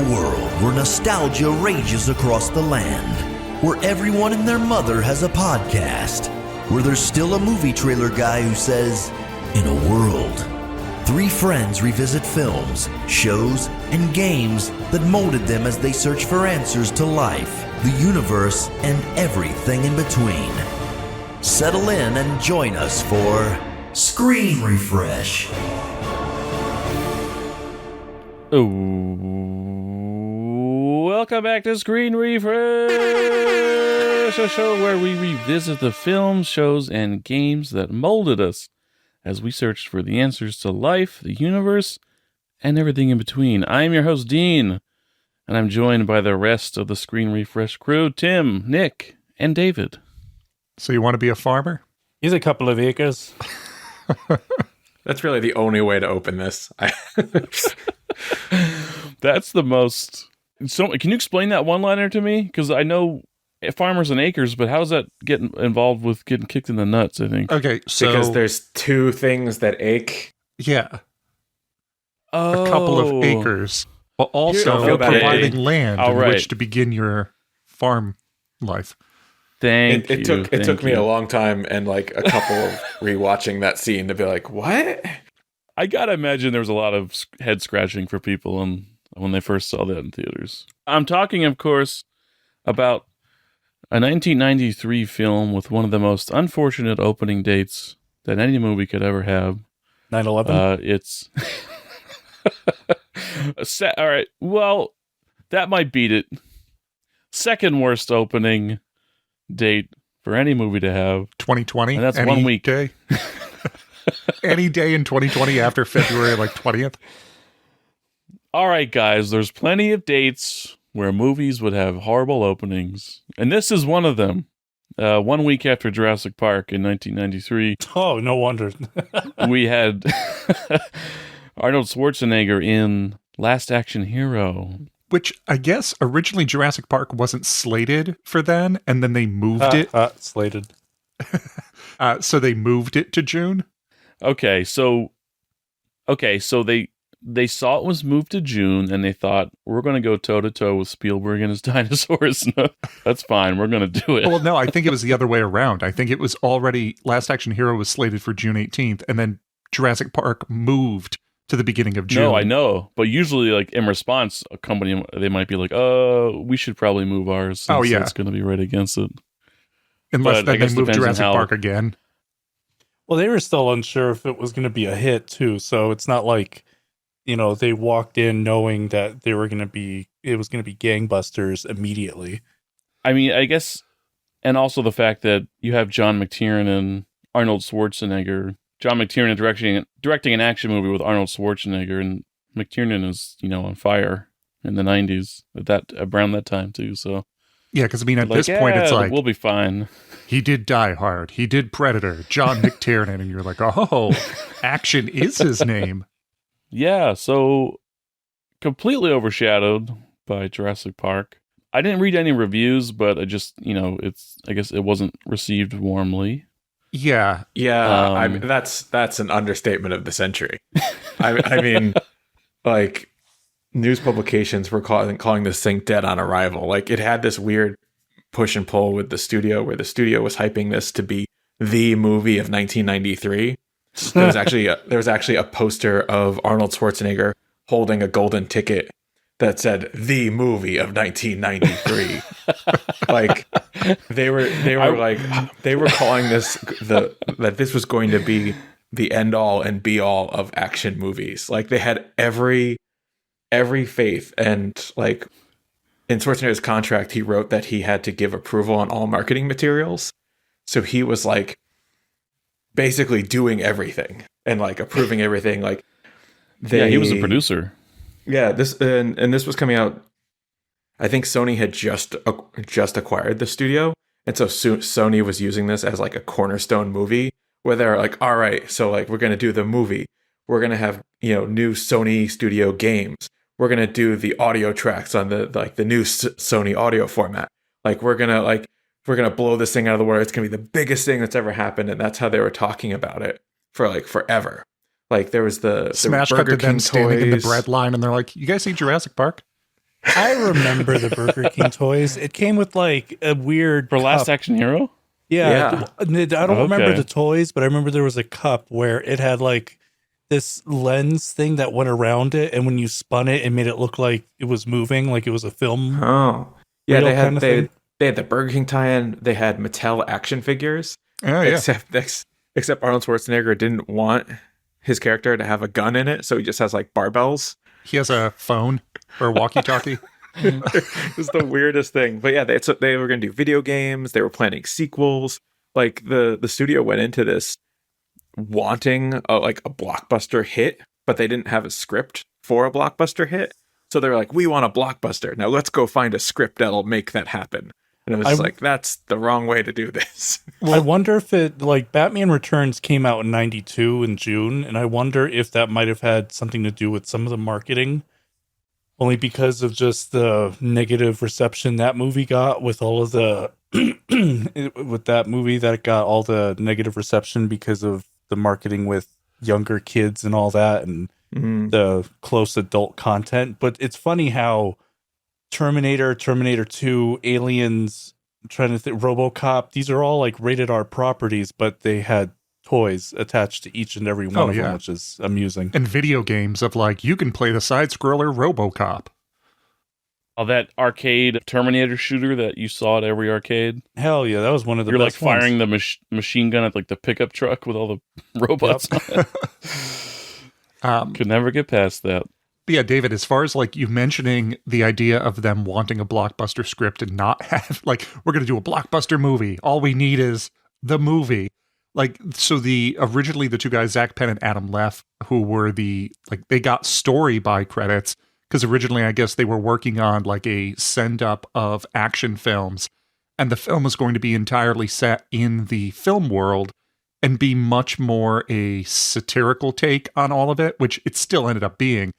a world where nostalgia rages across the land, where everyone and their mother has a podcast, where there's still a movie trailer guy who says, in a world. Three friends revisit films, shows, and games that molded them as they search for answers to life, the universe, and everything in between. Settle in and join us for Screen Refresh. Oh, welcome back to Screen Refresh, a show where we revisit the films, shows, and games that molded us as we searched for the answers to life, the universe, and everything in between. I am your host, Dean, and I'm joined by the rest of the Screen Refresh crew, Tim, Nick, and David. So you want to be a farmer? He's a couple of acres. That's really the only way to open this. That's the most... So, can you explain that one-liner to me? Because I know farmers and acres, but how does that get involved with getting kicked in the nuts, I think? Okay, so... Because there's two things that ache. Yeah. Oh. A couple of acres. But also providing land in which to begin your farm life. It took me a long time and like a couple of rewatching that scene to be like, what? I gotta imagine there was a lot of head scratching for people when they first saw that in theaters. I'm talking, of course, about a 1993 film with one of the most unfortunate opening dates that any movie could ever have. 9/11? It's... All right, well, that might beat it. Second worst opening date for any movie to have. 2020? And that's 1 week. Day? Any day in 2020 after February 20th? All right, guys, there's plenty of dates where movies would have horrible openings, and this is one of them. 1 week after Jurassic Park in 1993. Oh, no wonder. We had Arnold Schwarzenegger in Last Action Hero. Which I guess originally Jurassic Park wasn't slated for then, and then they moved it. Slated. So they moved it to June. Okay, so they saw it was moved to June, and they thought, we're going to go toe-to-toe with Spielberg and his dinosaurs. No, that's fine, we're going to do it. Well, no, I think it was the other way around. I think it was already, Last Action Hero was slated for June 18th, and then Jurassic Park moved to the beginning of June. No, I know, but usually, in response, a company, they might be like, we should probably move ours, since it's going to be right against it. Unless then they move Jurassic Park again. Well, they were still unsure if it was going to be a hit, too, so it's not like, they walked in knowing that it was going to be gangbusters immediately. I mean, I guess, and also the fact that you have John McTiernan and Arnold Schwarzenegger. John McTiernan directing an action movie with Arnold Schwarzenegger, and McTiernan is, on fire in the 90s around that time too. So yeah, because at this point it's like we'll be fine. He did Die Hard, he did Predator, John McTiernan, and you're like, oh, action is his name. Yeah, so completely overshadowed by Jurassic Park. I didn't read any reviews, but I just I guess it wasn't received warmly. Yeah. That's an understatement of the century. I mean, news publications were calling this thing dead on arrival. It had this weird push and pull with the studio, where the studio was hyping this to be the movie of 1993. There was actually a poster of Arnold Schwarzenegger holding a golden ticket that said "the movie of 1993." they were calling this that this was going to be the end all and be all of action movies. They had every faith, and in Schwarzenegger's contract, he wrote that he had to give approval on all marketing materials. So he was basically doing everything and approving everything. He was a producer. Yeah, this was coming out. I think Sony had just acquired the studio, and so Sony was using this as a cornerstone movie, where they're all right, so we're gonna do the movie, we're gonna have new Sony studio games, we're gonna do the audio tracks on the new Sony audio format, we're gonna blow this thing out of the water. It's gonna be the biggest thing that's ever happened, and that's how they were talking about it for forever. There was the Smash cut to them standing in the bread line, and they're like, "You guys see Jurassic Park?" I remember the Burger King toys. It came with like a weird For Last cup. Action Hero? Yeah. I don't remember Okay. the toys, but I remember there was a cup where it had like this lens thing that went around it, and when you spun it, it made it look like it was moving, like it was a film. Oh, yeah. Real They kind had of thing? they had the Burger King tie-in. They had Mattel action figures. Oh yeah. Except Arnold Schwarzenegger didn't want his character to have a gun in it, so he just has like barbells. He has a phone or a walkie-talkie. It was the weirdest thing. But yeah, they were going to do video games. They were planning sequels. Like the studio went into this wanting like a blockbuster hit, but they didn't have a script for a blockbuster hit. So they're like, we want a blockbuster. Now let's go find a script that'll make that happen. And it was like, that's the wrong way to do this. I wonder if it, like, Batman Returns came out in 92 in June, and I wonder if that might have had something to do with some of the marketing, only because of just the negative reception that movie got with all of the, with that movie that got all the negative reception because of the marketing with younger kids and all that, and the close adult content. But it's funny how Terminator, Terminator 2, Aliens, I'm trying to think, RoboCop, these are all like rated R properties, but they had toys attached to each and every one of them, which is amusing. And video games of like, you can play the side-scroller RoboCop. Oh, that arcade Terminator shooter that you saw at every arcade? Hell yeah, that was one of the You're like best ones. firing the machine gun at like the pickup truck with all the robots on it. Could never get past that. But yeah, David, as far as like you mentioning the idea of them wanting a blockbuster script and not have like, we're going to do a blockbuster movie. All we need is the movie. Like, so originally the two guys, Zach Penn and Adam Leff, who were they got story by credits because originally I guess they were working on like a send up of action films, and the film was going to be entirely set in the film world and be much more a satirical take on all of it, which it still ended up being.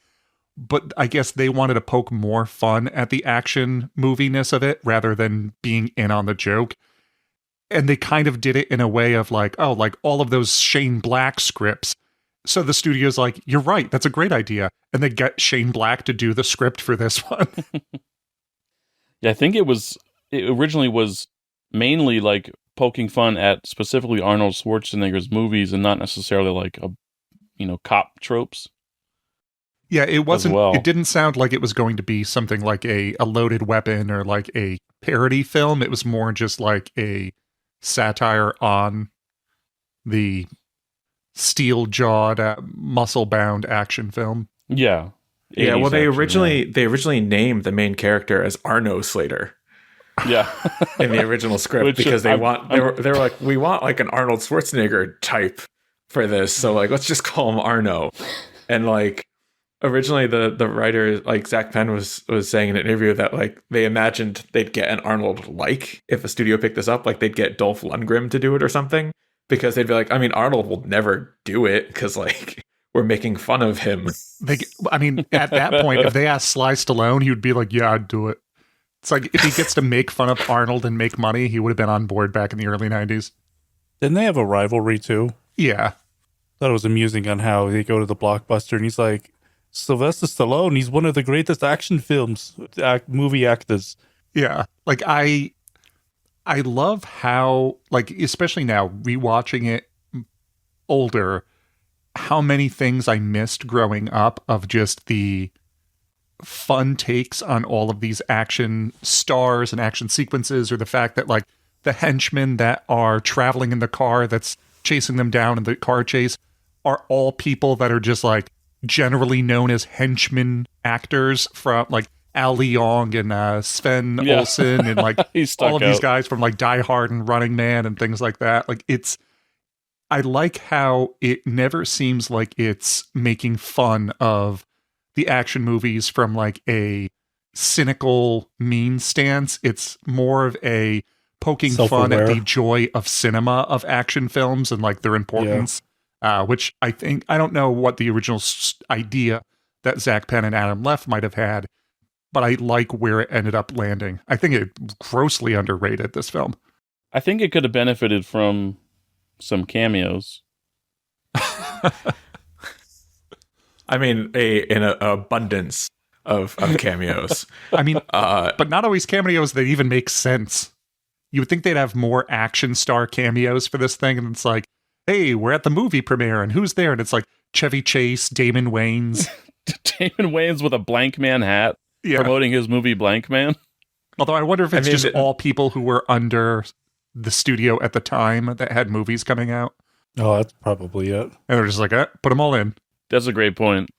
But I guess they wanted to poke more fun at the action moviness of it rather than being in on the joke. And they kind of did it in a way of like, oh, like all of those Shane Black scripts. So the studio's like, you're right, that's a great idea. And they get Shane Black to do the script for this one. Yeah, I think it originally was mainly like poking fun at specifically Arnold Schwarzenegger's movies and not necessarily like cop tropes. Yeah, it wasn't. Well. It didn't sound like it was going to be something like a loaded weapon or like a parody film. It was more just like a satire on the steel-jawed, muscle-bound action film. Yeah. Yeah, well, 80s they action, originally named the main character as Arno Slater. Yeah. In the original script, Which, because they were like, we want like an Arnold Schwarzenegger type for this, so like let's just call him Arno. And like originally the writer, like Zach Penn was saying in an interview that like they imagined they'd get an Arnold like if a studio picked this up, like they'd get Dolph Lundgren to do it or something, because they'd be like, I mean, Arnold will never do it because like we're making fun of him. At that point, if they asked Sly Stallone, he would be like, yeah, I'd do it. It's like if he gets to make fun of Arnold and make money, he would have been on board back in the early 90s. Didn't they have a rivalry too? Yeah. Thought it was amusing on how they go to the Blockbuster and he's like, Sylvester Stallone, he's one of the greatest action films, movie actors. Yeah. Like I love how, like, especially now rewatching it older, how many things I missed growing up of just the fun takes on all of these action stars and action sequences, or the fact that like the henchmen that are traveling in the car that's chasing them down in the car chase are all people that are just like generally known as henchmen actors from like Al Leong and Sven Olsen and like all of these guys from like Die Hard and Running Man and things like that. Like I like how it never seems like it's making fun of the action movies from like a cynical mean stance. It's more of a poking fun at the joy of cinema of action films and like their importance, which I don't know what the original idea that Zach Penn and Adam Leff might have had, but I like where it ended up landing. I think it grossly underrated, this film. I think it could have benefited from some cameos. I mean, an abundance of cameos. I mean, but not always cameos that even make sense. You would think they'd have more action star cameos for this thing, and it's like, hey, we're at the movie premiere, and who's there? And it's like Chevy Chase, Damon Wayans. Damon Wayans with a Blank Man hat, promoting his movie Blank Man. Although I wonder if it's just all people who were under the studio at the time that had movies coming out. Oh, that's probably it. And they're just like, put them all in. That's a great point.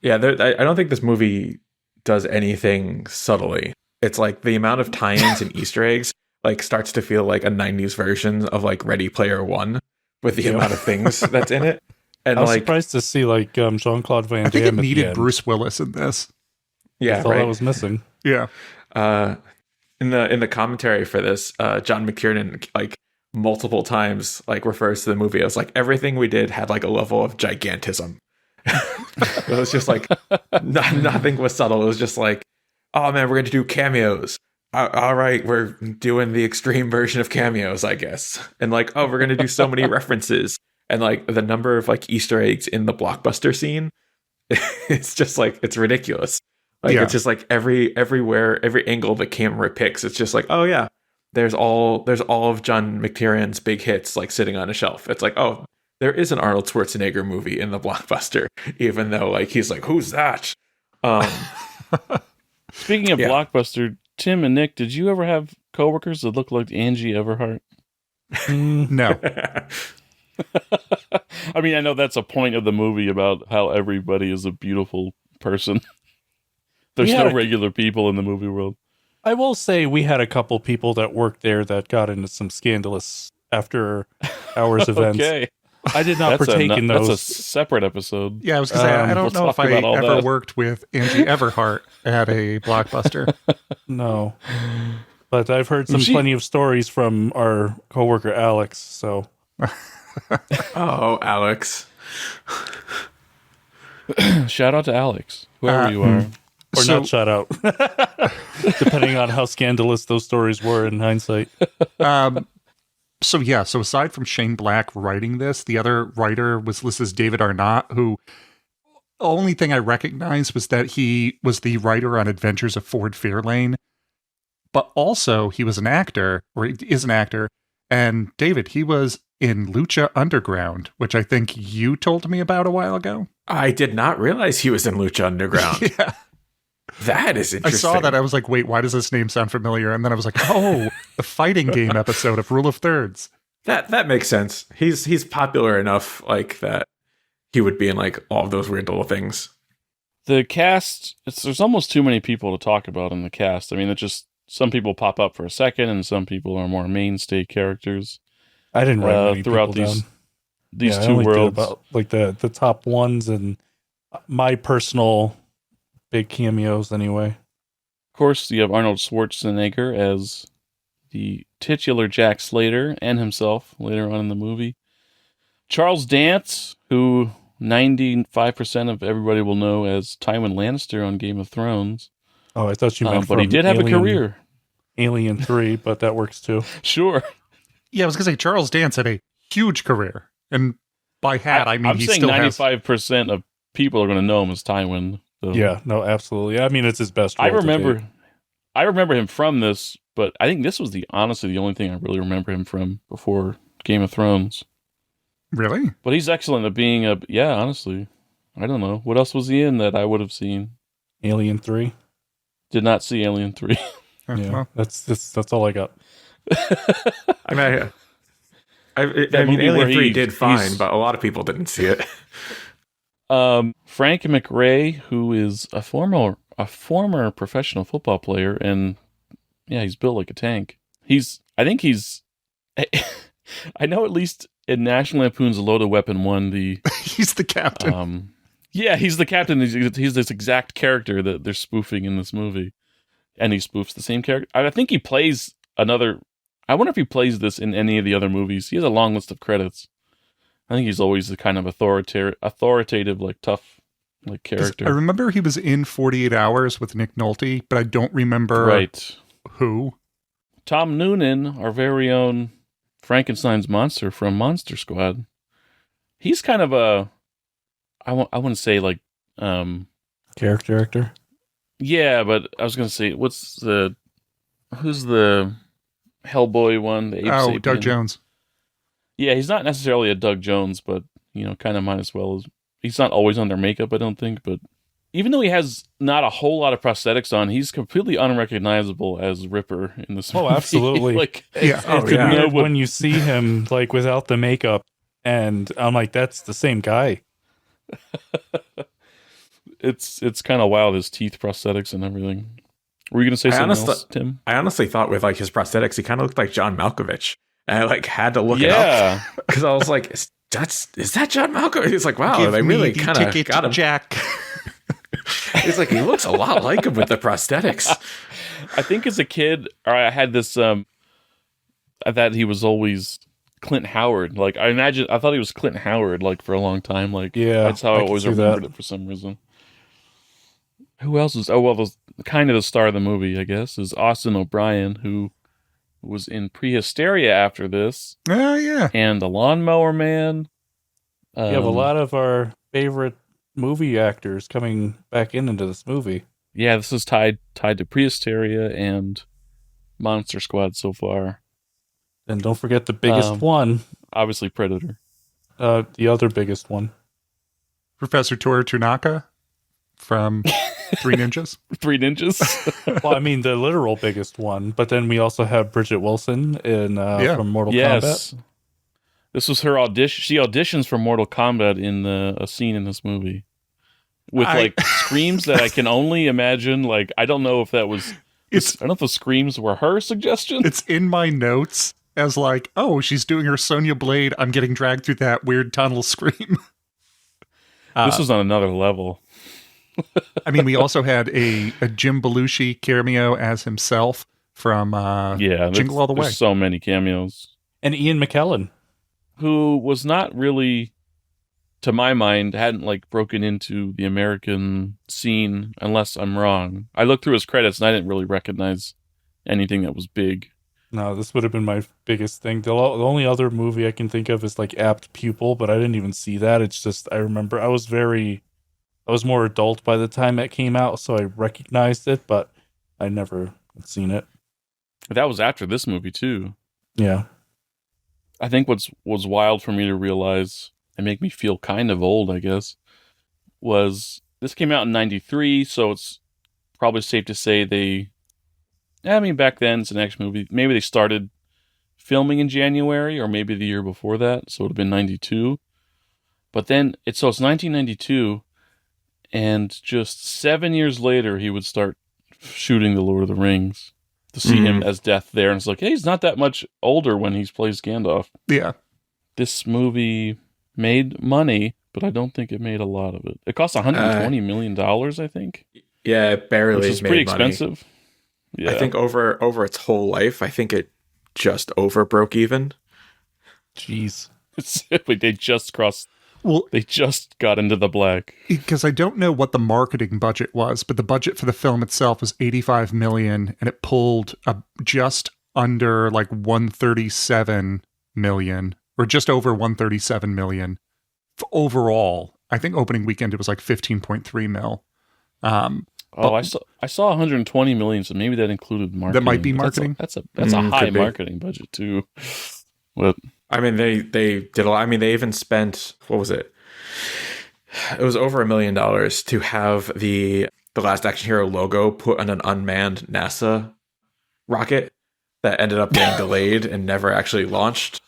Yeah, I don't think this movie does anything subtly. It's like the amount of tie-ins and Easter eggs like starts to feel like a 90s version of like Ready Player One with the amount of things that's in it. And I was like surprised to see like Jean-Claude Van Damme. I think it at the needed end. Bruce Willis in this. Yeah, That's all right. that was missing. Yeah. In the commentary for this, John McTiernan like multiple times like refers to the movie as like everything we did had like a level of gigantism. It was just like nothing was subtle. It was just like, oh man, we're going to do cameos. All right, we're doing the extreme version of cameos, I guess. And like, oh, we're going to do so many references. And like the number of like Easter eggs in the blockbuster scene, it's just like, it's ridiculous. Like it's just like everywhere, every angle the camera picks, it's just like, oh yeah, there's all of John McTiernan's big hits like sitting on a shelf. It's like, oh, there is an Arnold Schwarzenegger movie in the blockbuster, even though like he's like, who's that? Speaking of blockbuster, Tim and Nick, did you ever have coworkers that looked like Angie Everhart? No. I mean, I know that's a point of the movie about how everybody is a beautiful person. There's no regular people in the movie world. I will say we had a couple people that worked there that got into some scandalous after hours events. Okay. I did not partake in those. That's a separate episode. Yeah, I was going to say, I don't we'll know if talk I about all ever that. worked with Angie Everhart at a blockbuster. No. But I've heard plenty of stories from our coworker Alex, so. Oh, Alex. Shout out to Alex, whoever you are. Or not shout out. Depending on how scandalous those stories were in hindsight. So aside from Shane Black writing this, the other writer was listed as David Arnott, who the only thing I recognized was that he was the writer on Adventures of Ford Fairlane, but also he was an actor, or he is an actor, and David, he was in Lucha Underground, which I think you told me about a while ago. I did not realize he was in Lucha Underground. Yeah. That is interesting. I saw that. I was like, wait, why does this name sound familiar? And then I was like, oh, the fighting game episode of Rule of Thirds. That makes sense. He's popular enough like that he would be in like all of those weird little things. The cast, there's almost too many people to talk about in the cast. I mean, it's just some people pop up for a second and some people are more mainstay characters. I didn't write many throughout people these down. two I only did worlds. about like the top ones and my personal big cameos anyway. Of course, you have Arnold Schwarzenegger as the titular Jack Slater and himself later on in the movie. Charles Dance, who 95% of everybody will know as Tywin Lannister on Game of Thrones. Oh, I thought you meant but he from did have a career. Alien 3, but that works too. Sure. Yeah, I was going to say Charles Dance had a huge career. And by had, I mean I'm he saying still has... 95% of people are going to know him as Tywin. So. Yeah, no, absolutely. I mean, it's his best role I to remember him from this, but I think this was honestly the only thing I really remember him from before Game of Thrones. Really? But he's excellent at being honestly. I don't know. What else was he in that I would have seen? Alien 3. Did not see Alien 3. Yeah, Well, that's all I got. I mean, I mean, movie where Alien 3 he- did fine, he's- but a lot of people didn't see it. Frank McRae, who is a former professional football player, and yeah, he's built like a tank. I know at least in National Lampoon's Loaded Weapon 1, he's the captain. he's the captain. He's this exact character that they're spoofing in this movie, and he spoofs the same character. I think he plays another. I wonder if he plays this in any of the other movies. He has a long list of credits. I think he's always the kind of authoritative, like tough, like character. I remember he was in 48 Hours with Nick Nolte, but I don't remember who. Tom Noonan, our very own Frankenstein's monster from Monster Squad. He's kind of I wouldn't say like Character actor. Yeah, but I was gonna say, who's the Hellboy one? The ape Oh, Doug sapien? Jones. Yeah, he's not necessarily a Doug Jones, but kind of might as well. He's not always under makeup, I don't think. But even though he has not a whole lot of prosthetics on, he's completely unrecognizable as Ripper in this movie. Oh, absolutely. Like, Yeah. It's weird when you see him like without the makeup, and I'm like, that's the same guy. it's kind of wild, his teeth prosthetics and everything. Were you gonna say something else, Tim? I honestly thought with like his prosthetics, he kind of looked like John Malkovich, and I like had to look it up because I was like, is that John Malkovich? He's like, wow, they really kind of got him. Jack. He's like, he looks a lot like him with the prosthetics. I think as a kid, I had this. I thought he was always Clint Howard. Like I thought he was Clint Howard like for a long time. Like that's how I always remembered it for some reason. Who else is? Oh well, the star of the movie, I guess, is Austin O'Brien, who was in Prehysteria after this. Oh yeah, and The Lawnmower Man. You have a lot of our favorite movie actors coming back into this movie. Yeah, this is tied to Prehysteria and Monster Squad so far. And don't forget the biggest one. Obviously Predator. The other biggest one. Professor Toru Tanaka from Three Ninjas. Three Ninjas? Well, I mean, the literal biggest one. But then we also have Bridget Wilson from Mortal Kombat. This was her audition. She auditions for Mortal Kombat in a scene in this movie. With like screams that I can only imagine. Like, I don't know if that was... I don't know if the screams were her suggestion. It's in my notes as like, oh, she's doing her Sonya Blade. I'm getting dragged through that weird tunnel scream. This was on another level. I mean, we also had a Jim Belushi cameo as himself from Jingle All the Way. There's so many cameos. And Ian McKellen, who was not really, to my mind, hadn't like broken into the American scene, unless I'm wrong. I looked through his credits and I didn't really recognize anything that was big. No, this would have been my biggest thing. The only other movie I can think of is like Apt Pupil, but I didn't even see that. It's just, I remember I was more adult by the time it came out, so I recognized it, but I never had seen it. That was after this movie too. Yeah. I think was wild for me to realize and make me feel kind of old, I guess, was this came out in 93, so it's probably safe to say back then it's an action movie. Maybe they started filming in January or maybe the year before that, so it would have been 92. But then it's 1992, and just 7 years later he would start shooting The Lord of the Rings. To see him as Death there, and it's like, hey, he's not that much older when he plays Gandalf. Yeah. This movie made money, but I don't think it made a lot of it. It cost $120 million, I think. Yeah, it barely which is made pretty money. Expensive. Yeah. I think over its whole life, I think it just over broke even. Jeez. They just got into the black. Because I don't know what the marketing budget was, but the budget for the film itself was $85 million, and it pulled just under like $137 million, or just over $137 million overall. I think opening weekend it was like 15.3 mil. I saw 120 million, so maybe that included marketing. That might be marketing. That's a high marketing budget too. What? I mean, they did a lot. I mean, they even spent, what was it? It was over $1 million to have the Last Action Hero logo put on an unmanned NASA rocket that ended up getting delayed and never actually launched.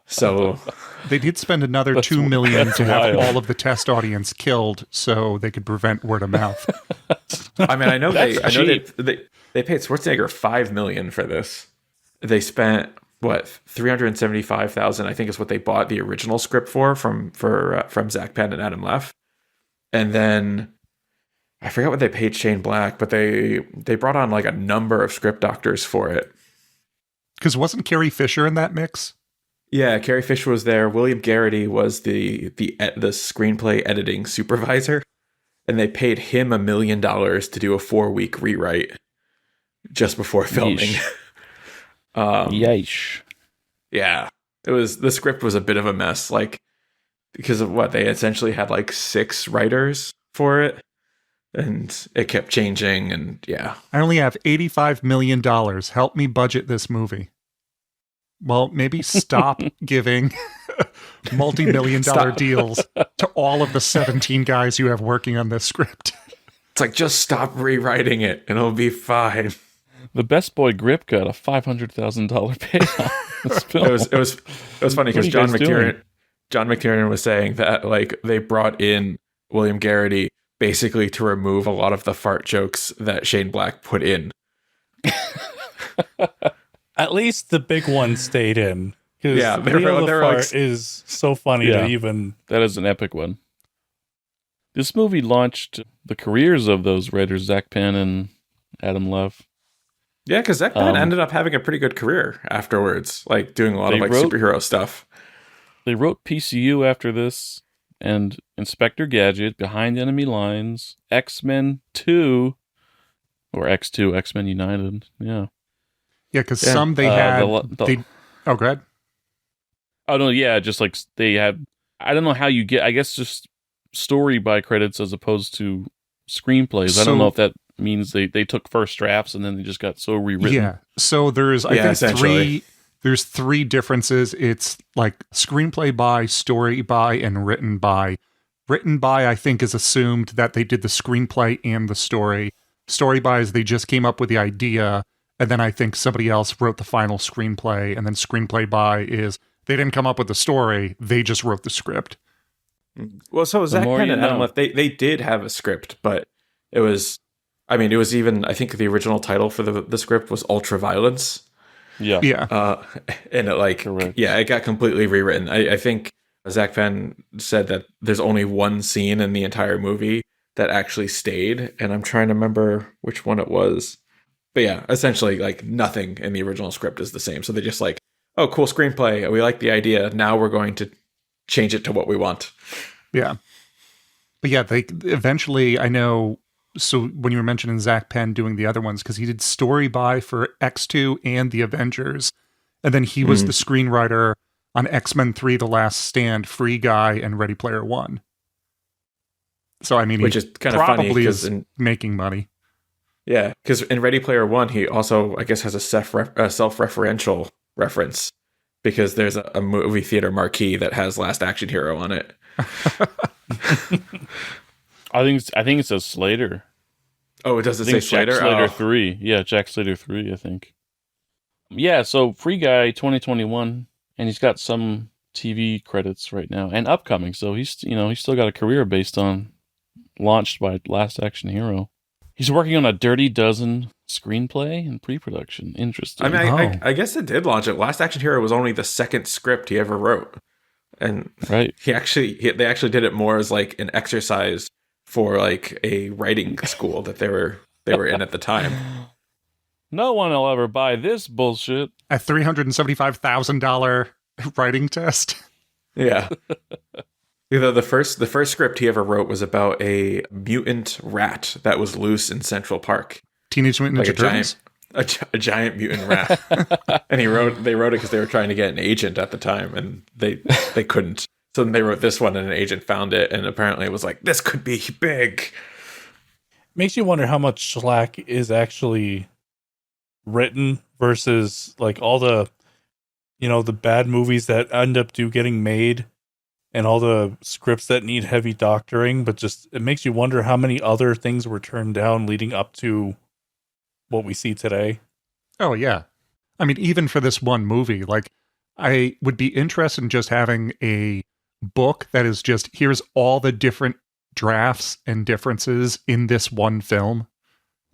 So they did spend another $2 million to have all of the test audience killed so they could prevent word of mouth. I mean, I know they paid Schwarzenegger $5 million for this. They spent $375,000, I think, is what they bought the original script from Zach Penn and Adam Leff. And then I forgot what they paid Shane Black, but they brought on like a number of script doctors for it. Because wasn't Carrie Fisher in that mix? Yeah, Carrie Fisher was there. William Garrity was the screenplay editing supervisor, and they paid him $1 million to do a 4-week rewrite just before filming. Yeesh. Yeah, the script was a bit of a mess, like, because of what they essentially had like 6 writers for it, and it kept changing, and yeah. I only have $85 million. Help me budget this movie. Well, maybe stop giving multi-million dollar deals to all of the 17 guys you have working on this script. It's like, just stop rewriting it and it'll be fine. The Best Boy grip got a $500,000 payoff. This film. It was funny because John McTiernan was saying that like they brought in William Garrity basically to remove a lot of the fart jokes that Shane Black put in. At least the big one stayed in. Yeah, Leo the fart is so funny to even... That is an epic one. This movie launched the careers of those writers, Zach Penn and Adam Love. Yeah, because Zach Penn ended up having a pretty good career afterwards, like doing a lot of superhero stuff. They wrote PCU after this, and Inspector Gadget, Behind Enemy Lines, X-Men 2, or X2, X-Men United. Yeah. Yeah, because some they had... Oh, go ahead. Oh, no, yeah, just like they had... I don't know how you get... I guess just story by credits as opposed to screenplays. I don't know if that means they took first drafts and then they just got so rewritten. Yeah, so there's, I think, there's three differences. It's like screenplay by, story by, and written by. Written by, I think, is assumed that they did the screenplay and the story. Story by is they just came up with the idea, and then I think somebody else wrote the final screenplay, and then screenplay by is they didn't come up with the story, they just wrote the script. Well, so Zach Penn and Adam Left, they did have a script, but it was even, I think the original title for the script was Ultraviolence. Yeah. Yeah. And it correct. Yeah, it got completely rewritten. I think Zach Penn said that there's only one scene in the entire movie that actually stayed, and I'm trying to remember which one it was. But yeah, essentially, like, nothing in the original script is the same. So they're just like, oh, cool screenplay. We like the idea. Now we're going to change it to what we want. Yeah. But yeah, they eventually, I know, so when you were mentioning Zach Penn doing the other ones, because he did story by for X2 and the Avengers, and then he was the screenwriter on X-Men 3, The Last Stand, Free Guy, and Ready Player One. So, I mean, which is kind of funny because making money. Yeah, because in Ready Player One, he also, I guess, has a self-referential reference because there's a movie theater marquee that has Last Action Hero on it. I think it says Slater. Oh, it doesn't say Slater? Jack Slater 3. Yeah, Jack Slater 3, I think. Yeah, so Free Guy 2021, and he's got some TV credits right now and upcoming. So he's still got a career based on launched by Last Action Hero. He's working on a Dirty Dozen screenplay and pre-production. Interesting. I mean, I guess it did launch it. Last Action Hero was only the second script he ever wrote. And right. they actually did it more as like an exercise for like a writing school that they were in at the time. No one will ever buy this bullshit. A $375,000 writing test. Yeah. The first script he ever wrote was about a mutant rat that was loose in Central Park. Teenage Mutant Ninja Turtles? A giant mutant rat. And they wrote it because they were trying to get an agent at the time, and they couldn't. So then they wrote this one, and an agent found it, and apparently it was like, this could be big. Makes you wonder how much slack is actually written versus like all the, the bad movies that end up getting made and all the scripts that need heavy doctoring, but just it makes you wonder how many other things were turned down leading up to what we see today. Oh, yeah. I mean, even for this one movie, like, I would be interested in just having a book that is just, here's all the different drafts and differences in this one film.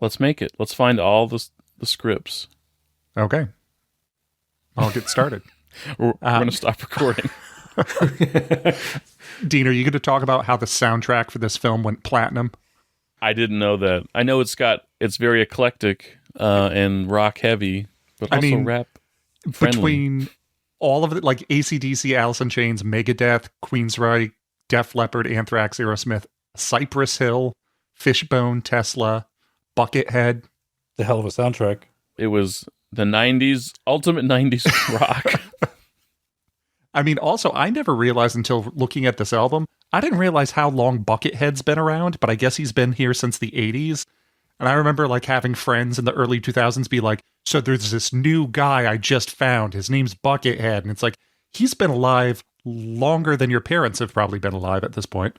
Let's make it. Let's find all the scripts. Okay. I'll get started. We're going to stop recording. Dean, are you going to talk about how the soundtrack for this film went platinum? I didn't know that. I know it's very eclectic and rock heavy, but also rap friendly. Between all of it, like AC/DC, Alice in Chains, Megadeth, Queensryche, Def Leppard, Anthrax, Aerosmith, Cypress Hill, Fishbone, Tesla, Buckethead. The hell of a soundtrack. It was the 90s, ultimate 90s rock. I mean, also, I never realized until looking at this album, I didn't realize how long Buckethead's been around, but I guess he's been here since the 80s. And I remember like having friends in the early 2000s be like, so there's this new guy I just found. His name's Buckethead. And it's like, he's been alive longer than your parents have probably been alive at this point.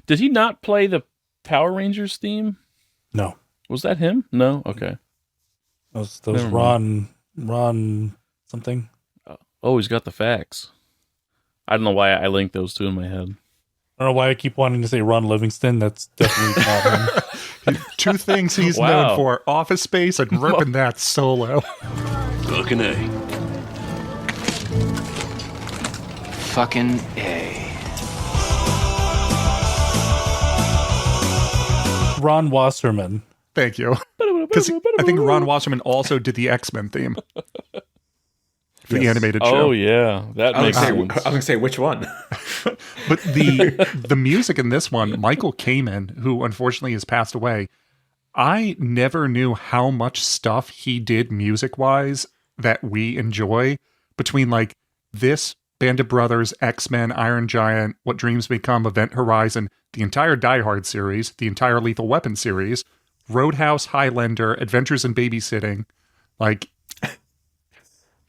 Did he not play the Power Rangers theme? No. Was that him? No? Okay. That was Ron something. Oh, he's got the facts. I don't know why I linked those two in my head. I don't know why I keep wanting to say Ron Livingston. That's definitely not him. Two things he's known for, Office Space and ripping that solo. Fucking A. Fucking A. Ron Wasserman. Thank you. Because I think Ron Wasserman also did the X-Men theme. The animated show. Oh, yeah. That makes sense. I was going to say, which one? But the music in this one, Michael Kamen, who unfortunately has passed away, I never knew how much stuff he did music-wise that we enjoy between like this, Band of Brothers, X-Men, Iron Giant, What Dreams Become, Event Horizon, the entire Die Hard series, the entire Lethal Weapon series, Roadhouse, Highlander, Adventures in Babysitting. Like,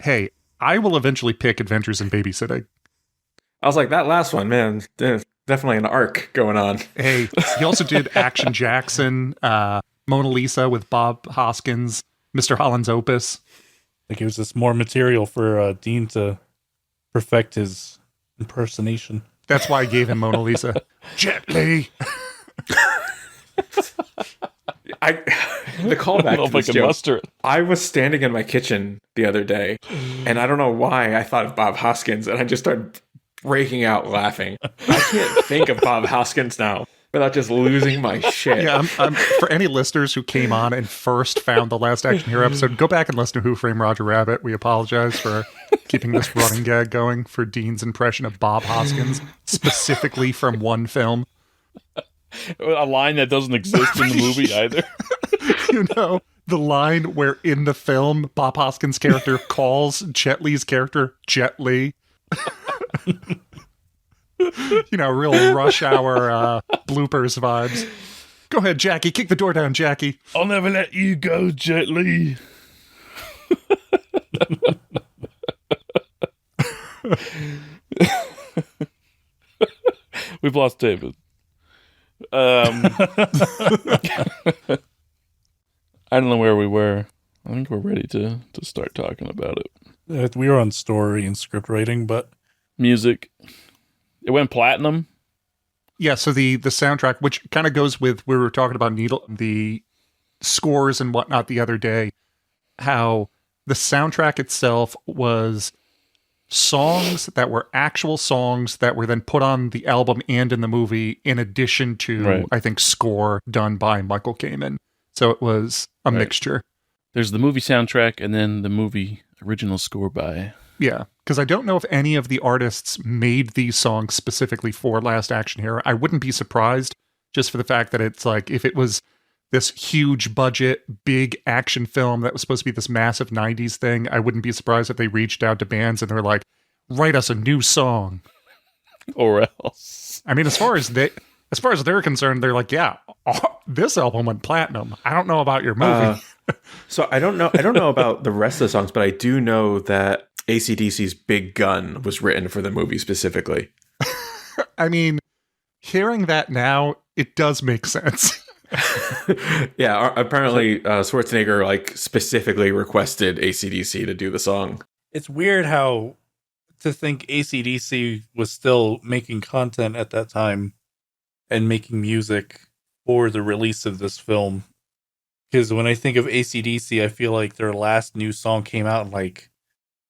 hey, I will eventually pick Adventures in Babysitting. I was like, that last one, man, there's definitely an arc going on. Hey, he also did Action Jackson, Mona Lisa with Bob Hoskins, Mr. Holland's Opus. Like it was just more material for Dean to perfect his impersonation. That's why I gave him Mona Lisa. Jet Li. The callback to this joke, mustard. I was standing in my kitchen the other day, and I don't know why I thought of Bob Hoskins, and I just started breaking out laughing. I can't think of Bob Hoskins now without just losing my shit. Yeah, I'm, for any listeners who came on and first found the Last Action Hero episode, go back and listen to Who Framed Roger Rabbit. We apologize for keeping this running gag going for Dean's impression of Bob Hoskins, specifically from one film. A line that doesn't exist in the movie either. You know, the line where in the film, Bob Hoskins' character calls Jet Li's character Jet Li. You know, real Rush Hour bloopers vibes. Go ahead, Jackie. Kick the door down, Jackie. I'll never let you go, Jet Li. We've lost David. I don't know where we were. I think we're ready to start talking about it. We were on story and script writing, but Music. It went platinum. Yeah, so the soundtrack, which kind of goes with, we were talking about the scores and whatnot the other day, how the soundtrack itself was songs that were actual songs that were then put on the album and in the movie, in addition to, Right. I think, score done by Michael Kamen. So it was a mixture. There's the movie soundtrack and then the movie original score by... Yeah, because I don't know if any of the artists made these songs specifically for Last Action Hero. I wouldn't be surprised, just for the fact that it's like, if it was this huge budget, big action film that was supposed to be this massive 90s thing, I wouldn't be surprised if they reached out to bands and they're like, write us a new song. Or else. I mean, as far as they're concerned, they're like, yeah, this album went platinum. I don't know about your movie. So I don't know about the rest of the songs, but I do know that AC/DC's Big Gun was written for the movie specifically. I mean, hearing that now, it does make sense. Yeah, apparently Schwarzenegger like specifically requested AC/DC to do the song. it's weird how to think AC/DC was still making content at that time and making music for the release of this film. Because when I think of AC/DC, I feel like their last new song came out in like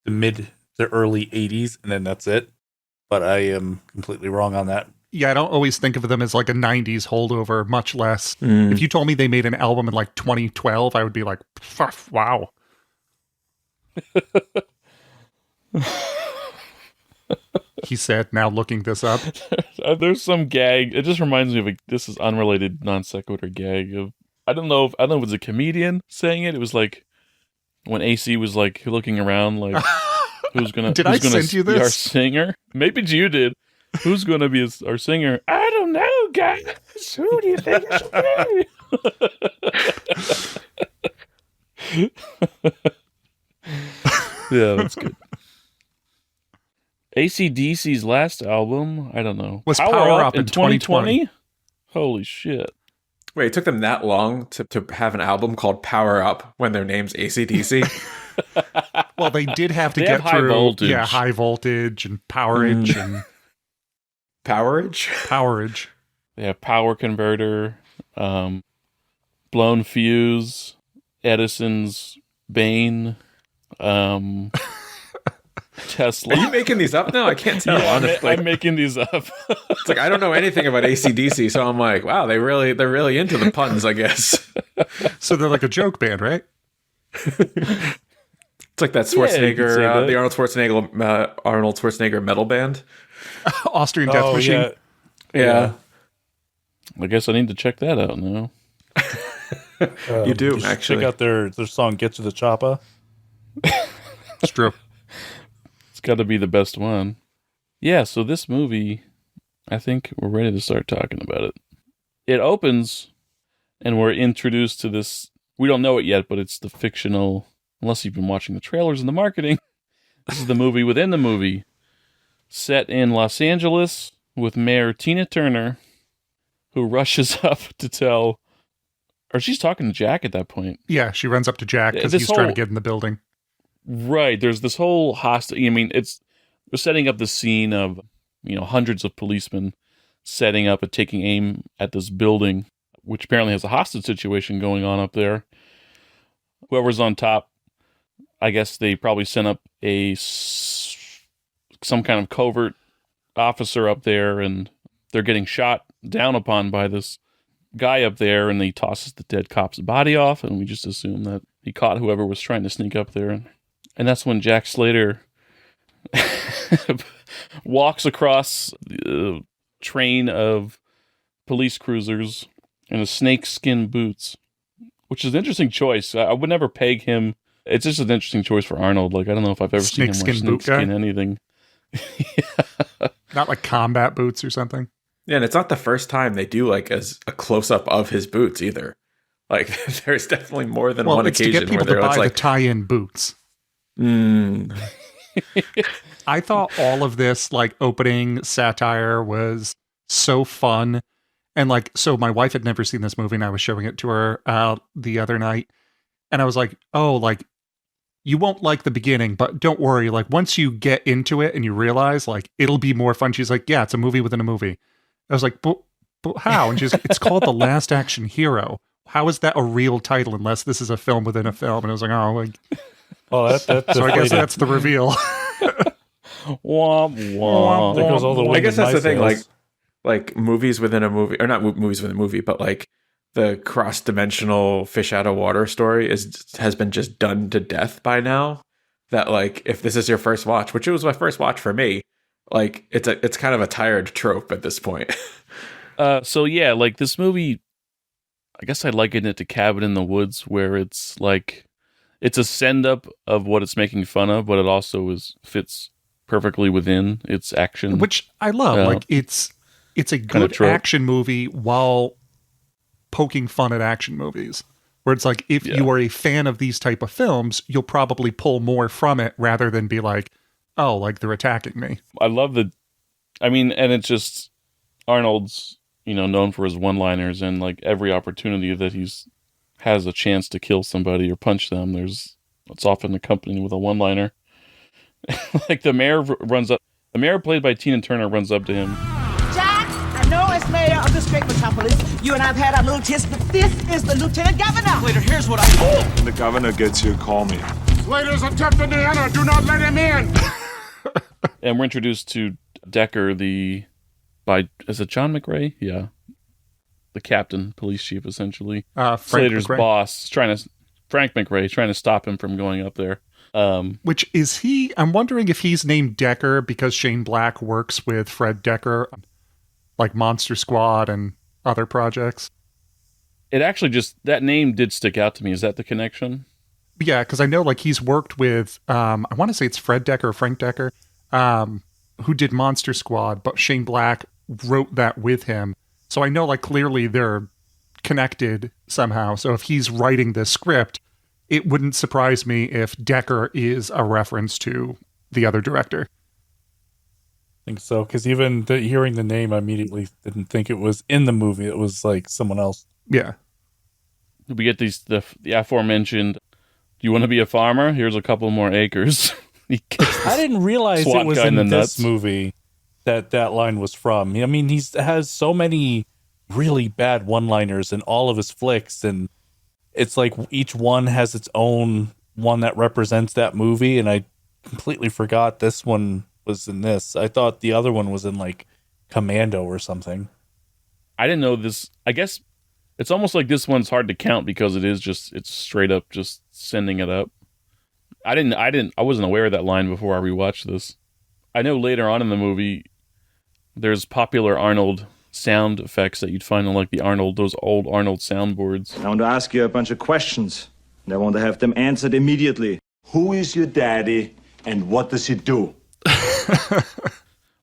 the early 80s, and then that's it. But I am completely wrong on that. Yeah, I don't always think of them as like a 90s holdover, much less. If you told me they made an album in like 2012, I would be like, wow. He said, now looking this up. There's some gag. It just reminds me of this is unrelated non sequitur gag of I don't know if it was a comedian saying it. It was like when AC was like looking around like Did I send you be our this? singer? Maybe you did. Who's gonna be our singer? I don't know, guys. Who do you think it should be? Yeah, that's good. AC/DC's last album, I don't know, Was Power Up in 2020? Holy shit! Wait, it took them that long to have an album called Power Up when their name's AC/DC? Well, they did have to They get have high through voltage. high voltage and powerage and Powerage? powerage. They have Power Converter, Blown Fuse, Edison's Bane, Tesla. Are you making these up now? I can't tell, honestly. I'm making these up. It's like I don't know anything about AC/DC, so I'm like, wow, they're really into the puns, I guess. So they're like a joke band, right? It's like that Yeah, you could say that. the Arnold Schwarzenegger metal band. Austrian Death Machine. Yeah. I guess I need to check that out now. You do, should actually. check out their song "Get to the Choppa." It's true. It's got to be the best one. Yeah, so this movie, I think we're ready to start talking about it. It opens, and we're introduced to this. We don't know it yet, but it's the fictional, unless you've been watching the trailers and the marketing, this is the movie within the movie. Set in Los Angeles with Mayor Tina Turner, who rushes up to tell, or she's talking to Jack at that point. Yeah, she runs up to Jack because This he's trying to whole- get in the building. Right. There's this whole hostage. I mean, we're setting up the scene of, hundreds of policemen setting up and taking aim at this building, which apparently has a hostage situation going on up there. Whoever's on top, I guess they probably sent up some kind of covert officer up there, and they're getting shot down upon by this guy up there, and he tosses the dead cop's body off, and we just assume that he caught whoever was trying to sneak up there. And that's when Jack Slater walks across the train of police cruisers in a snakeskin boots, which is an interesting choice. I would never peg him. It's just an interesting choice for Arnold. Like, I don't know if I've ever seen him wear Snakeskin boot guy? snakeskin anything. Not like combat boots or something. Yeah, and it's not the first time they do like as a close up of his boots either. Like there's definitely more than one it's to occasion get people where to they're buy like, the tie-in boots. mm, I thought all of this like opening satire was so fun. And like, so my wife had never seen this movie and I was showing it to her the other night. And I was like, oh, like, you won't like the beginning, but don't worry. Like, once you get into it and you realize, like, it'll be more fun. She's like, yeah, it's a movie within a movie. I was like, but how? And she's like, it's called The Last Action Hero. How is that a real title unless this is a film within a film? And I was like, oh, like, That's so I guess that's the reveal. Womp womp. There goes all the I wind guess in that's my the thing. sails. Like movies within a movie, or not movies within a movie, but like the cross-dimensional fish out of water story has been just done to death by now. That like if this is your first watch, which it was my first watch for me, like it's kind of a tired trope at this point. So yeah, like this movie, I guess I liken it to Cabin in the Woods, where it's like it's a send up of what it's making fun of, but it also fits perfectly within its action, Which I love. Like, it's a good trope. action movie while poking fun at action movies. Where it's like, if you are a fan of these type of films, you'll probably pull more from it rather than be like, oh, like they're attacking me. I love and it's just Arnold's, known for his one-liners, and like every opportunity that has a chance to kill somebody or punch them, it's often accompanied with a one-liner. Like the mayor played by Tina Turner runs up to him. Jack, I know as mayor of this great metropolis, you and I've had our little tiff, but this is the lieutenant governor. Later, here's what I... When the governor gets here, call me. Slater's attempting to enter. Do not let him in. And we're introduced to Decker, is it John McRae? Yeah. The captain, police chief, essentially. Frank Slater's McRae. boss, Frank McRae, trying to stop him from going up there. Which is I'm wondering if he's named Decker because Shane Black works with Fred Decker, like Monster Squad and other projects. It actually that name did stick out to me. Is that the connection? Yeah, because I know like he's worked with, I want to say it's Fred Decker or Frank Decker, who did Monster Squad, but Shane Black wrote that with him. So I know like clearly they're connected somehow. So if he's writing this script, it wouldn't surprise me if Decker is a reference to the other director. I think so, because even hearing the name, I immediately didn't think it was in the movie. It was like someone else. Yeah. We get the aforementioned, do you want to be a farmer? Here's a couple more acres. I didn't realize SWAT it was guy in in the this nuts. movie that line was from. I mean, he has so many really bad one-liners in all of his flicks, and it's like each one has its own one that represents that movie, and I completely forgot this one was in this. I thought the other one was in like Commando or something. I didn't know this. I guess it's almost like this one's hard to count because it's straight up just sending it up. I wasn't aware of that line before I rewatched this. I know later on in the movie, there's popular Arnold sound effects that you'd find on like those old Arnold soundboards. I want to ask you a bunch of questions, and I want to have them answered immediately. Who is your daddy, and what does he do?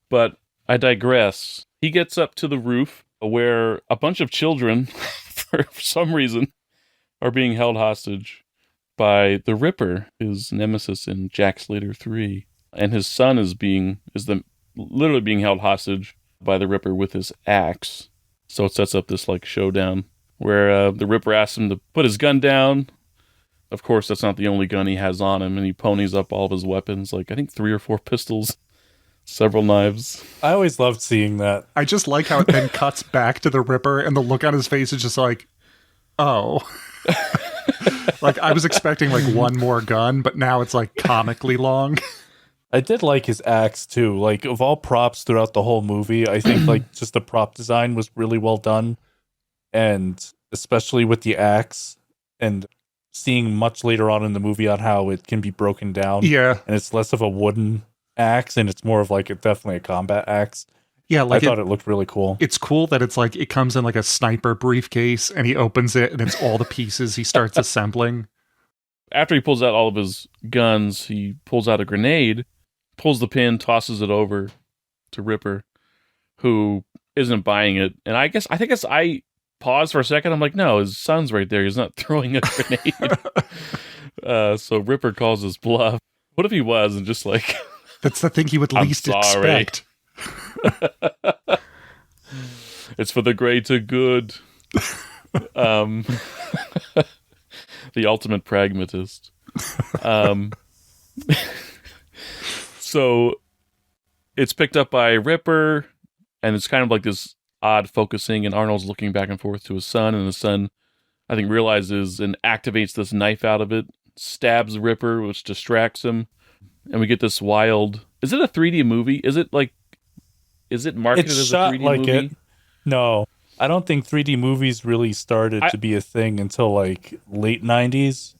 But I digress. He gets up to the roof where a bunch of children, for some reason, are being held hostage by the Ripper, his nemesis in Jack Slater 3. And his son is literally being held hostage by the Ripper with his axe. So it sets up this like showdown where the Ripper asks him to put his gun down. Of course, that's not the only gun he has on him, and he ponies up all of his weapons, like I think 3 or 4 pistols, several knives. I always loved seeing that. I just like how it then cuts back to the Ripper, and the look on his face is just like, oh. Like, I was expecting like one more gun, but now it's like comically long. I did like his axe too. Like, of all props throughout the whole movie, I think like just the prop design was really well done, and especially with the axe, and seeing much later on in the movie on how it can be broken down. Yeah. And it's less of a wooden axe, and it's more of like definitely a combat axe. Yeah, like I thought it looked really cool. It's cool that it's like it comes in like a sniper briefcase, and he opens it, and it's all the pieces he starts assembling. After he pulls out all of his guns, he pulls out a grenade, pulls the pin, tosses it over to Ripper, who isn't buying it. And I paused for a second. I'm like, no, his son's right there. He's not throwing a grenade. So Ripper calls his bluff. What if he was and just like... That's the thing he would least expect. It's for the greater good. The ultimate pragmatist. So it's picked up by Ripper, and it's kind of like this odd focusing, and Arnold's looking back and forth to his son, and the son, I think, realizes and activates this knife out of it, stabs Ripper, which distracts him, and we get this wild... Is it a 3D movie? Is it marketed as a 3D like movie? it. No, I don't think 3D movies really started to be a thing until like late 90s.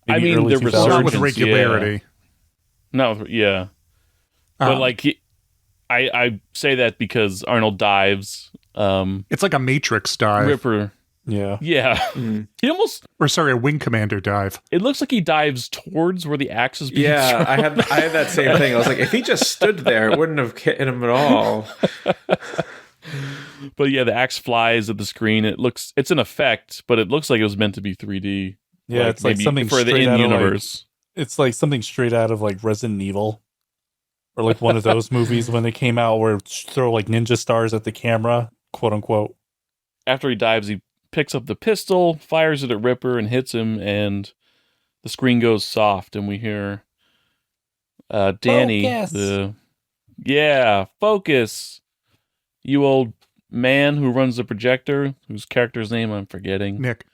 I mean, early the 2000s. Not with regularity. Yeah. But like, I say that because Arnold dives. It's like a Matrix dive. Ripper. Yeah. He almost... Or sorry, a Wing Commander dive. It looks like he dives towards where the axe is being Yeah, thrown. I had that same thing. I was like, if he just stood there, it wouldn't have hit him at all. But yeah, the axe flies at the screen. It's an effect, but it looks like it was meant to be 3D. Yeah, it's like maybe something for the straight out of, in-universe. It's like something straight out of like Resident Evil. Or like one of those movies when they came out where throw like ninja stars at the camera, quote unquote. After he dives, he picks up the pistol, fires it at Ripper, and hits him, and the screen goes soft, and we hear Danny, focus, you old man who runs the projector, whose character's name I'm forgetting. Nick.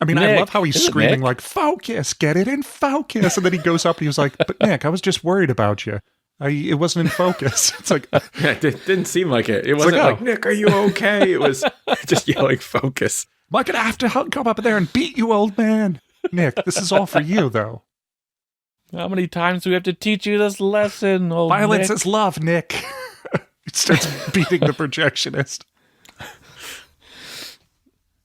I mean, Nick. I love how he's Is it screaming Nick? like, focus, get it in focus. And then he goes up and he was like, but Nick, I was just worried about you. It wasn't in focus. It's like... Yeah, it didn't seem like it. It wasn't like, Nick, are you okay? It was just yelling focus. I'm going to have to come up there and beat you, old man. Nick, this is all for you, though. How many times do we have to teach you this lesson, old Violence Nick? is love, Nick. He starts beating the projectionist.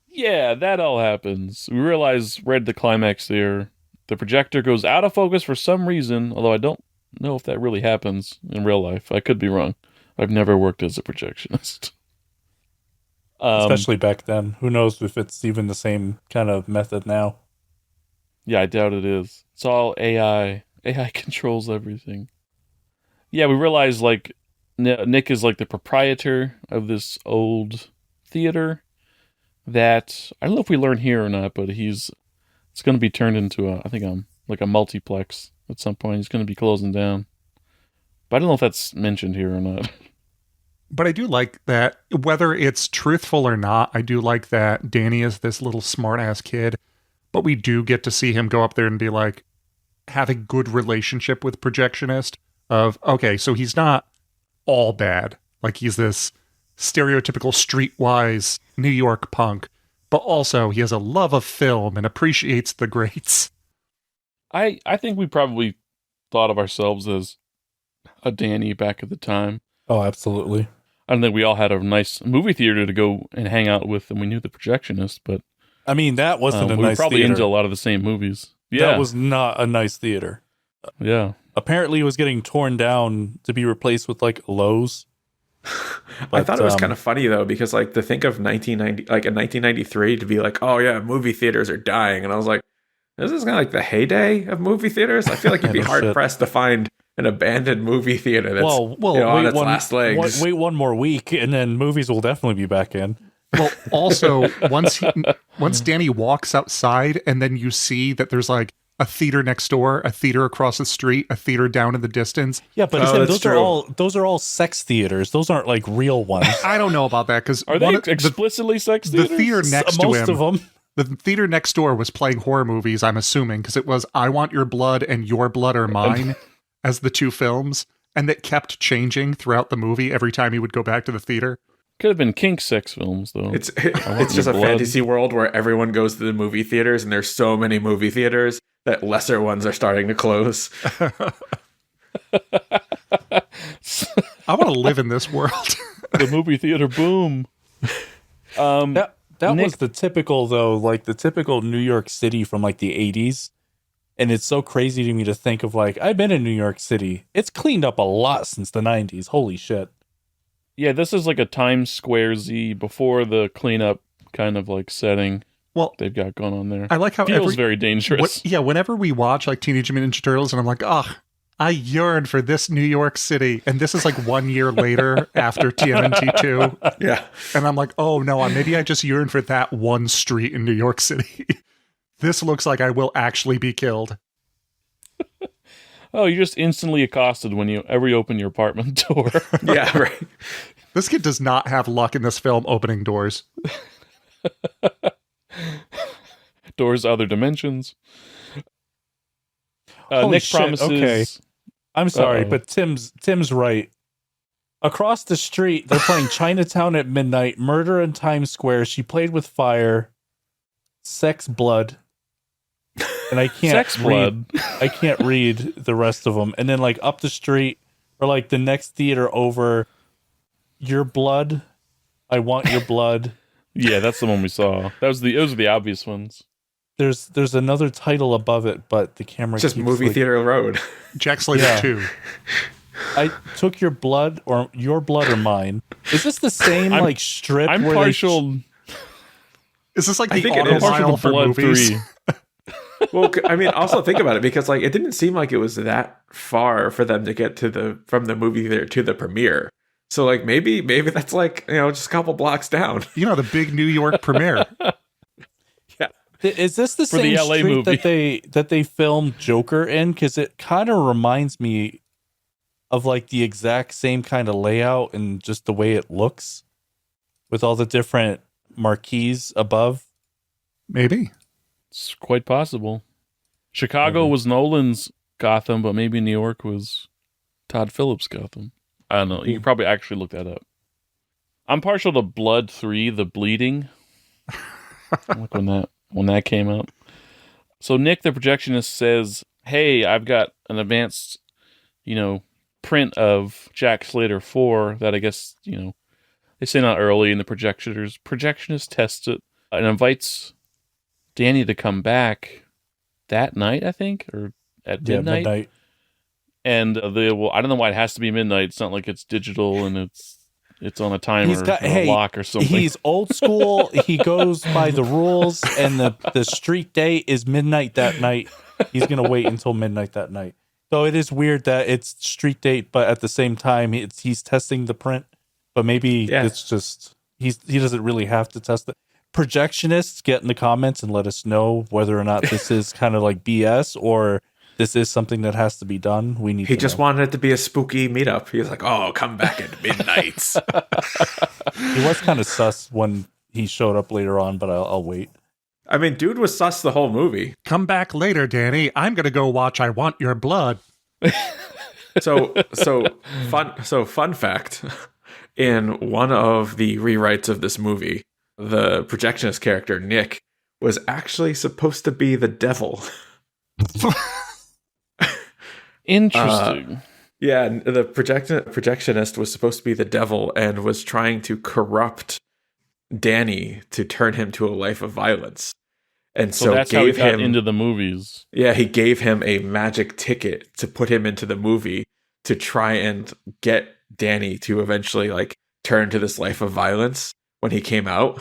Yeah, that all happens. We realize we're at the climax there. The projector goes out of focus for some reason, although I don't know if that really happens in real life. I could be wrong. I've never worked as a projectionist. Especially back then. Who knows if it's even the same kind of method now. Yeah, I doubt it is. It's all AI. AI controls everything. Yeah, we realize, like, Nick is, like, the proprietor of this old theater that, I don't know if we learn here or not, but it's going to be turned into a multiplex at some point. He's going to be closing down. But I don't know if that's mentioned here or not. But I do like that, whether it's truthful or not, I do like that Danny is this little smart-ass kid, but we do get to see him go up there and be like, have a good relationship with projectionist of, okay, so he's not all bad. Like, he's this stereotypical streetwise New York punk, but also he has a love of film and appreciates the greats. I think we probably thought of ourselves as a Danny back at the time. Oh, absolutely. I don't think we all had a nice movie theater to go and hang out with, and we knew the projectionist, but I mean, that wasn't a nice theater. We were probably into a lot of the same movies. Yeah. That was not a nice theater. Yeah. Apparently it was getting torn down to be replaced with, like, Lowe's. I thought it was kind of funny, though, because, like, to think of 1993 to be like, oh, yeah, movie theaters are dying. And I was like, this is kind of like the heyday of movie theaters. I feel like you'd be hard-pressed to find an abandoned movie theater that's on its last legs. Wait one more week, and then movies will definitely be back in. Well, also, once Danny walks outside, and then you see that there's like a theater next door, a theater across the street, a theater down in the distance. Yeah, but those are all sex theaters. Those aren't like real ones. I don't know about that, because are they explicitly sex theaters? The theater next to most of them. The theater next door was playing horror movies, I'm assuming, because it was I Want Your Blood and Your Blood or Mine as the two films, and that kept changing throughout the movie every time he would go back to the theater. Could have been kink sex films, though. It's just a fantasy world where everyone goes to the movie theaters, and there's so many movie theaters that lesser ones are starting to close. I want to live in this world. The movie theater boom. That was the typical, though, like the typical New York City from like the 80s. And it's so crazy to me to think of, like, I've been in New York City. It's cleaned up a lot since the 90s. Holy shit. Yeah, this is like a Times Square-Z before the cleanup kind of like setting. Well, they've got going on there. I like how it feels very dangerous. Whenever we watch like Teenage Mutant Ninja Turtles, and I'm like, I yearn for this New York City. And this is like 1 year later after TMNT 2. Yeah. And I'm like, oh no, maybe I just yearn for that one street in New York City. This looks like I will actually be killed. Oh, you're just instantly accosted when you ever open your apartment door. Yeah, right. This kid does not have luck in this film opening doors. Doors to other dimensions. Nick promises. Okay. I'm sorry, but Tim's right. Across the street, they're playing Chinatown at midnight, Murder in Times Square. She played with fire, sex, blood, and I can't read the rest of them. And then like up the street, or like the next theater over, Your Blood, I Want Your Blood. Yeah, that's the one we saw. Those are the obvious ones. There's another title above it, but the camera just keeps Movie Theater Road. Jack Slater 2. I took your blood or mine. Is this the same like strip? I'm partial. Is this like the auto mile for movies? Well, I mean, also think about it, because like it didn't seem like it was that far for them to get from the movie theater to the premiere. So like maybe that's like, just a couple blocks down. The big New York premiere. Yeah. Is this the same LA street movie that they filmed Joker in? Because it kind of reminds me of like the exact same kind of layout and just the way it looks with all the different marquees above. Maybe. It's quite possible. Chicago was Nolan's Gotham, but maybe New York was Todd Phillips' Gotham. I don't know. You can probably actually look that up. I'm partial to Blood 3, The Bleeding. Like when that came out. So Nick, the projectionist, says, hey, I've got an advanced, print of Jack Slater 4 that I guess, they say not early, and the projectionist tests it and invites Danny to come back. that night, I think, or at Yeah, midnight. midnight. And I don't know why it has to be midnight. It's not like it's digital and it's on a timer or a lock or something. He's old school. He goes by the rules, and the street day is midnight that night. He's gonna wait until midnight that night. So it is weird that it's street date, but at the same time, he's testing the print. But maybe it's just he doesn't really have to test it. Projectionists, get in the comments and let us know whether or not this is kind of like BS or this is something that has to be done. He just wanted it to be a spooky meetup. He was like, "Oh, come back at midnight." He was kind of sus when he showed up later on, but I'll wait. I mean, dude was sus the whole movie. Come back later, Danny. I'm gonna go watch I Want Your Blood. So fun fact. In one of the rewrites of this movie, the projectionist character, Nick, was actually supposed to be the devil. Interesting. Yeah, the projectionist was supposed to be the devil and was trying to corrupt Danny to turn him to a life of violence. And so that's how he got into the movies. Yeah, he gave him a magic ticket to put him into the movie to try and get Danny to eventually like turn to this life of violence when he came out.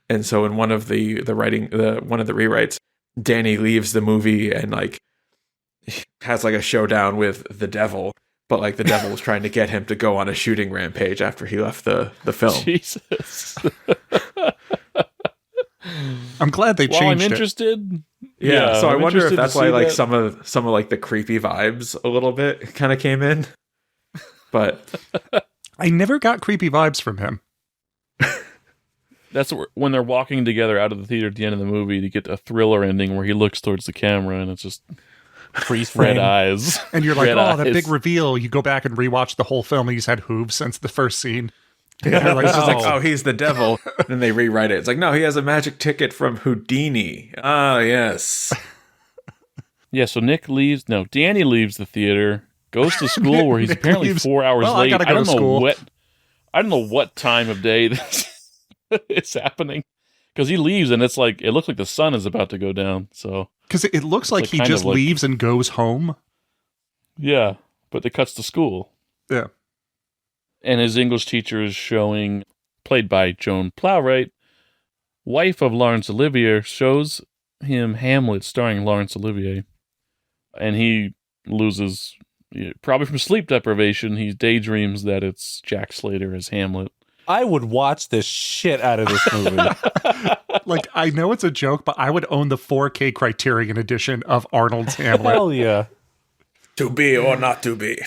And so in one of the rewrites, Danny leaves the movie and like has like a showdown with the devil, but like the devil was trying to get him to go on a shooting rampage after he left the film. Jesus. I'm glad they changed I'm interested. Yeah, so I I'm wonder if interested that's to why see like that. some of like the creepy vibes a little bit kind of came in. But I never got creepy vibes from him. That's when they're walking together out of the theater at the end of the movie to get a thriller ending where he looks towards the camera and it's just freeze red frame. eyes. And you're like, Red oh, that eyes. big reveal. You go back and rewatch the whole film and he's had hooves since the first scene. Yeah, You're like, it's just like, oh. oh, he's the devil. Then they rewrite it. It's like, no, he has a magic ticket from Houdini. Ah, yes. Yeah, so Danny leaves the theater, goes to school where he's Nick apparently leaves. 4 hours Well, I late. gotta go don't to know school. I don't know what time of day this is happening. Because he leaves and it looks like the sun is about to go down. So Because it looks like he kind just of like- leaves and goes home. yeah, but it cuts to school. Yeah. And his English teacher is showing, played by Joan Plowright, wife of Laurence Olivier, shows him Hamlet starring Laurence Olivier. And he loses, probably from sleep deprivation, he daydreams that it's Jack Slater as Hamlet. I would watch the shit out of this movie. Like, I know it's a joke, but I would own the 4K Criterion edition of Arnold's Hamlet. Hell yeah. To be or not to be.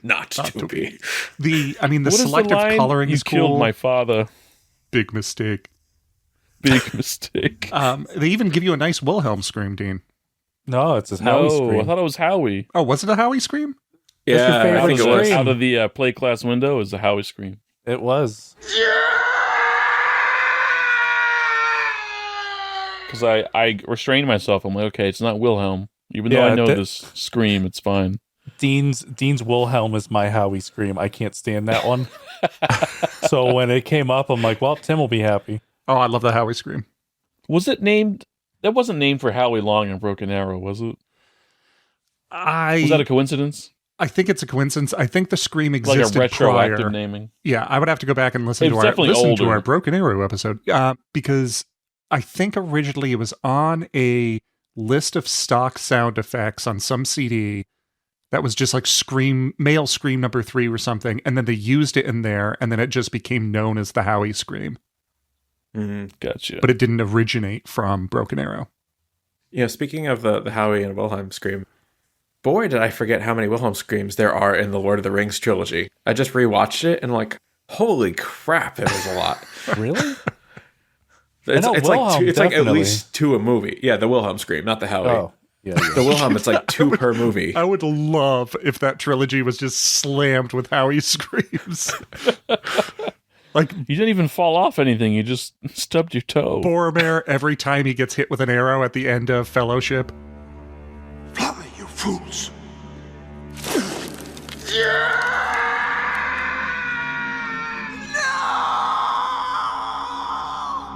Not to be. The What is the selective line? coloring You is killed cool. my father. Big mistake. Big mistake. They even give you a nice Wilhelm scream, Dean. No, it's a Howie No, scream. I thought it was Howie. Oh, was it a Howie scream? your Yeah, favorite I think it was. scream. Out of the play class window is the Howie scream. It was. Because I restrained myself. I'm like, okay, it's not Wilhelm. Even though I know this scream, it's fine. Dean's Wilhelm is my Howie scream. I can't stand that one. So when it came up, I'm like, well, Tim will be happy. Oh, I love the Howie scream. Was it named? That wasn't named for Howie Long in Broken Arrow, was it? Was that a coincidence? I think it's a coincidence. I think the scream Like existed a retroactive prior. naming? Yeah, I would have to go back and listen It's to definitely older. our Broken Arrow episode because I think originally it was on a list of stock sound effects on some CD that was just like male scream number 3 or something, and then they used it in there, and then it just became known as the Howie scream. Mm-hmm. Gotcha. But it didn't originate from Broken Arrow. Yeah, speaking of the Howie and Wilhelm scream, boy, did I forget how many Wilhelm screams there are in the Lord of the Rings trilogy. I just rewatched it and like, holy crap, it was a lot. Really? It's like Wilhelm, it's like at definitely. least 2 a movie. Yeah, the Wilhelm scream, not the Howie. Oh, yeah. The Wilhelm, it's like 2 per movie. I would love if that trilogy was just slammed with Howie screams. Like, you didn't even fall off anything. You just stubbed your toe. Boromir, every time he gets hit with an arrow at the end of Fellowship. Fly, you fools.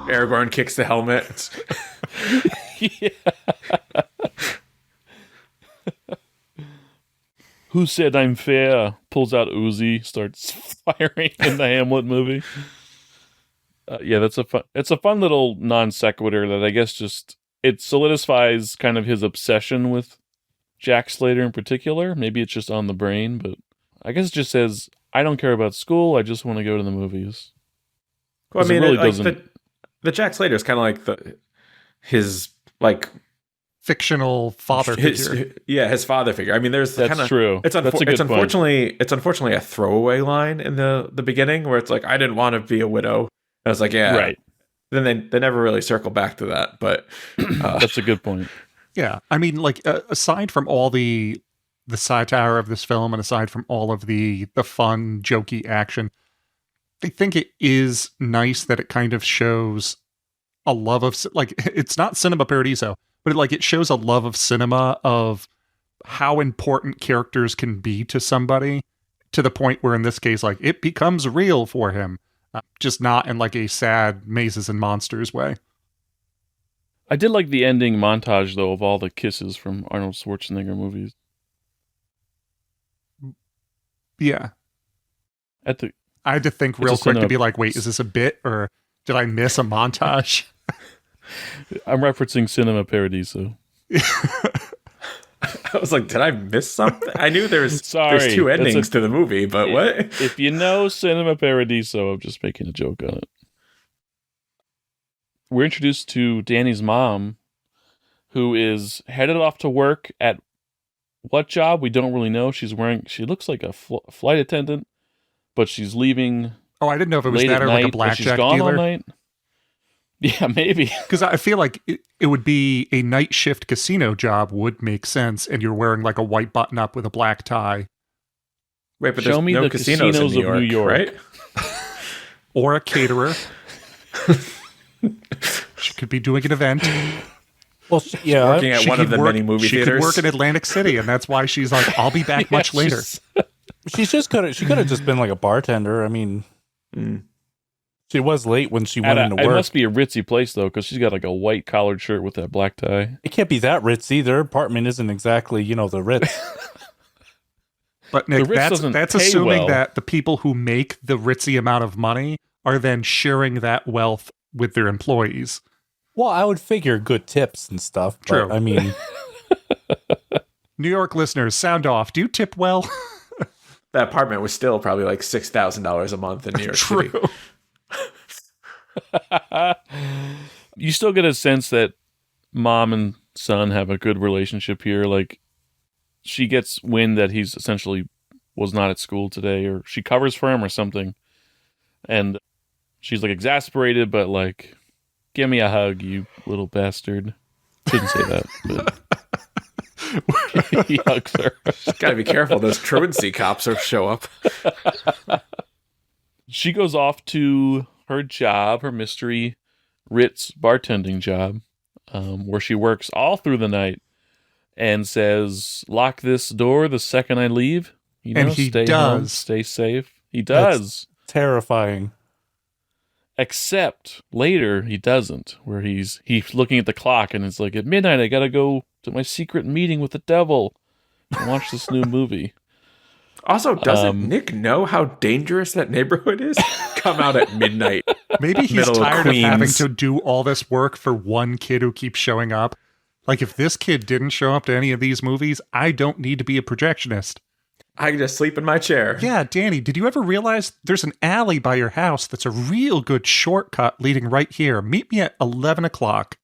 Aragorn kicks the helmet. Yeah. Who said I'm fair? Pulls out Uzi, starts firing in the Hamlet movie. Yeah, it's a fun little non sequitur that I guess just it solidifies kind of his obsession with Jack Slater in particular. Maybe it's just on the brain, but I guess it just says, I don't care about school. I just want to go to the movies. Well, I mean, really the Jack Slater is kind of like his fictional father figure. His father figure. I mean, there's that's true. It's unfortunately a throwaway line in the beginning where it's like, I didn't want to be a widow. I was like, yeah, right. Then they never really circle back to that, but that's a good point. Yeah, I mean, like aside from all the satire of this film, and aside from all of the fun, jokey action, I think it is nice that it kind of shows a love of like it's not cinema paradiso, but it shows a love of cinema, of how important characters can be to somebody, to the point where in this case, like, it becomes real for him. Just not in like a sad mazes and monsters way. I did like the ending montage though of all the kisses from Arnold Schwarzenegger movies. Yeah. I had to think real quick to be like, wait, is this a bit or did I miss a montage? I'm referencing Cinema Paradiso. I was like, did I miss something? I knew there's two endings to the movie, but what? If you know Cinema Paradiso, I'm just making a joke on it. We're introduced to Danny's mom, who is headed off to work at what job? We don't really know. She looks like a flight attendant, but she's leaving. Oh, I didn't know if it was that or like a blackjack dealer. She's gone all night. Yeah, maybe. Because I feel like it would be a night shift casino job would make sense, and you're wearing like a white button-up with a black tie. Wait, but there's no casinos in New York, right? Or a caterer. She could be doing an event. Well, yeah. Working at one of the many movie theaters. She could work in Atlantic City, and that's why she's like, I'll be back much later. She could have just been like a bartender. I mean... She was late when she went into work. It must be a ritzy place, though, because she's got like a white collared shirt with that black tie. It can't be that ritzy. Their apartment isn't exactly, the Ritz. But Nick, that's assuming that the people who make the ritzy amount of money are then sharing that wealth with their employees. Well, I would figure good tips and stuff. True. But, I mean... New York listeners, sound off. Do you tip well? That apartment was still probably like $6,000 a month in New York City. You still get a sense that mom and son have a good relationship here. Like, she gets wind that he's essentially was not at school today, or she covers for him or something, and she's like exasperated, but like, give me a hug, you little bastard. Didn't say that, but he hugs her. Gotta be careful, those truancy cops will show up. She goes off to her job, her mystery Ritz bartending job, where she works all through the night and says, lock this door the second I leave. And he stay does. home, stay safe. He does. That's terrifying. Except later he doesn't, where he's looking at the clock and it's like, at midnight I gotta go to my secret meeting with the devil and watch this new movie. Also, doesn't Nick know how dangerous that neighborhood is? Come out at midnight. Maybe he's tired of having to do all this work for one kid who keeps showing up. Like, if this kid didn't show up to any of these movies, I don't need to be a projectionist. I can just sleep in my chair. Yeah, Danny, did you ever realize there's an alley by your house that's a real good shortcut leading right here? Meet me at 11 o'clock.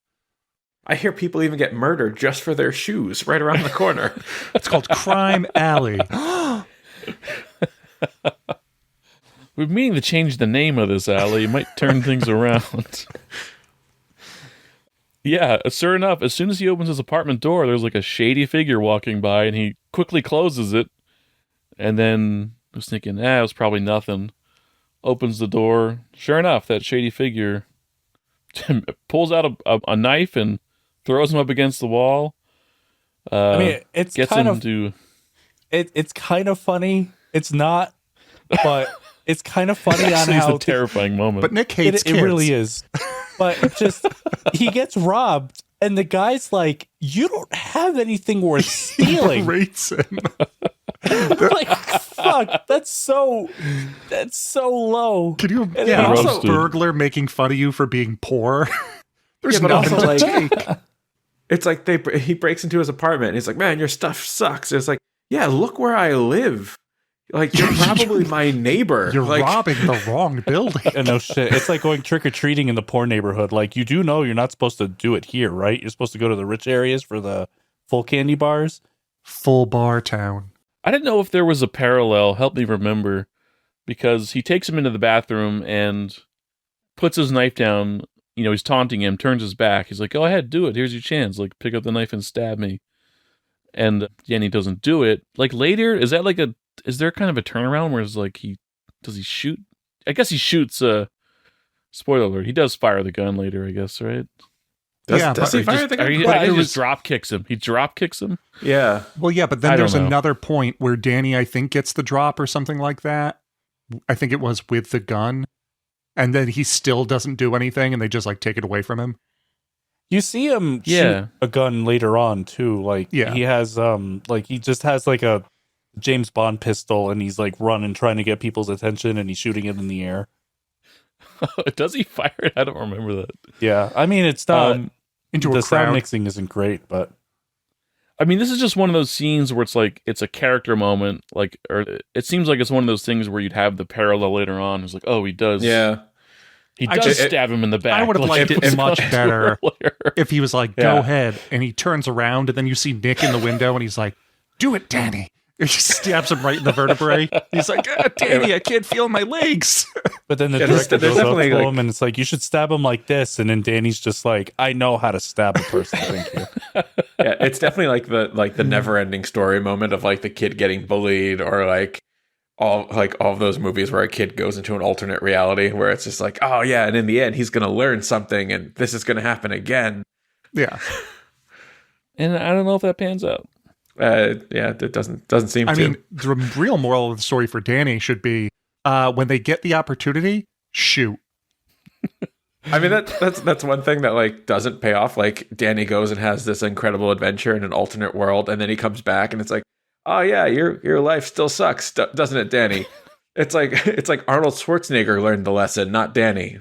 I hear people even get murdered just for their shoes right around the corner. It's called Crime Alley. We're meaning to change the name of this alley. It might turn things around. Yeah, sure enough, as soon as he opens his apartment door, there's like a shady figure walking by, and he quickly closes it. And then I was thinking, it was probably nothing. Opens the door. Sure enough, that shady figure pulls out a knife and throws him up against the wall. I mean, it's gets kind him of to. It's kind of funny. It's not, but it's kind of funny on how it's a terrifying moment. But Nick hates kids. It really is. But it's just he gets robbed, and the guy's like, "You don't have anything worth stealing." Rates him. Like, fuck, that's so low. Can you And yeah, then also roasted. burglar making fun of you for being poor? There's but nothing also, to like, take. It's like he breaks into his apartment and he's like, man, your stuff sucks. It's like, yeah, look where I live. Like, you're probably my neighbor. You're like, robbing the wrong building. Yeah, no shit. It's like going trick-or-treating in the poor neighborhood. Like, you do know you're not supposed to do it here, right? You're supposed to go to the rich areas for the full candy bars. Full bar town. I didn't know if there was a parallel. Help me remember, because he takes him into the bathroom and puts his knife down. You know, he's taunting him, turns his back. He's like, go ahead, do it. Here's your chance. Like, pick up the knife and stab me. And Danny doesn't do it. Like, later, is there kind of a turnaround where it's like, does he shoot? I guess he shoots, spoiler alert, he does fire the gun later, I guess, right? Does he fire the gun? He just drop kicks him. He drop kicks him. Yeah. Well, yeah, but I then don't there's know. another point where Danny, I think, gets the drop or something like that. I think it was with the gun. And then he still doesn't do anything, and they just, like, take it away from him. You see him shoot a gun later on, too. Like, he has, he just has, like, a James Bond pistol, and he's, like, running, trying to get people's attention, and he's shooting it in the air. Does he fire it? I don't remember that. Yeah, I mean, it's not... Into the a sound crowd. mixing isn't great, but... I mean, this is just one of those scenes where it's like, it's a character moment, like, or it seems like it's one of those things where you'd have the parallel later on. It's like, oh, he does. Yeah. He does stab him in the back. I would have liked it it's much better earlier. if he was like, go ahead, and he turns around, and then you see Nick in the window, and he's like, do it, Danny. And he stabs him right in the vertebrae. He's like, Danny, I can't feel my legs. But then the Yeah, director there's goes up to definitely, like- him, and it's like, you should stab him like this. And then Danny's just like, I know how to stab a person, thank you. Yeah, it's definitely like the never-ending story moment of like the kid getting bullied, or like all of those movies where a kid goes into an alternate reality where it's just like, oh yeah, and in the end he's gonna learn something and this is gonna happen again. Yeah. And I don't know if that pans out. Yeah, it doesn't seem I to. mean, the real moral of the story for Danny should be, when they get the opportunity, shoot. I mean, that's one thing that like doesn't pay off. Like, Danny goes and has this incredible adventure in an alternate world, and then he comes back and it's like, oh yeah, your life still sucks, doesn't it, Danny? It's like Arnold Schwarzenegger learned the lesson, not Danny.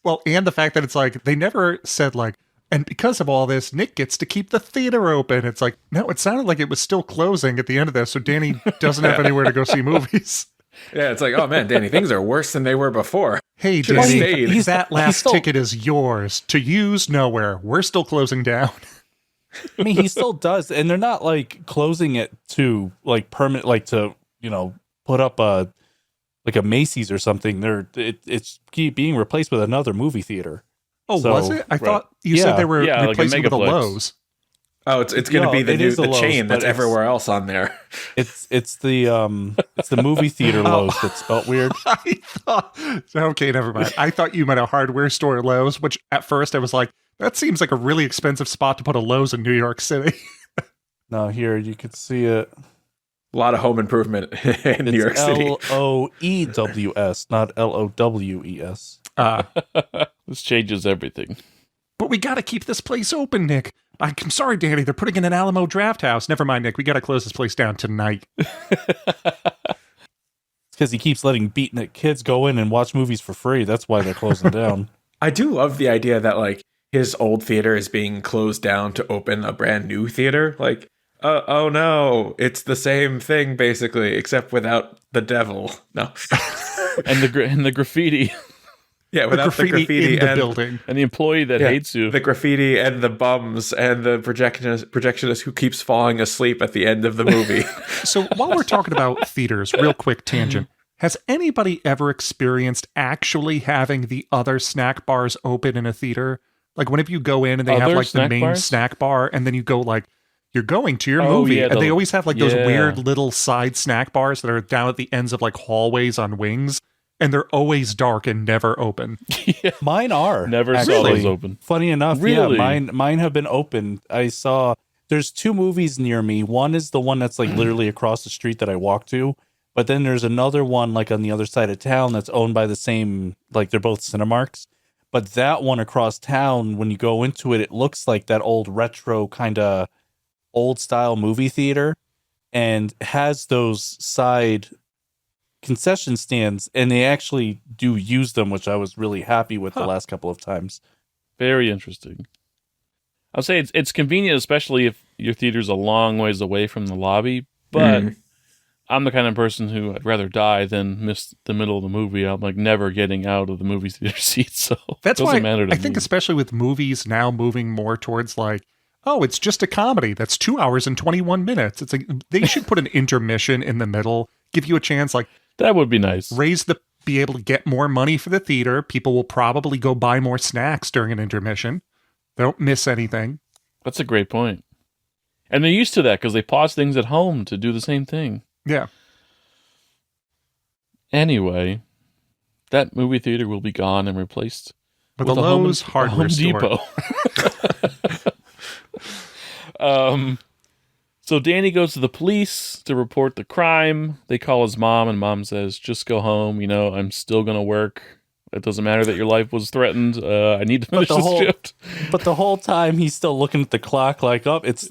Well, and the fact that it's like, they never said like, and because of all this, Nick gets to keep the theater open. It's like, no, it sounded like it was still closing at the end of this, so Danny doesn't have anywhere to go see movies. Yeah, it's like, oh man, Danny, things are worse than they were before. Hey, Should've Danny, stayed. that last ticket is yours to use nowhere. We're still closing down. I mean, he still does, and they're not like closing it to like permanent, like to, you know, put up a Macy's or something. It's being replaced with another movie theater. Oh, So- was it? I thought you said they were Yeah, like a replacing with a megaplex. Lowe's. Oh, it's going to No, be it is the a Lowe's, chain but that's it's- everywhere else on there. It's the movie theater Lowe's that's spelled weird. I thought, okay, never mind. I thought you meant a hardware store Lowe's, which at first I was like, that seems like a really expensive spot to put a Lowe's in New York City. No, here you could see it. A lot of home improvement in New York City. LOEWS, not LOWES. This changes everything. But we got to keep this place open, Nick. I'm sorry, Danny. They're putting in an Alamo Draft House. Never mind, Nick. We got to close this place down tonight. Because he keeps letting beatnik kids go in and watch movies for free. That's why they're closing down. I do love the idea that like his old theater is being closed down to open a brand new theater. Like, oh no, it's the same thing basically, except without the devil. No, And the graffiti. yeah, without the graffiti in the and building. And the employee that hates you. the graffiti and the bums and the projectionist who keeps falling asleep at the end of the movie. So while we're talking about theaters, real quick tangent. Has anybody ever experienced actually having the other snack bars open in a theater? Like whenever you go in and they have Other like the snack main bars? snack bar, and then you go like, you're going to your Oh, movie, yeah, and they the- always have like those yeah. weird little side snack bars that are down at the ends of like hallways on wings, and they're always dark and never open. Mine are. Never saw actually. those open. Funny enough, Really? yeah, mine have been open. I saw there's two movies near me. One is the one that's like literally across the street that I walk to, but then there's another one like on the other side of town that's owned by the same, like they're both Cinemarks. But that one across town, when you go into it, it looks like that old retro kind of old style movie theater. and has those side concession stands, and they actually do use them, which I was really happy with the last couple of times. Very interesting. I'll say it's convenient, especially if your theater's a long ways away from the lobby, but I'm the kind of person who I'd rather die than miss the middle of the movie. I'm like never getting out of the movie theater seat, so that's it doesn't why matter to I think me. especially with movies now moving more towards like, oh, it's just a comedy that's 2 hours and 21 minutes. It's like they should put an intermission in the middle, give you a chance, like That would be nice. be able to get more money for the theater. People will probably go buy more snacks during an intermission. They don't miss anything. That's a great point. And they're used to that because they pause things at home to do the same thing. Yeah. Anyway, that movie theater will be gone and replaced But with the Lowe's hardware store. So Danny goes to the police to report the crime. They call his mom, and mom says, just go home. You know, I'm still going to work. It doesn't matter that your life was threatened. I need to finish this shift. But the whole time he's still looking at the clock like, oh, it's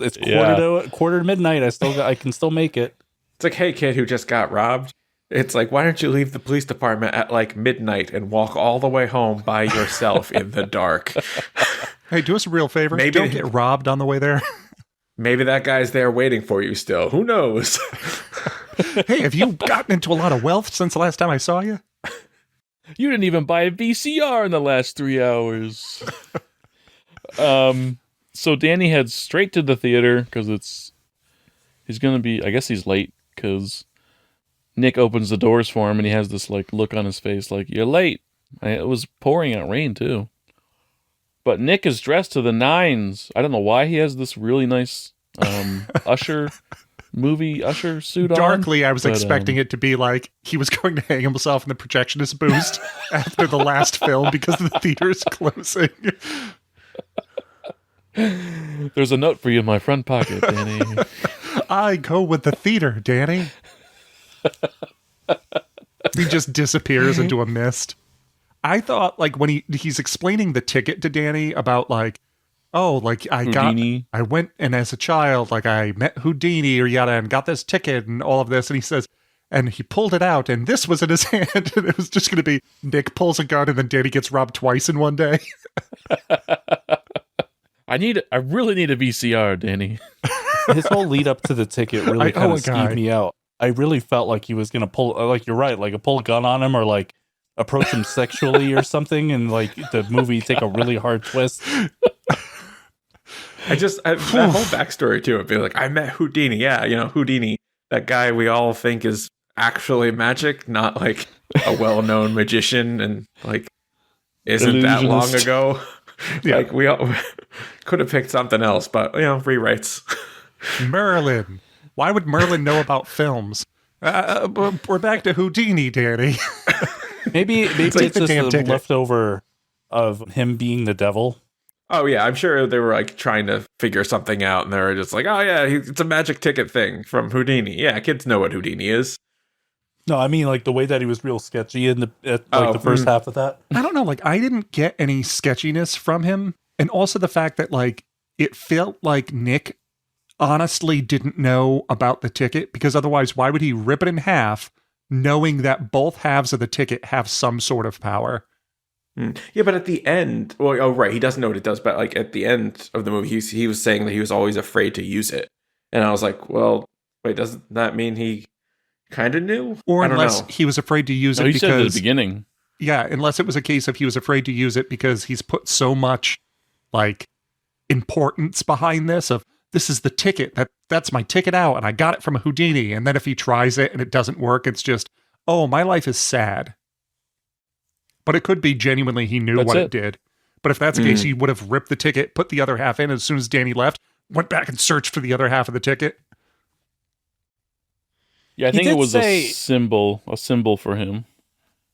quarter to midnight. I can still make it. It's like, hey, kid who just got robbed. It's like, why don't you leave the police department at like midnight and walk all the way home by yourself in the dark? Hey, do us a real favor. Maybe don't get robbed on the way there. Maybe that guy's there waiting for you still. Who knows? Hey, have you gotten into a lot of wealth since the last time I saw you? You didn't even buy a VCR in the last 3 hours. So Danny heads straight to the theater because he's going to be, I guess he's late because Nick opens the doors for him and he has this like look on his face like, you're late. It was pouring out rain too. But Nick is dressed to the nines. I don't know why he has this really nice usher suit on. Darkly, I was expecting it to be like he was going to hang himself in the projectionist boost after the last film because the theater's closing. There's a note for you in my front pocket, Danny. I go with the theater, Danny. He just disappears into a mist. I thought, like, when he's explaining the ticket to Danny about, like, oh, like, I went, and as a child, like, I met Houdini or yada, and got this ticket and all of this, and he says, and he pulled it out, and this was in his hand, and it was just going to be Nick pulls a gun, and then Danny gets robbed twice in one day. I really need a VCR, Danny. His whole lead up to the ticket really kind of skeeved me out. I really felt like he was going to pull, like, you're right, like, pull a gun on him or, like, approach him sexually or something, and like the movie take a really hard twist. That whole backstory to it, be like, I met Houdini. Yeah, you know, Houdini, that guy we all think is actually magic, not like a well-known magician, and like isn't that long ago. Yeah. Like we all could have picked something else, but you know, rewrites. Merlin. Why would Merlin know about films? We're back to Houdini, Danny. Maybe it's just a leftover of him being the devil. Oh yeah, I'm sure they were like trying to figure something out, and they were just like, "Oh yeah, it's a magic ticket thing from Houdini." Yeah, kids know what Houdini is. No, I mean like the way that he was real sketchy in the first half of that. I don't know, like I didn't get any sketchiness from him, and also the fact that like it felt like Nick honestly didn't know about the ticket, because otherwise, why would he rip it in half? Knowing that both halves of the ticket have some sort of power. Yeah, but at the end, well, oh right, he doesn't know what it does, but like at the end of the movie, he was saying that he was always afraid to use it, and I was like, well, wait, doesn't that mean he kind of knew? Or unless he was afraid to use it because said at the beginning. Yeah, unless it was a case of he was afraid to use it because he's put so much like importance behind this of this is the ticket that's my ticket out, and I got it from a Houdini. And then if he tries it and it doesn't work, it's just, oh, my life is sad. But it could be genuinely he knew what it did. But if that's the case, he would have ripped the ticket, put the other half in as soon as Danny left, went back and searched for the other half of the ticket. Yeah, I think it was a symbol for him.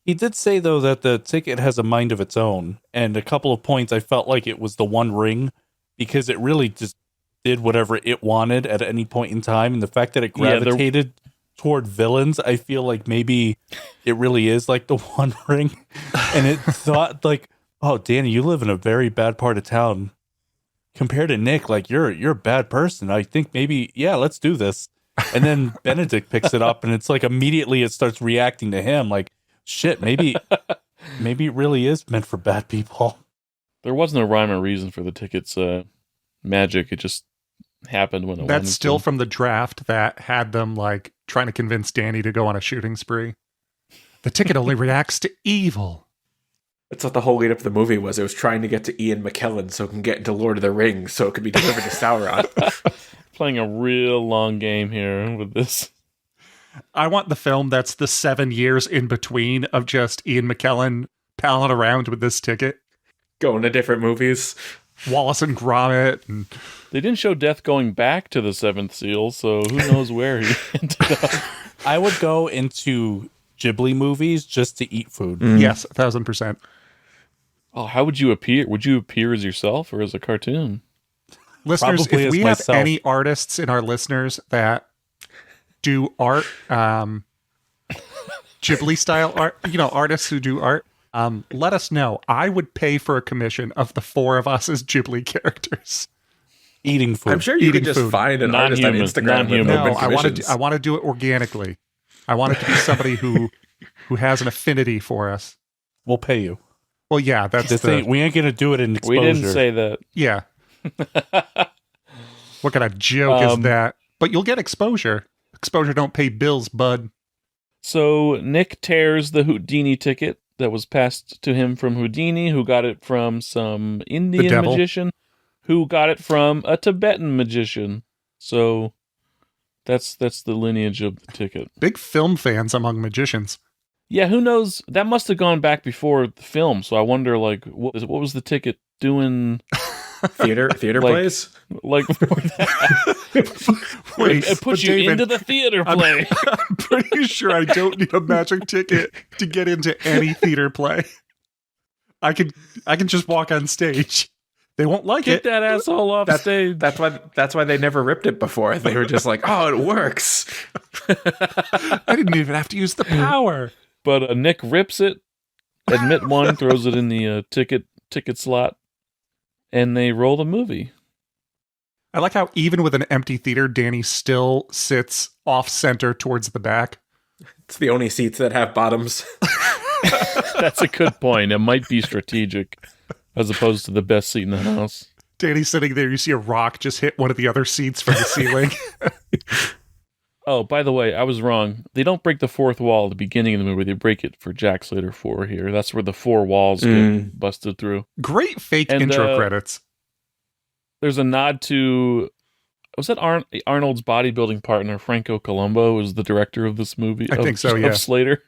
He did say though that the ticket has a mind of its own, and a couple of points I felt like it was the One Ring because it really just did whatever it wanted at any point in time, and the fact that it gravitated toward villains, I feel like maybe it really is like the One Ring, and it thought like, oh, Danny, you live in a very bad part of town. Compared to Nick, like you're a bad person. I think maybe, yeah, let's do this. And then Benedict picks it up, and it's like immediately it starts reacting to him. Like, shit, maybe it really is meant for bad people. There wasn't a rhyme or reason for the ticket's magic. It just happened when it That's wanted still to. from the draft that had them like trying to convince Danny to go on a shooting spree. The ticket only reacts to evil. That's what the whole lead up to the movie was. It was trying to get to Ian McKellen so it can get into Lord of the Rings so it could be delivered to Sauron. Playing a real long game here with this. I want the film that's the 7 years in between of just Ian McKellen palling around with this ticket. Going to different movies. Wallace and Gromit. And They didn't show Death going back to the Seventh Seal, so who knows where he ended up. I would go into Ghibli movies just to eat food. Yes, 1,000%. Oh, how would you appear? Would you appear as yourself or as a cartoon? Listeners, Probably if as we myself. have any artists in our listeners that do art, Ghibli style art, artists who do art, let us know. I would pay for a commission of the 4 of us as Ghibli characters. Eating food. I'm sure you could just food. find an artist on Non-human. Instagram with Non-human. open No, commissions. I want to do it organically. I want it to be somebody who has an affinity for us. We'll pay you. Well, yeah, that's The thing, we ain't gonna do it in exposure. We didn't say that. yeah. What kind of joke is that? But you'll get exposure. Exposure don't pay bills, bud. So Nick tears the Houdini ticket that was passed to him from Houdini, who got it from some Indian devil. magician, who got it from a Tibetan magician. So that's the lineage of the ticket. Big film fans among magicians. Yeah, who knows? That must have gone back before the film. So I wonder, like, what was the ticket doing? Theater Like- plays? Like, before that? Wait, It puts but you David, into the theater play. I'm pretty sure I don't need a magic ticket to get into any theater play. I can just walk on stage. They won't like Get it. that asshole off stage. That's why they never ripped it before. They were just like, oh, it works. I didn't even have to use the power. But Nick rips it, admit one, throws it in the ticket slot, and they roll the movie. I like how even with an empty theater, Danny still sits off center towards the back. It's the only seats that have bottoms. That's a good point. It might be strategic as opposed to the best seat in the house. Danny's sitting there. You see a rock just hit one of the other seats from the ceiling. Oh, by the way, I was wrong. They don't break the fourth wall at the beginning of the movie. They break it for Jack Slater 4 here. That's where the 4 walls get busted through. Great fake And, intro credits. There's a nod to... Was that Arnold's bodybuilding partner, Franco Colombo, was the director of this movie? I think so, yeah. Of Slater.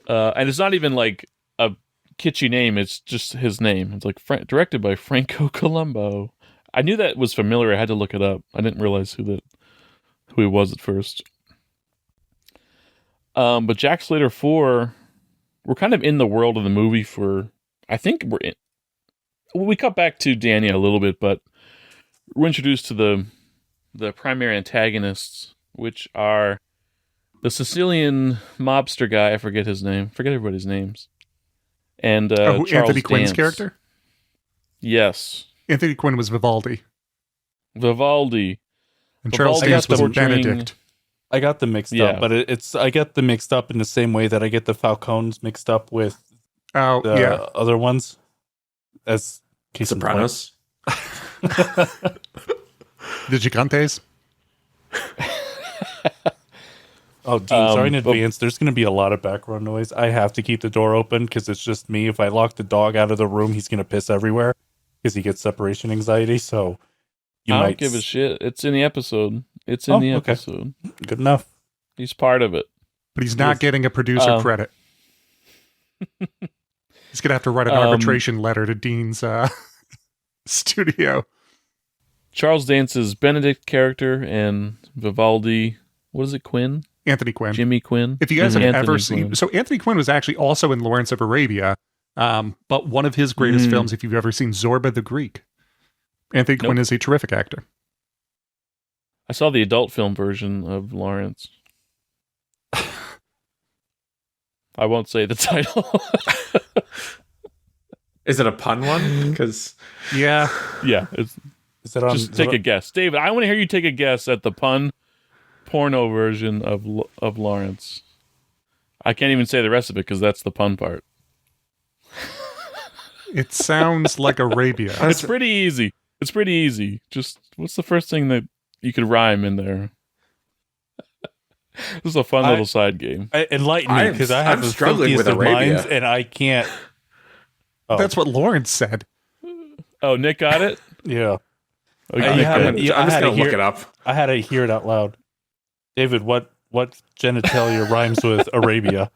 And it's not even like a kitschy name. It's just his name. It's like directed by Franco Colombo. I knew that was familiar. I had to look it up. I didn't realize who he was at first. But Jack Slater 4, we're kind of in the world of the movie for, I think we cut back to Danny a little bit, but we're introduced to the primary antagonists, which are the Sicilian mobster guy. I forget his name. Forget everybody's names. And Charles Anthony Quinn's Dance. character? Yes. Anthony Quinn was Vivaldi. Vivaldi. And Charles Vivaldi Dance was portraying- Benedict. I got them mixed Yeah. up, but I get them mixed up in the same way that I get the Falcones mixed up with Oh, the yeah. other ones. As case in point. Sopranos. The Gigantes. Oh, Dean, sorry in but- advance. There's going to be a lot of background noise. I have to keep the door open because it's just me. If I lock the dog out of the room, he's going to piss everywhere because he gets separation anxiety. So you I might don't give a shit. It's in the episode. It's in the okay. episode. Good enough. He's part of it. But he's not getting a producer credit. He's going to have to write an arbitration letter to Dean's studio. Charles Dance's Benedict character and Vivaldi, what is it, Quinn? Anthony Quinn. Jimmy Quinn? If you guys have Anthony ever seen... Quinn. So Anthony Quinn was actually also in Lawrence of Arabia, but one of his greatest films, if you've ever seen Zorba the Greek. Anthony Quinn is a terrific actor. I saw the adult film version of Lawrence. I won't say the title. Is it a pun one? Because Yeah. Yeah, it's Is that on? just take a guess. David, I want to hear you take a guess at the pun porno version of Lawrence. I can't even say the rest of it because that's the pun part. It sounds like Arabia. It's pretty easy. Just what's the first thing that you could rhyme in there? This is a fun little side game. Enlighten me, because I have I'm the struggling with filthiest of Arabia. minds, and I can't. Oh. That's what Lawrence said. Oh, Nick got it? Yeah. Oh, I Nick had got it. it. I'm just going to look it up. I had to hear it out loud. David, what genitalia rhymes with Arabia?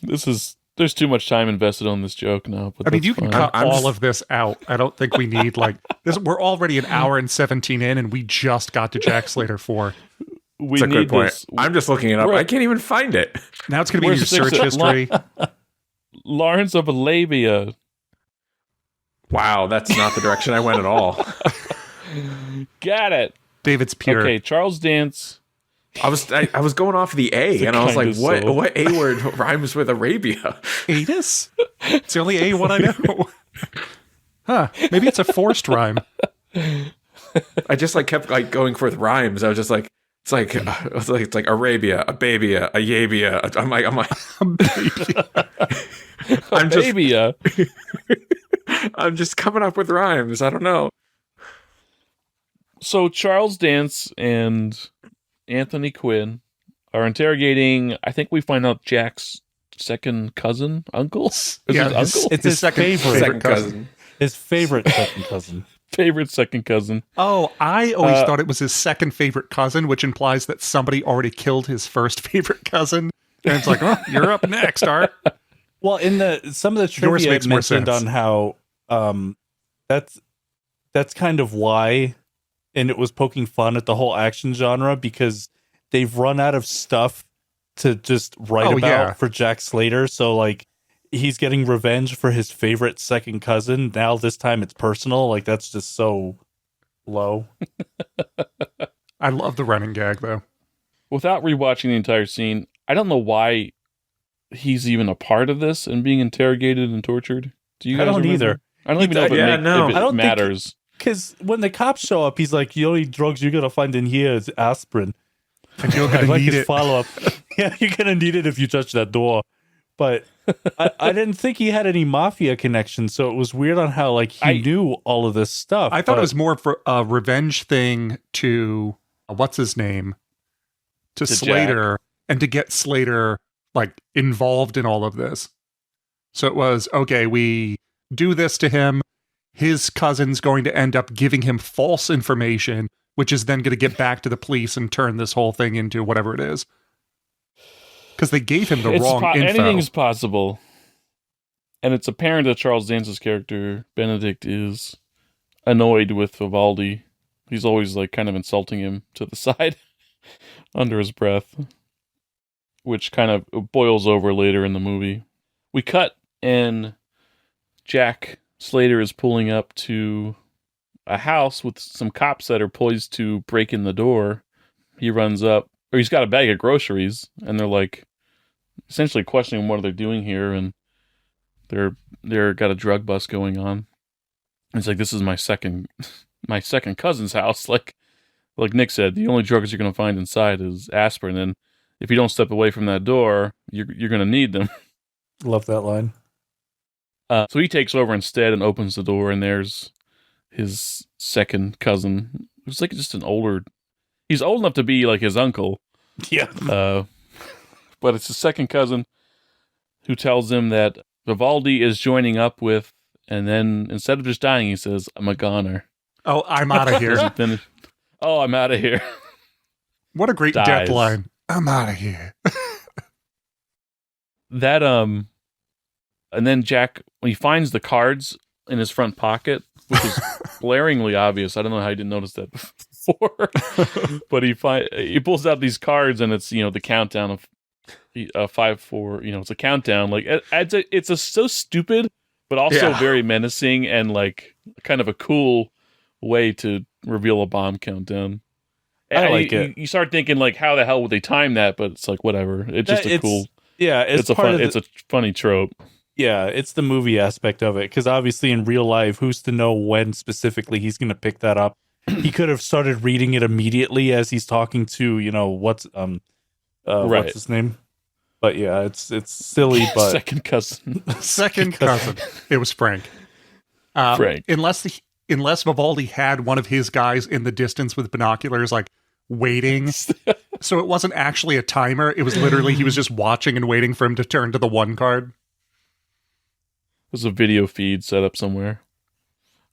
There's too much time invested on this joke now. But I mean, you that's can fine. cut all of this out. I don't think we need this. We're already an hour and 17 in, and we just got to Jack Slater 4. We That's a need good point. this. I'm just looking it up. I can't even find it. Now it's going to be in your Where's search history. Lawrence of Arabia. Wow, that's not the direction I went at all. Got it. David's pure. Okay, Charles Dance. I was going off the A, and I was like, kind of soul. what A word rhymes with Arabia? Anus? It's the only A one I know. Huh. Maybe it's a forced rhyme. I just kept going for rhymes. I was just like, it's like Arabia, a babia, a yabia. I'm like, I'm just coming up with rhymes. I don't know. So Charles Dance and Anthony Quinn are interrogating. I think we find out Jack's second cousin, uncle. Is Yeah, his uncle? It's his favorite cousin. His favorite second cousin. Favorite second cousin. Oh, I always thought it was his second favorite cousin, which implies that somebody already killed his first favorite cousin. And it's like, oh, you're up next, Art. Well, in some of the Yours trivia makes more mentioned sense. on how that's kind of why, and it was poking fun at the whole action genre because they've run out of stuff to just write about for Jack Slater. So he's getting revenge for his favorite second cousin. Now this time it's personal. That's just so low. I love the running gag, though. Without rewatching the entire scene, I don't know why he's even a part of this and being interrogated and tortured. Do you guys I don't remember? either. I don't even know if I don't think- matters. Because when the cops show up, he's like, the only drugs you're going to find in here is aspirin. And you're I going to like need his it. follow-up. Yeah, you're going to need it if you touch that door. But I didn't think he had any mafia connections, so it was weird on how he knew all of this stuff. I thought it was more for a revenge thing to, what's his name? To Slater, and to get Slater, involved in all of this. So it was, okay, we do this to him. His cousin's going to end up giving him false information, which is then going to get back to the police and turn this whole thing into whatever it is. Because they gave him the wrong info. Anything's possible. And it's apparent that Charles Dance's character, Benedict, is annoyed with Vivaldi. He's always kind of insulting him to the side under his breath, which kind of boils over later in the movie. We cut, and Jack Slater is pulling up to a house with some cops that are poised to break in the door. He runs up, or he's got a bag of groceries, and they're essentially questioning what they're doing here, and they're got a drug bust going on. It's this is my second cousin's house. Like Nick said, the only drugs you're going to find inside is aspirin, and if you don't step away from that door, you're going to need them. Love that line. So he takes over instead and opens the door, and there's his second cousin. Who's just an older. He's old enough to be his uncle. Yeah. But it's his second cousin who tells him that Vivaldi is joining up with, and then instead of just dying, he says, "I'm a goner." Oh, I'm out of here. Oh, I'm out of here. What a great death line. I'm out of here. That, and then Jack, when he finds the cards in his front pocket, which is glaringly obvious. I don't know how he didn't notice that before. But he pulls out these cards, and it's, the countdown of 5, 4, it's a countdown. It's so stupid, but also very menacing and kind of a cool way to reveal a bomb countdown. I like it. You start thinking how the hell would they time that? But it's whatever. It's just cool. Yeah, it's a funny trope. Yeah, it's the movie aspect of it, because obviously in real life, who's to know when specifically he's going to pick that up he could have started reading it immediately as he's talking to, what's his name? But yeah, it's silly, but second cousin. Second cousin. It was Frank. Frank. Unless Vivaldi had one of his guys in the distance with binoculars, like waiting. So it wasn't actually a timer. It was literally he was just watching and waiting for him to turn to the one card. There's a video feed set up somewhere.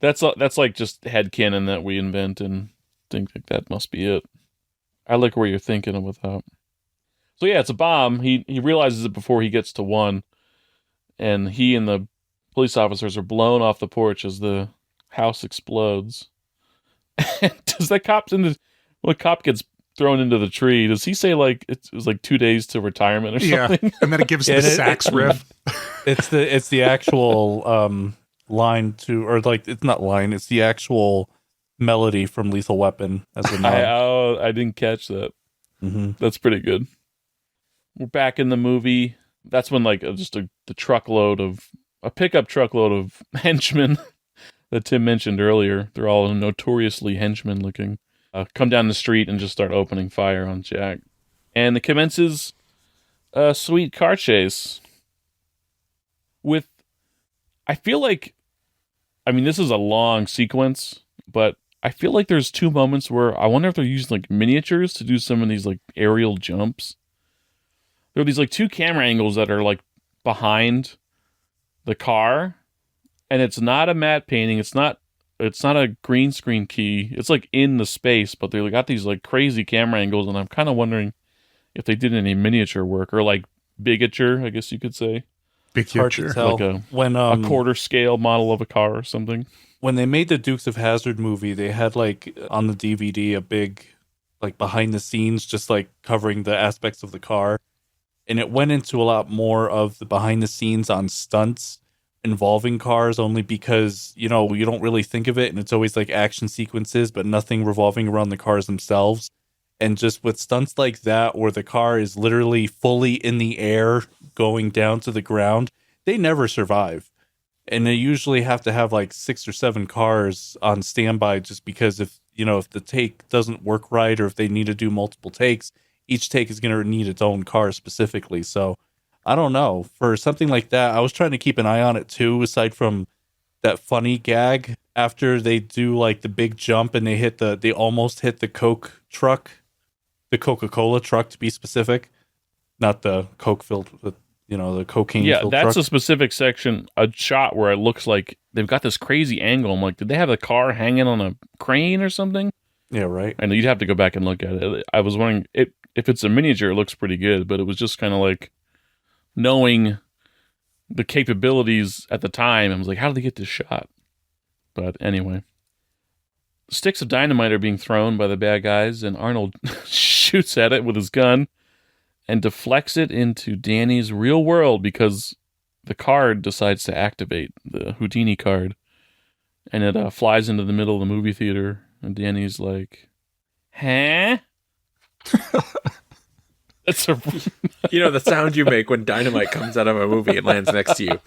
That's like just headcanon that we invent and think like that must be it. I like where you're thinking with that. So yeah, it's a bomb. He realizes it before he gets to one, and he and the police officers are blown off the porch as the house explodes. Does that when a cop gets thrown into the tree, does he say like it was like 2 days to retirement or something? Yeah, and then it gives the sax riff. It's the actual line to, or like it's not line, it's the actual melody from Lethal Weapon as a nod. I didn't catch that. Mm-hmm. That's pretty good. We're back in the movie. That's when like the pickup truckload of henchmen that Tim mentioned earlier. They're all notoriously henchmen looking. Come down the street and just start opening fire on Jack. And it commences a sweet car chase with, I feel like, this is a long sequence, but I feel like there's two moments where I wonder if they're using like miniatures to do some of these like aerial jumps. There are these like two camera angles that are like behind the car, and it's not a matte painting. It's not a green screen key. It's like in the space, but they got these like crazy camera angles, and I'm kind of wondering if they did any miniature work or like bigature, I guess you could say. Bigature. Like a quarter scale model of a car or something. When they made the Dukes of Hazzard movie, they had like on the DVD a big like behind the scenes, just like covering the aspects of the car. And it went into a lot more of the behind the scenes on stunts involving cars, only because, you don't really think of it. And it's always like action sequences, but nothing revolving around the cars themselves. And just with stunts like that, where the car is literally fully in the air going down to the ground, they never survive. And they usually have to have like 6 or 7 cars on standby, just because if the take doesn't work right, or if they need to do multiple takes, each take is going to need its own car specifically. So I don't know. For something like that, I was trying to keep an eye on it too, aside from that funny gag after they do like the big jump and they almost hit the Coke truck, the Coca-Cola truck to be specific, not the Coke filled with, the cocaine. Yeah, that's truck. a specific section, a shot where it looks like they've got this crazy angle. I'm like, did they have a car hanging on a crane or something? Yeah, right. I know you'd have to go back and look at it. I was wondering if it's a miniature, it looks pretty good, but it was just kind of like knowing the capabilities at the time. I was like, how did they get this shot? But anyway, sticks of dynamite are being thrown by the bad guys, and Arnold shoots at it with his gun and deflects it into Danny's real world because the card decides to activate, the Houdini card, and it flies into the middle of the movie theater, and Danny's like, huh? That's the sound you make when dynamite comes out of a movie and lands next to you.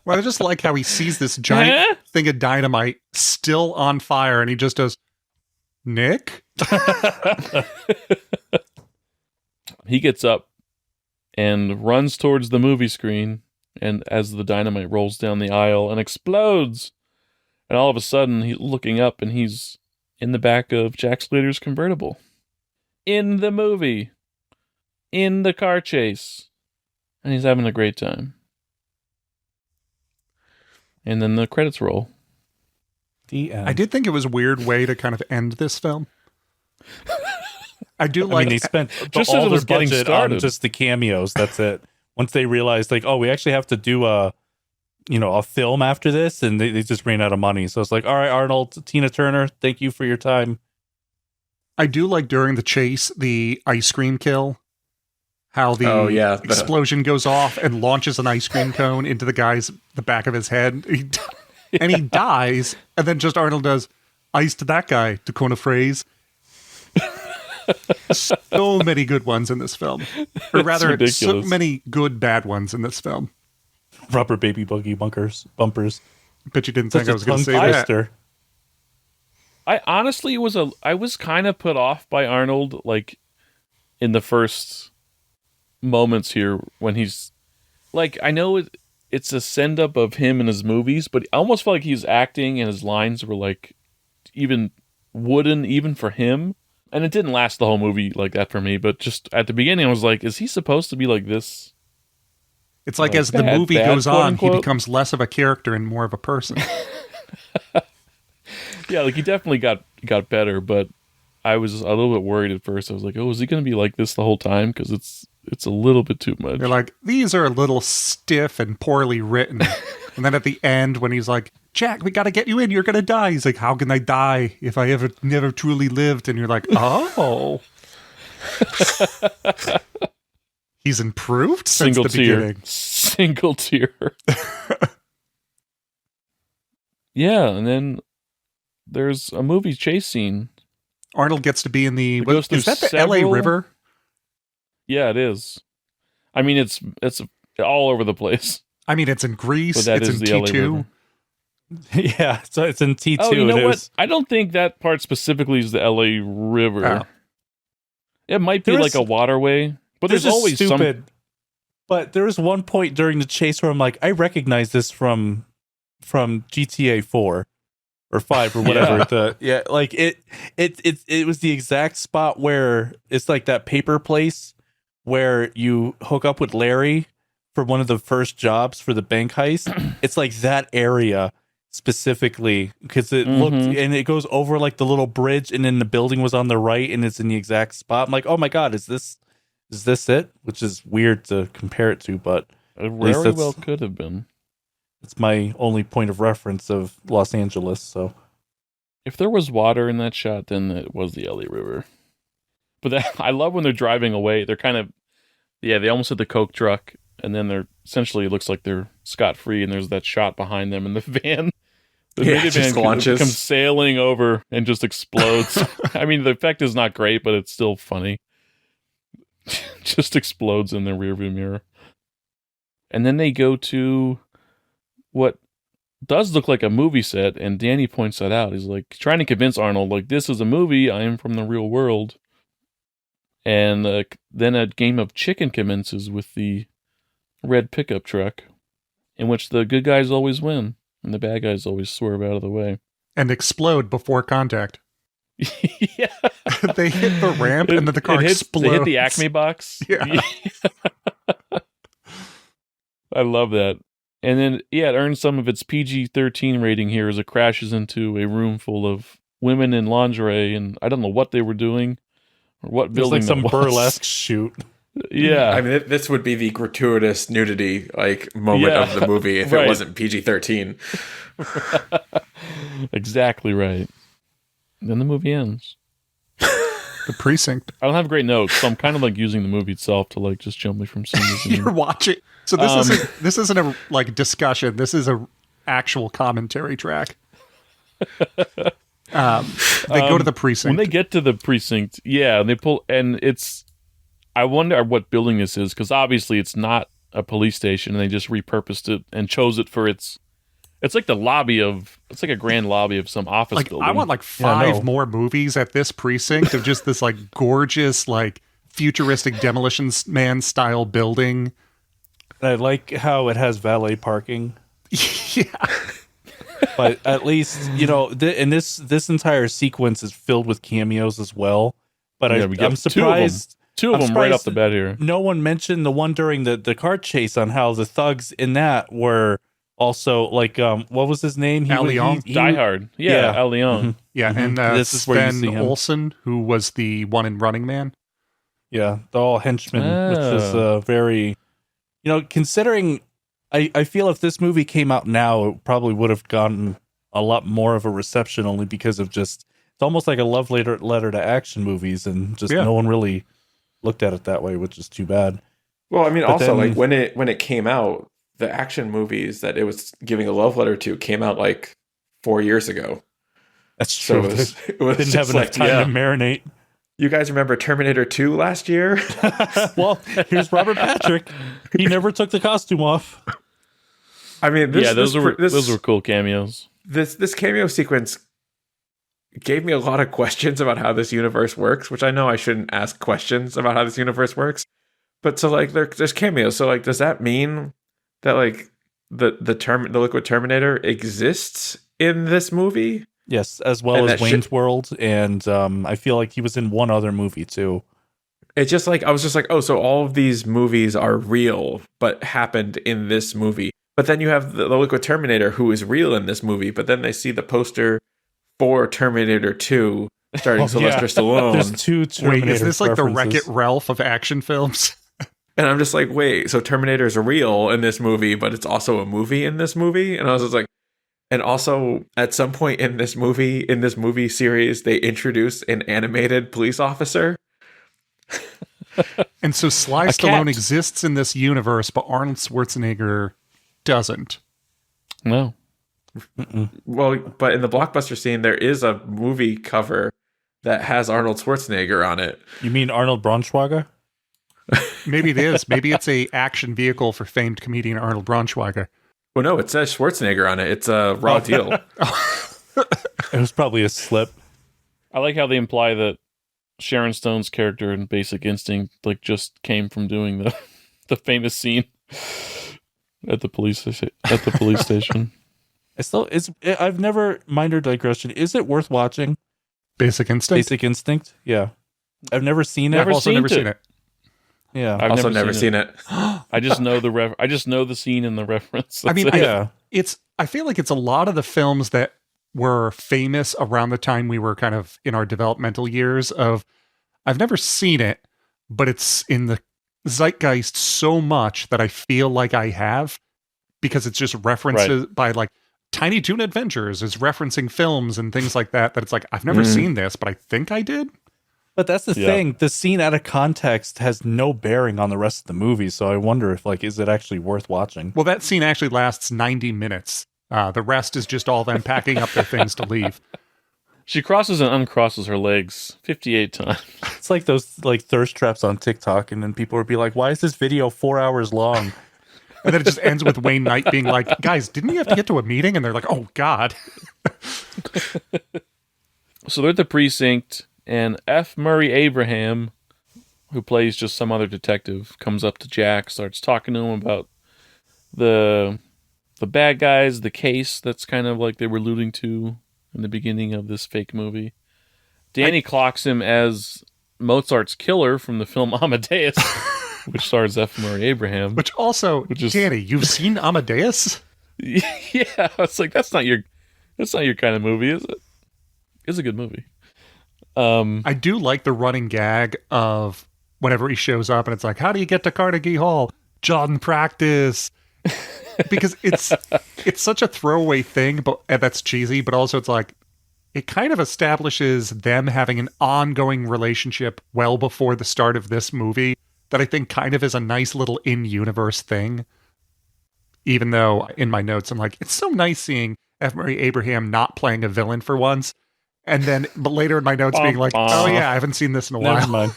Well, I just like how he sees this giant thing of dynamite still on fire, and he just does, Nick? He gets up and runs towards the movie screen, and as the dynamite rolls down the aisle and explodes, and all of a sudden he's looking up and he's in the back of Jack Slater's convertible. In the movie. In the car chase. And he's having a great time. And then the credits roll. The end. I did think it was a weird way to kind of end this film. I do like... they spent just all as it their was getting budget started on just the cameos. That's it. Once they realized, like, we actually have to do a film after this, and they just ran out of money. So it's like, all right, Arnold, Tina Turner, thank you for your time. I do like during the chase, the ice cream kill, how the explosion goes off and launches an ice cream cone into the back of his head. And he dies, and then just Arnold does, ice to that guy, to coin a phrase. So many good ones in this film. Or rather, so many good bad ones in this film. Rubber baby buggy bumpers. Bet you didn't think I was going to say that. I honestly I was kind of put off by Arnold, like in the first moments here when he's like, I know it's a send up of him in his movies, but I almost felt like he's acting and his lines were like even wooden, even for him. And it didn't last the whole movie like that for me, but just at the beginning, I was like, is he supposed to be like this? It's like as the movie goes quote, on, unquote? he becomes less of a character and more of a person. Yeah, like he definitely got better, but I was a little bit worried at first. I was like, oh, is he going to be like this the whole time? Because it's a little bit too much. They're like, these are a little stiff and poorly written. And then at the end, when he's like, Jack, we got to get you in. You're going to die. He's like, how can I die if I ever never truly lived? And you're like, oh. He's improved since the beginning. Single tear. Yeah, and then there's a movie chase scene. Arnold gets to be in the... Is that the LA River? Yeah, it is. I mean, it's all over the place. I mean, it's in Greece. But that it's is in the LA T2. River. Yeah, so it's in T2. Oh, you know what? I don't think that part specifically is the LA River. Oh. It might be like a waterway, but there's always stupid. But there was one point during the chase where I'm like, I recognize this from GTA 4 or 5 or whatever. Like it was the exact spot where it's like that paper place where you hook up with Larry for one of the first jobs for the bank heist. It's like that area specifically because it looked, and it goes over like the little bridge, and then the building was on the right and it's in the exact spot. I'm like, oh my god, is this it? Which is weird to compare it to, but it very well could have been. It's my only point of reference of Los Angeles. So if there was water in that shot, then it was the LA River. But I love when they're driving away. They're kind of, they almost hit the Coke truck, and then they're essentially, it looks like they're scot-free, and there's that shot behind them in the van. The minivan comes sailing over and just explodes. I mean, the effect is not great, but it's still funny. Just explodes in their rearview mirror. And then they go to what does look like a movie set, and Danny points that out. He's like trying to convince Arnold, like, this is a movie. I am from the real world. And then a game of chicken commences with the red pickup truck, in which the good guys always win, and the bad guys always swerve out of the way. And explode before contact. Yeah. They hit the ramp, and then the car explodes. They hit the Acme box. Yeah. I love that. And then, it earns some of its PG-13 rating here as it crashes into a room full of women in lingerie, and I don't know what they were doing or what building it was. Like some was. burlesque shoot. Yeah. I mean, this would be the gratuitous nudity moment of the movie if it wasn't PG-13. Exactly right. And then the movie ends. The precinct. I don't have great notes, so I'm kind of like using the movie itself to like just jump me from scene to scene. You're watching. So this isn't a like discussion. This is a actual commentary track. They go to the precinct. When they get to the precinct, they pull, and it's. I wonder what building this is, because obviously it's not a police station, and they just repurposed it and chose it for its. It's like the lobby of. It's like a grand lobby of some office building. I want like 5 more movies at this precinct of just this like gorgeous like futuristic Demolition Man style building. And I like how it has valet parking. Yeah. But at least, and this entire sequence is filled with cameos as well. But I'm surprised. Two of them right off the bat here. No one mentioned the one during the car chase on how the thugs in that were also like, what was his name? Al Leong. Die Hard. Yeah, Al Leong. Mm-hmm. Yeah, and this is where you see Sven him. Olsen, who was the one in Running Man. Yeah, they're all henchmen, which is very... considering, I feel if this movie came out now, it probably would have gotten a lot more of a reception, only because of just, it's almost like a love letter to action movies, and just no one really looked at it that way, which is too bad. Well, I mean, but also then, like when it came out, the action movies that it was giving a love letter to came out like 4 years ago. That's true. So it was didn't have enough time to marinate. You guys remember Terminator 2 last year? Well, here's Robert Patrick. He never took the costume off. I mean, those were cool cameos. This cameo sequence gave me a lot of questions about how this universe works, which I know I shouldn't ask questions about how this universe works. But so like there's cameos. So like, does that mean that like the Liquid Terminator exists in this movie? Yes, as well as Wayne's World, and I feel like he was in one other movie too. It's just like I was just like, oh, so all of these movies are real, but happened in this movie. But then you have the Liquid Terminator, who is real in this movie. But then they see the poster for Terminator 2, starring Sylvester Stallone. There's two Terminator. Wait, is this like references. the Wreck-It Ralph of action films? And I'm just like, wait, so Terminator is real in this movie, but it's also a movie in this movie? And I was just like, and also at some point in this movie series, they introduce an animated police officer. And so Sly Stallone exists in this universe, but Arnold Schwarzenegger doesn't. No. Well, but in the blockbuster scene, there is a movie cover that has Arnold Schwarzenegger on it. You mean Arnold Braunschweiger? Maybe it is. Maybe it's a action vehicle for famed comedian Arnold Braunschweiger. Well, no, it says Schwarzenegger on it. It's a raw deal. It was probably a slip. I like how they imply that Sharon Stone's character in Basic Instinct like just came from doing the famous scene at the police station. I've never minor digression. Is it worth watching? Basic Instinct. Basic Instinct. Yeah, I've never seen it. I've also never seen it. Yeah, I've also never seen it. I just know I just know the scene and the reference. I mean, it. I feel like it's a lot of the films that were famous around the time we were kind of in our developmental years of, I've never seen it, but it's in the zeitgeist so much that I feel like I have, because it's just references by like Tiny Toon Adventures is referencing films and things like that it's like, I've never seen this, but I think I did. But that's the thing. The scene out of context has no bearing on the rest of the movie. So I wonder if, like, is it actually worth watching? Well, that scene actually lasts 90 minutes. The rest is just all them packing up their things to leave. She crosses and uncrosses her legs 58 times. It's like those like thirst traps on TikTok, and then people would be like, "Why is this video 4 hours long?" And then it just ends with Wayne Knight being like, "Guys, didn't you have to get to a meeting?" And they're like, "Oh God." So they're at the precinct. And F. Murray Abraham, who plays just some other detective, comes up to Jack, starts talking to him about the bad guys, the case that's kind of like they were alluding to in the beginning of this fake movie. Danny clocks him as Mozart's killer from the film Amadeus, which stars F. Murray Abraham. Which also, Danny, you've seen Amadeus? Yeah, I was like, that's not your kind of movie, is it? It's a good movie. I do like the running gag of whenever he shows up and it's like, how do you get to Carnegie Hall? John practice. Because it's such a throwaway thing, but that's cheesy, but also it's like, it kind of establishes them having an ongoing relationship well before the start of this movie that I think kind of is a nice little in-universe thing. Even though in my notes, I'm like, it's so nice seeing F. Murray Abraham not playing a villain for once. And then, but later in my notes being like, oh yeah, I haven't seen this in a while. Never mind.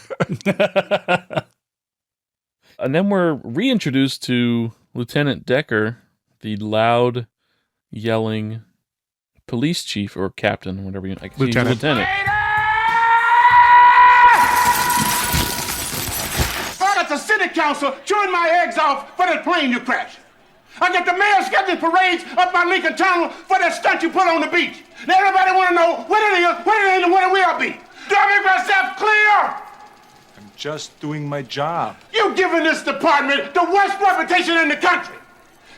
And then we're reintroduced to Lieutenant Decker, the loud, yelling police chief or captain, whatever you like. Lieutenant. I got the city council chewing my eggs off for that plane you crashed. I got the mayor scheduling parades up my Lincoln Tunnel for that stunt you put on the beach. Now everybody want to know what it is, and what it will be. Do I make myself clear? I'm just doing my job. You've given this department the worst reputation in the country.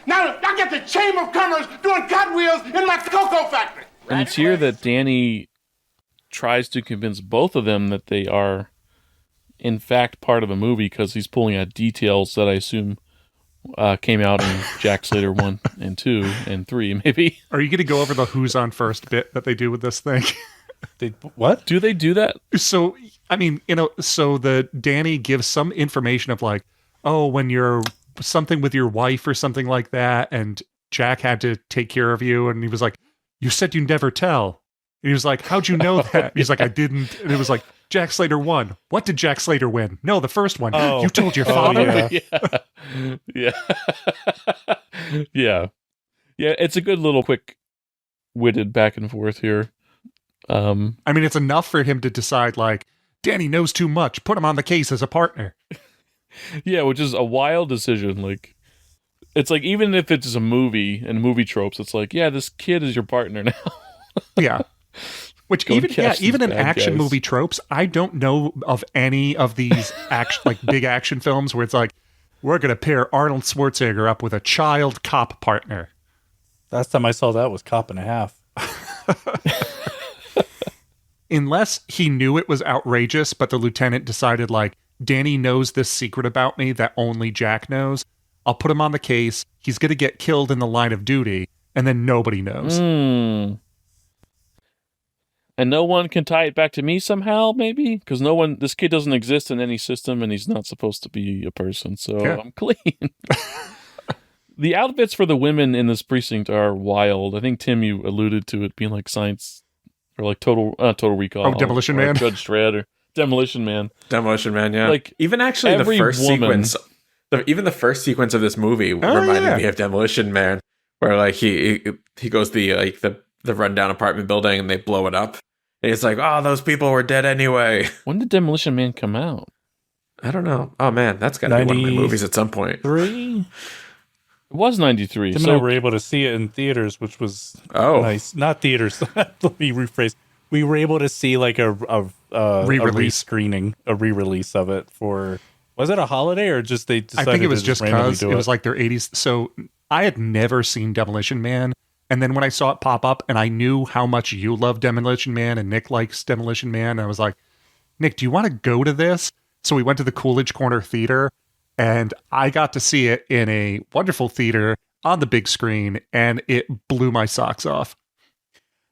Now I get the Chamber of Commerce doing cartwheels in my cocoa factory. And it's here that Danny tries to convince both of them that they are, in fact, part of a movie because he's pulling out details that I assume came out in Jack Slater 1 and 2 and 3, maybe. Are you going to go over the who's on first bit that they do with this thing? What? Do they do that? So, I mean, so the Danny gives some information of like, oh, when you're something with your wife or something like that, and Jack had to take care of you, and he was like, you said you never tell. And he was like, how'd you know that? He's like, I didn't. And it was like, Jack Slater won. What did Jack Slater win? No, the first one. Oh. You told your father? Yeah. Yeah. Yeah, it's a good little quick-witted back and forth here. I mean, it's enough for him to decide, like, Danny knows too much. Put him on the case as a partner. Yeah, which is a wild decision. Like, it's like, even if it's a movie and movie tropes, it's like, yeah, this kid is your partner now. Yeah. Which Go even catch these in bad action guys. movie tropes, I don't know of any of these big action films where it's like, we're going to pair Arnold Schwarzenegger up with a child cop partner. Last time I saw that was Cop and a Half. Unless he knew it was outrageous, but the lieutenant decided, like, Danny knows this secret about me that only Jack knows. I'll put him on the case. He's going to get killed in the line of duty, and then nobody knows. And no one can tie it back to me somehow, maybe? Because this kid doesn't exist in any system, and he's not supposed to be a person, so Yeah. I'm clean. The outfits for the women in this precinct are wild. I think, Tim, you alluded to it being like science, or like Total Recall. Demolition or Man. Judge Dredd, or Demolition Man. Demolition Man, yeah. Like, even actually the every first woman- sequence, even the first sequence of this movie reminded me of Demolition Man, where like he goes the rundown apartment building and they blow it up. And he's like, oh, those people were dead anyway. When did Demolition Man come out? I don't know. Oh man, that's got to be one of my movies at some point. 3? It was 93. Tim and I were able to see it in theaters, which was nice. Not theaters. Let me rephrase. We were able to see like a re-release screening, a re-release of it for. Was it a holiday or just they decided? I think it was to just randomly because do it was like their 80s. So I had never seen Demolition Man. And then when I saw it pop up and I knew how much you love Demolition Man and Nick likes Demolition Man, I was like, Nick, do you want to go to this? So we went to the Coolidge Corner Theater and I got to see it in a wonderful theater on the big screen and it blew my socks off.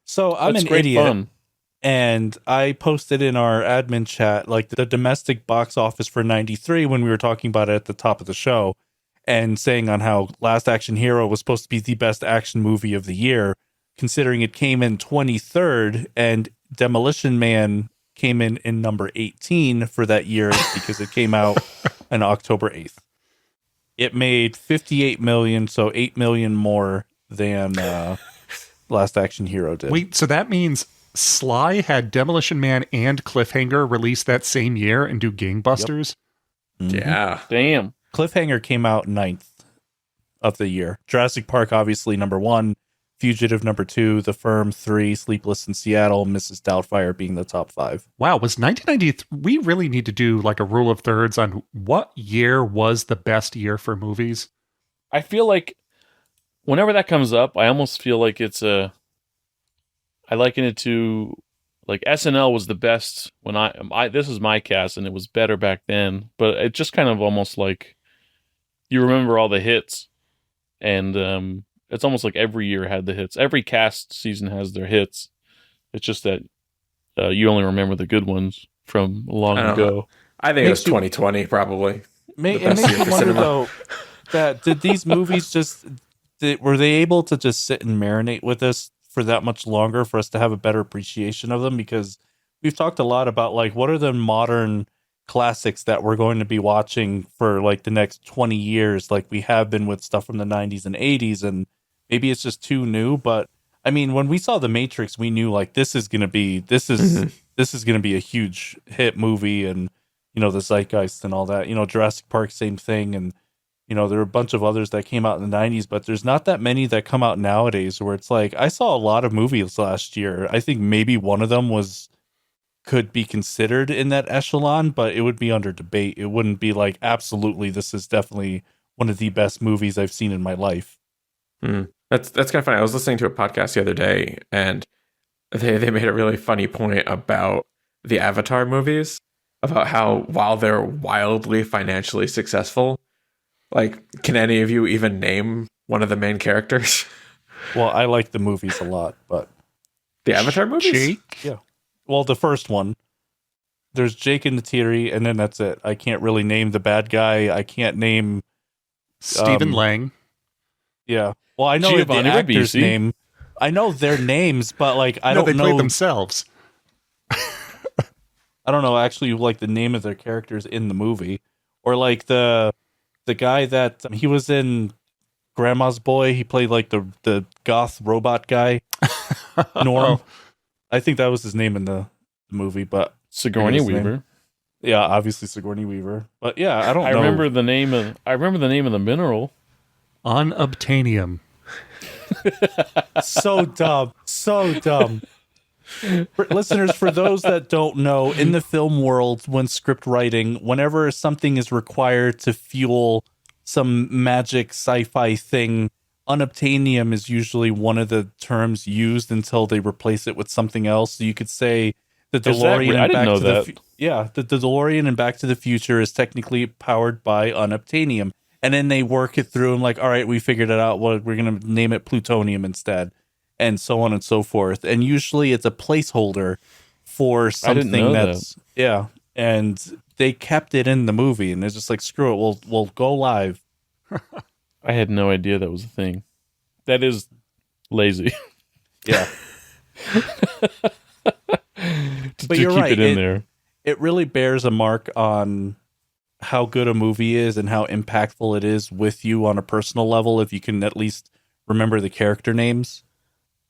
So I'm That's an great idiot. fun. And I posted in our admin chat like the domestic box office for 93 when we were talking about it at the top of the show and saying on how Last Action Hero was supposed to be the best action movie of the year, considering it came in 23rd and Demolition Man came in number 18 for that year because it came out on October 8th. It made 58 million, so 8 million more than Last Action Hero did. Wait, so that means Sly had Demolition Man and Cliffhanger released that same year and do gangbusters? Yep. Mm-hmm. Yeah. Damn. Cliffhanger came out 9th of the year. Jurassic Park, obviously, number 1. Fugitive, number 2. The Firm, 3. Sleepless in Seattle. Mrs. Doubtfire being the top 5. Wow, was 1993? We really need to do like a rule of thirds on what year was the best year for movies. I feel like whenever that comes up, I almost feel like I liken it to like SNL was the best when this is my cast and it was better back then, but it just kind of almost like you remember all the hits and it's almost like every year had the hits. Every cast season has their hits. It's just that you only remember the good ones from long ago. I think it was 2020 probably. It makes you wonder though, that did these movies were they able to just sit and marinate with us for that much longer for us to have a better appreciation of them? Because we've talked a lot about like what are the modern classics that we're going to be watching for like the next 20 years, like we have been with stuff from the 90s and 80s, and maybe it's just too new. But I mean, when we saw The Matrix, we knew like this is going to be a huge hit movie, and you know, the zeitgeist and all that. You know, Jurassic Park, same thing, and you know, there are a bunch of others that came out in the 90s, but there's not that many that come out nowadays where it's like, I saw a lot of movies last year. I think maybe one of them could be considered in that echelon, but it would be under debate. It wouldn't be like, absolutely, this is definitely one of the best movies I've seen in my life. That's kind of funny. I was listening to a podcast the other day, and they made a really funny point about the Avatar movies, about how while they're wildly financially successful, like, can any of you even name one of the main characters? Well, I like the movies a lot, but the Avatar movies? Jake? Yeah. Well, the first one. There's Jake and Neytiri, and then that's it. I can't really name the bad guy. I can't name Stephen Lang. Yeah. Well, I know Giovanni the actor's Ribisi. name. I know their names, but like I don't they know played themselves. I don't know actually like the name of their characters in the movie, or like the guy that he was in Grandma's Boy. He played like the goth robot guy. Norm. I think that was his name in the movie, but Sigourney Weaver. Yeah, obviously Sigourney Weaver. But yeah, I don't know. I remember the name of the mineral. Unobtainium. So dumb. So dumb. Listeners, for those that don't know, in the film world, when script writing, whenever something is required to fuel some magic sci-fi thing, unobtainium is usually one of the terms used until they replace it with something else. So you could say the DeLorean I didn't know that. The DeLorean in Back to the Future is technically powered by unobtainium. And then they work it through and like, all right, we figured it out. Well, we're going to name it plutonium instead, and so on and so forth. And usually it's a placeholder for something that's yeah. And they kept it in the movie, and they're just like, screw it, we'll go live. I had no idea that was a thing. That is lazy. Yeah. But you're right. Keep it in there. It really bears a mark on how good a movie is and how impactful it is with you on a personal level if you can at least remember the character names.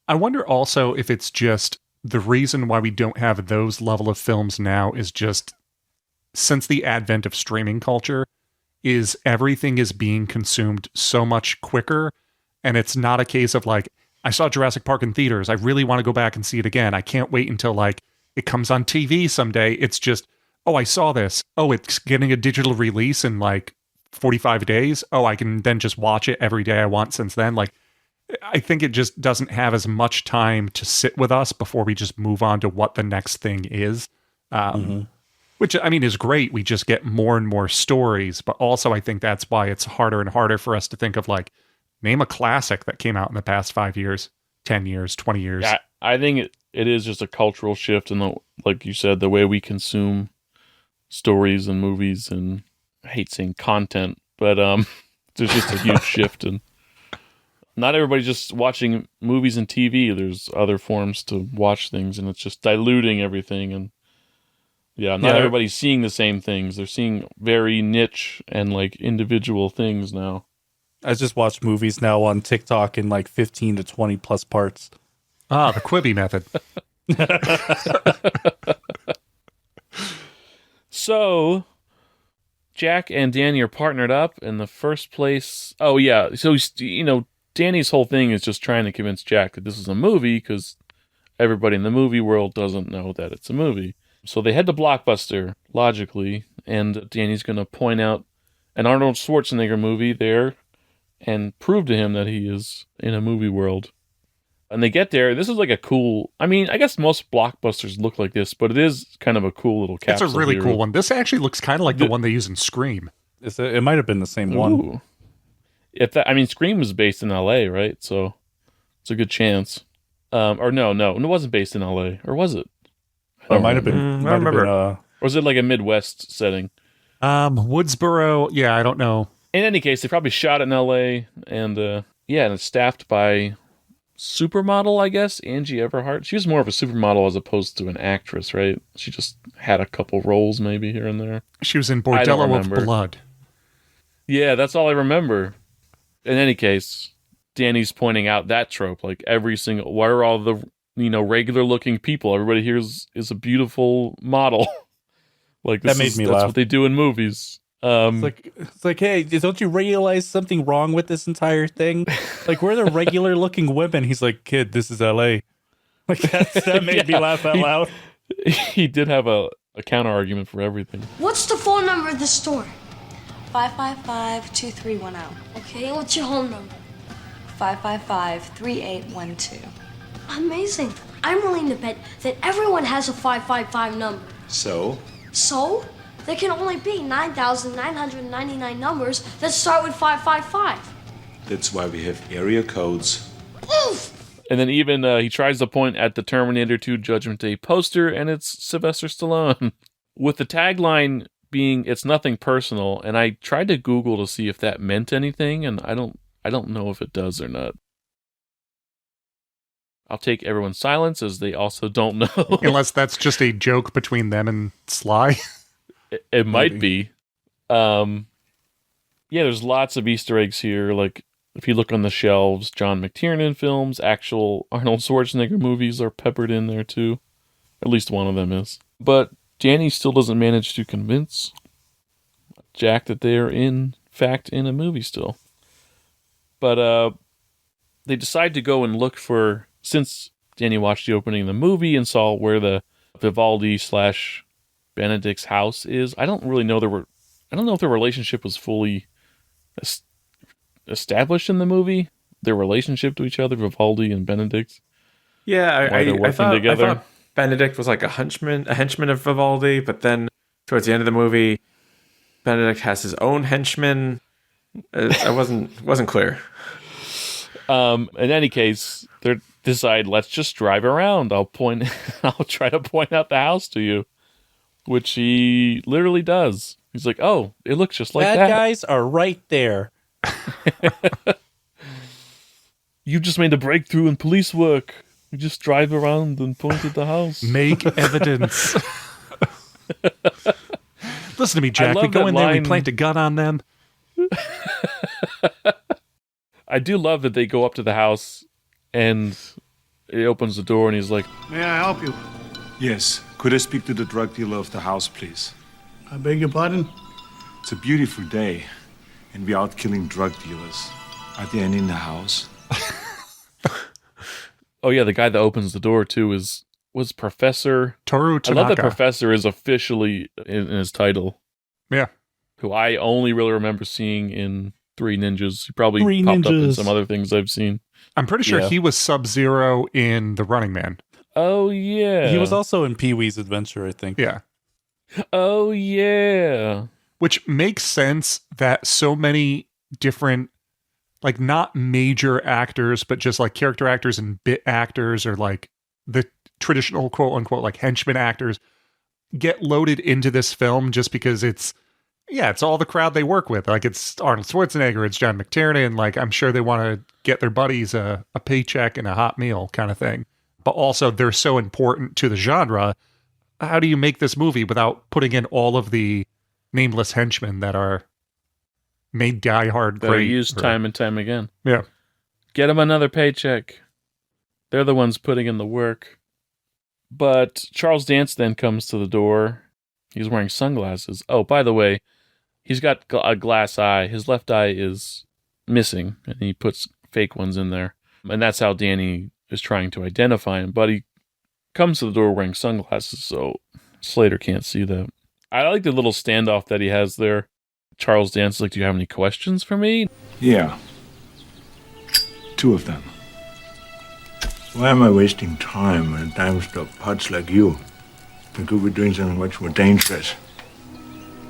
I wonder also if it's just the reason why we don't have those level of films now is just since the advent of streaming culture is everything is being consumed so much quicker, and it's not a case of like, I saw Jurassic Park in theaters, I really want to go back and see it again. I can't wait until like it comes on TV someday. It's just, oh, I saw this. Oh, it's getting a digital release in like 45 days. Oh, I can then just watch it every day I want since then. Like, I think it just doesn't have as much time to sit with us before we just move on to what the next thing is. Which, I mean, is great. We just get more and more stories. But also, I think that's why it's harder and harder for us to think of like, name a classic that came out in the past 5 years, 10 years, 20 years. Yeah, I think it is just a cultural shift in the, like you said, the way we consume stories and movies, and I hate saying content, but there's just a huge shift, and not everybody's just watching movies and TV. There's other forms to watch things, and it's just diluting everything. And not everybody's seeing the same things. They're seeing very niche and like individual things now. I just watch movies now on TikTok in like 15 to 20 plus parts. Ah, the Quibi method. So, Jack and Danny are partnered up in the first place. Oh, yeah. So, Danny's whole thing is just trying to convince Jack that this is a movie because everybody in the movie world doesn't know that it's a movie. So, they head to Blockbuster, logically, and Danny's going to point out an Arnold Schwarzenegger movie there and prove to him that he is in a movie world. And they get there. This is like a cool... I mean, I guess most blockbusters look like this, but it is kind of a cool little capsule. It's a really cool one. This actually looks kind of like the one they use in Scream. It might have been the same one. Scream was based in L.A., right? So it's a good chance. Or no, it wasn't based in L.A. Or was it? It might have been. I remember. Or was it like a Midwest setting? Woodsboro. Yeah, I don't know. In any case, they probably shot it in L.A. and it's staffed by supermodel, I guess, Angie Everhart. She was more of a supermodel as opposed to an actress, right? She just had a couple roles maybe here and there. She was in Bordello of Blood. Yeah, that's all I remember. In any case, Danny's pointing out that trope, like every single, what are all the, regular looking people? Everybody here is a beautiful model. Like that made me laugh. That's what they do in movies. It's like, hey, don't you realize something wrong with this entire thing? Like, we're the regular looking women. He's like, kid, this is LA. Like that made me laugh out loud. He did have a counter argument for everything. What's the phone number of the store? 555-2310. Okay, and what's your home number? 555-3812. Amazing. I'm willing to bet that everyone has a 555 number. So? So? There can only be 9,999 numbers that start with 555. That's why we have area codes. Oof! And then even he tries to point at the Terminator 2 Judgment Day poster, and it's Sylvester Stallone. With the tagline being, "It's nothing personal," and I tried to Google to see if that meant anything, and I don't know if it does or not. I'll take everyone's silence as they also don't know. Unless that's just a joke between them and Sly. It might be. There's lots of Easter eggs here. Like, If you look on the shelves, John McTiernan films, actual Arnold Schwarzenegger movies are peppered in there too. At least one of them is. But Danny still doesn't manage to convince Jack that they're in fact in a movie still. But they decide to go and look for, since Danny watched the opening of the movie and saw where the Vivaldi / Benedict's house is. I don't really know I don't know if their relationship was fully established in the movie. Their relationship to each other, Vivaldi and Benedict. Yeah, I thought Benedict was like a henchman of Vivaldi, but then towards the end of the movie, Benedict has his own henchman. I wasn't clear. In any case, they decide, let's just drive around. I'll try to point out the house to you, which he literally does. He's like, "Oh, it looks just like that." Bad guys are right there. You just made a breakthrough in police work. You just drive around and point at the house. Make evidence. Listen to me, Jack. We go in there, we plant a gun on them. I do love that they go up to the house and he opens the door and he's like, "May I help you?" Yes. Could I speak to the drug dealer of the house, please? I beg your pardon? It's a beautiful day, and we're out killing drug dealers. Are there any in the house? Oh yeah, the guy that opens the door too was Professor Toru Tanaka. I love that Professor is officially in his title. Yeah. Who I only really remember seeing in Three Ninjas. He probably Three popped up in Ninjas. some other things I've seen. I'm pretty sure Yeah. he was Sub-Zero in The Running Man. Oh yeah. He was also in Pee-wee's Adventure, I think. Yeah. Oh yeah. Which makes sense that so many different, like, not major actors, but just like character actors and bit actors, or like the traditional quote unquote like henchman actors, get loaded into this film just because it's all the crowd they work with. Like, it's Arnold Schwarzenegger, it's John McTiernan. Like, I'm sure they want to get their buddies a paycheck and a hot meal kind of thing. But also, they're so important to the genre. How do you make this movie without putting in all of the nameless henchmen that are made Die Hard That are great? used time and time again. Yeah. Get them another paycheck. They're the ones putting in the work. But Charles Dance then comes to the door. He's wearing sunglasses. Oh, by the way, he's got a glass eye. His left eye is missing, and he puts fake ones in there. And that's how Danny is trying to identify him. But he comes to the door wearing sunglasses, so Slater can't see that. I like the little standoff that he has there. Charles Dance is like, "Do you have any questions for me?" Yeah. 2 of them. Why am I wasting time on a dime-store putz like you? I could be doing something much more dangerous,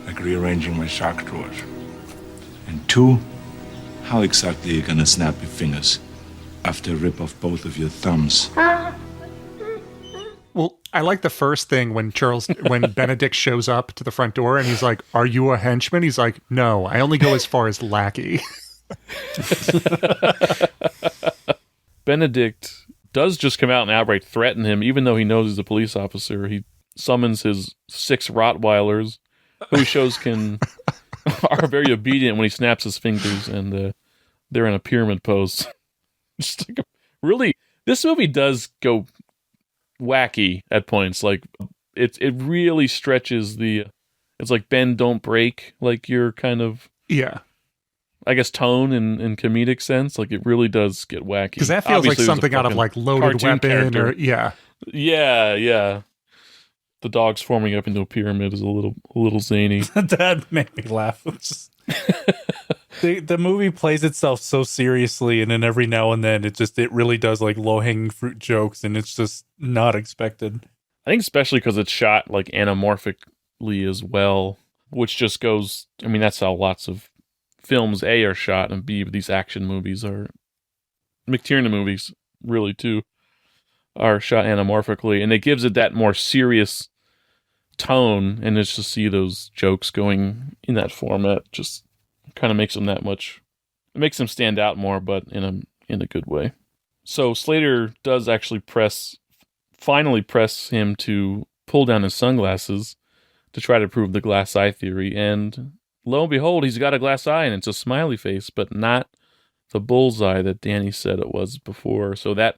like rearranging my sock drawers. And 2, how exactly are you gonna snap your fingers after I rip off both of your thumbs? Well, I like the first thing when Benedict shows up to the front door and he's like, "Are you a henchman?" He's like, "No, I only go as far as lackey." Benedict does just come out and outright threaten him, even though he knows he's a police officer. He summons his 6 Rottweilers, who he shows are very obedient when he snaps his fingers, and they're in a pyramid pose. Just like really, this movie does go wacky at points. Like it really stretches it's like bend don't break, like your kind of I guess tone in comedic sense. Like it really does get wacky, because that feels Obviously, like something out of like Loaded Weapon character. or yeah. The dogs forming up into a pyramid is a little zany. That made me laugh. The movie plays itself so seriously, and then every now and then it really does like low-hanging fruit jokes, and it's just not expected. I think especially because it's shot like anamorphically as well, which just goes, I mean, that's how lots of films A are shot, and B, these action movies are, McTiernan movies really too, are shot anamorphically, and it gives it that more serious tone, and it's to see those jokes going in that format just kind of makes them that much, it makes them stand out more, but in a good way. So Slater does actually finally press him to pull down his sunglasses to try to prove the glass eye theory, and lo and behold, he's got a glass eye, and it's a smiley face, but not the bullseye that Danny said it was before. So that,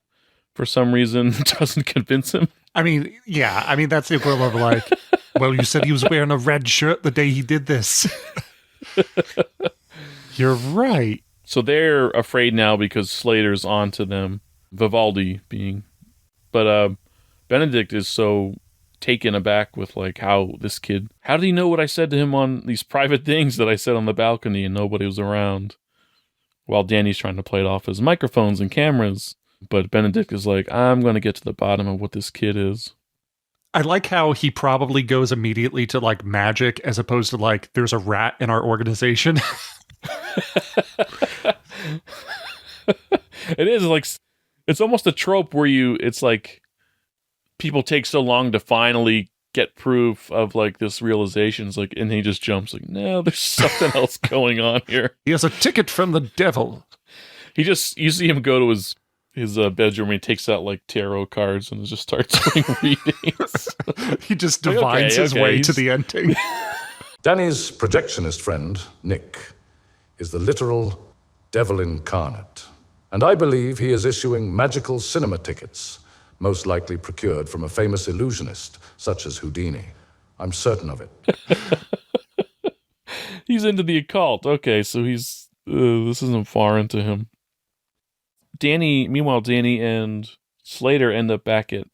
for some reason, doesn't convince him. I mean, yeah. I mean, that's the equivalent of like, well, you said he was wearing a red shirt the day he did this. You're right. So they're afraid now because Slater's onto them. Vivaldi being. But Benedict is so taken aback with like how this kid, how did he know what I said to him on these private things that I said on the balcony and nobody was around? While Danny's trying to play it off as microphones and cameras. But Benedict is like, I'm going to get to the bottom of what this kid is. I like how he probably goes immediately to like magic as opposed to like, there's a rat in our organization. It is like, it's almost a trope where it's like people take so long to finally get proof of like this realization. It's like, and he just jumps like, no, there's something else going on here. He has a ticket from the devil. You see him go to his bedroom and he takes out like tarot cards and just starts doing readings. He just divines his way to the ending. Danny's projectionist friend, Nick, is the literal devil incarnate. And I believe he is issuing magical cinema tickets, most likely procured from a famous illusionist, such as Houdini. I'm certain of it. He's into the occult. Okay, so this isn't foreign to him. Meanwhile, Danny and Slater end up back at...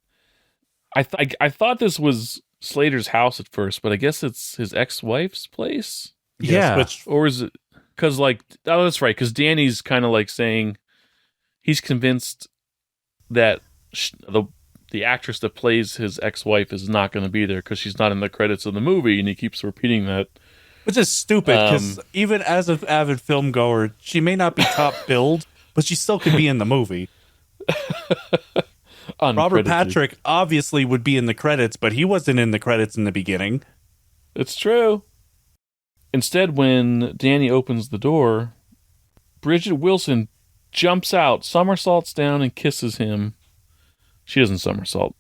I thought this was Slater's house at first, but I guess it's his ex-wife's place? Yeah. Or is it... Because, like... Oh, that's right, because Danny's kind of like saying... He's convinced that the actress that plays his ex-wife is not going to be there because she's not in the credits of the movie, and he keeps repeating that. Which is stupid, because even as an avid film goer, she may not be top billed, but she still could be in the movie. Robert Patrick obviously would be in the credits, but he wasn't in the credits in the beginning. It's true. Instead, when Danny opens the door, Bridget Wilson jumps out, somersaults down, and kisses him. She doesn't somersault,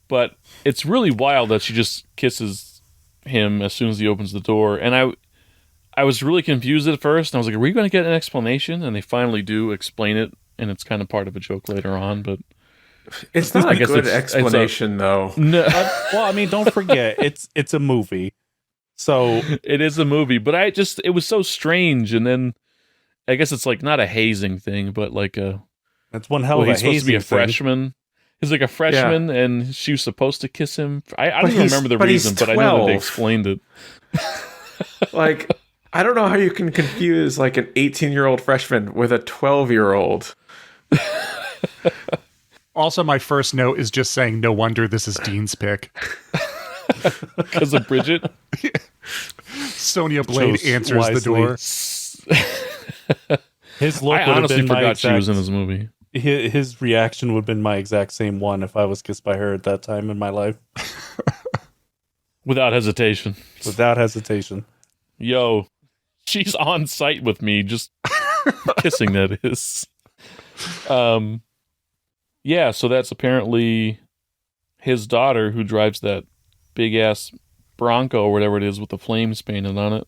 but it's really wild that she just kisses him as soon as he opens the door. And I was really confused at first, and I was like, are we going to get an explanation? And they finally do explain it, and it's kind of part of a joke later on, but... It's not a good explanation, though. No. Well, I mean, don't forget, it's a movie. So... It is a movie, but it was so strange, and then... I guess it's like not a hazing thing, but like that's one hell of a hazing thing. He's supposed to be a freshman. He's like a freshman, and she was supposed to kiss him. I don't remember the reason, but I know that they explained it. Like, I don't know how you can confuse like an 18-year-old freshman with a 12-year-old. Also, my first note is just saying, no wonder this is Dean's pick. Because of Bridget? Sonya Blade answers the door. His look I honestly forgot she was in this movie. His reaction would have been my exact same one if I was kissed by her at that time in my life. Without hesitation. Without hesitation. Yo, she's on site with me, just kissing, that is. Yeah, so that's apparently his daughter who drives that big-ass Bronco or whatever it is with the flames painted on it.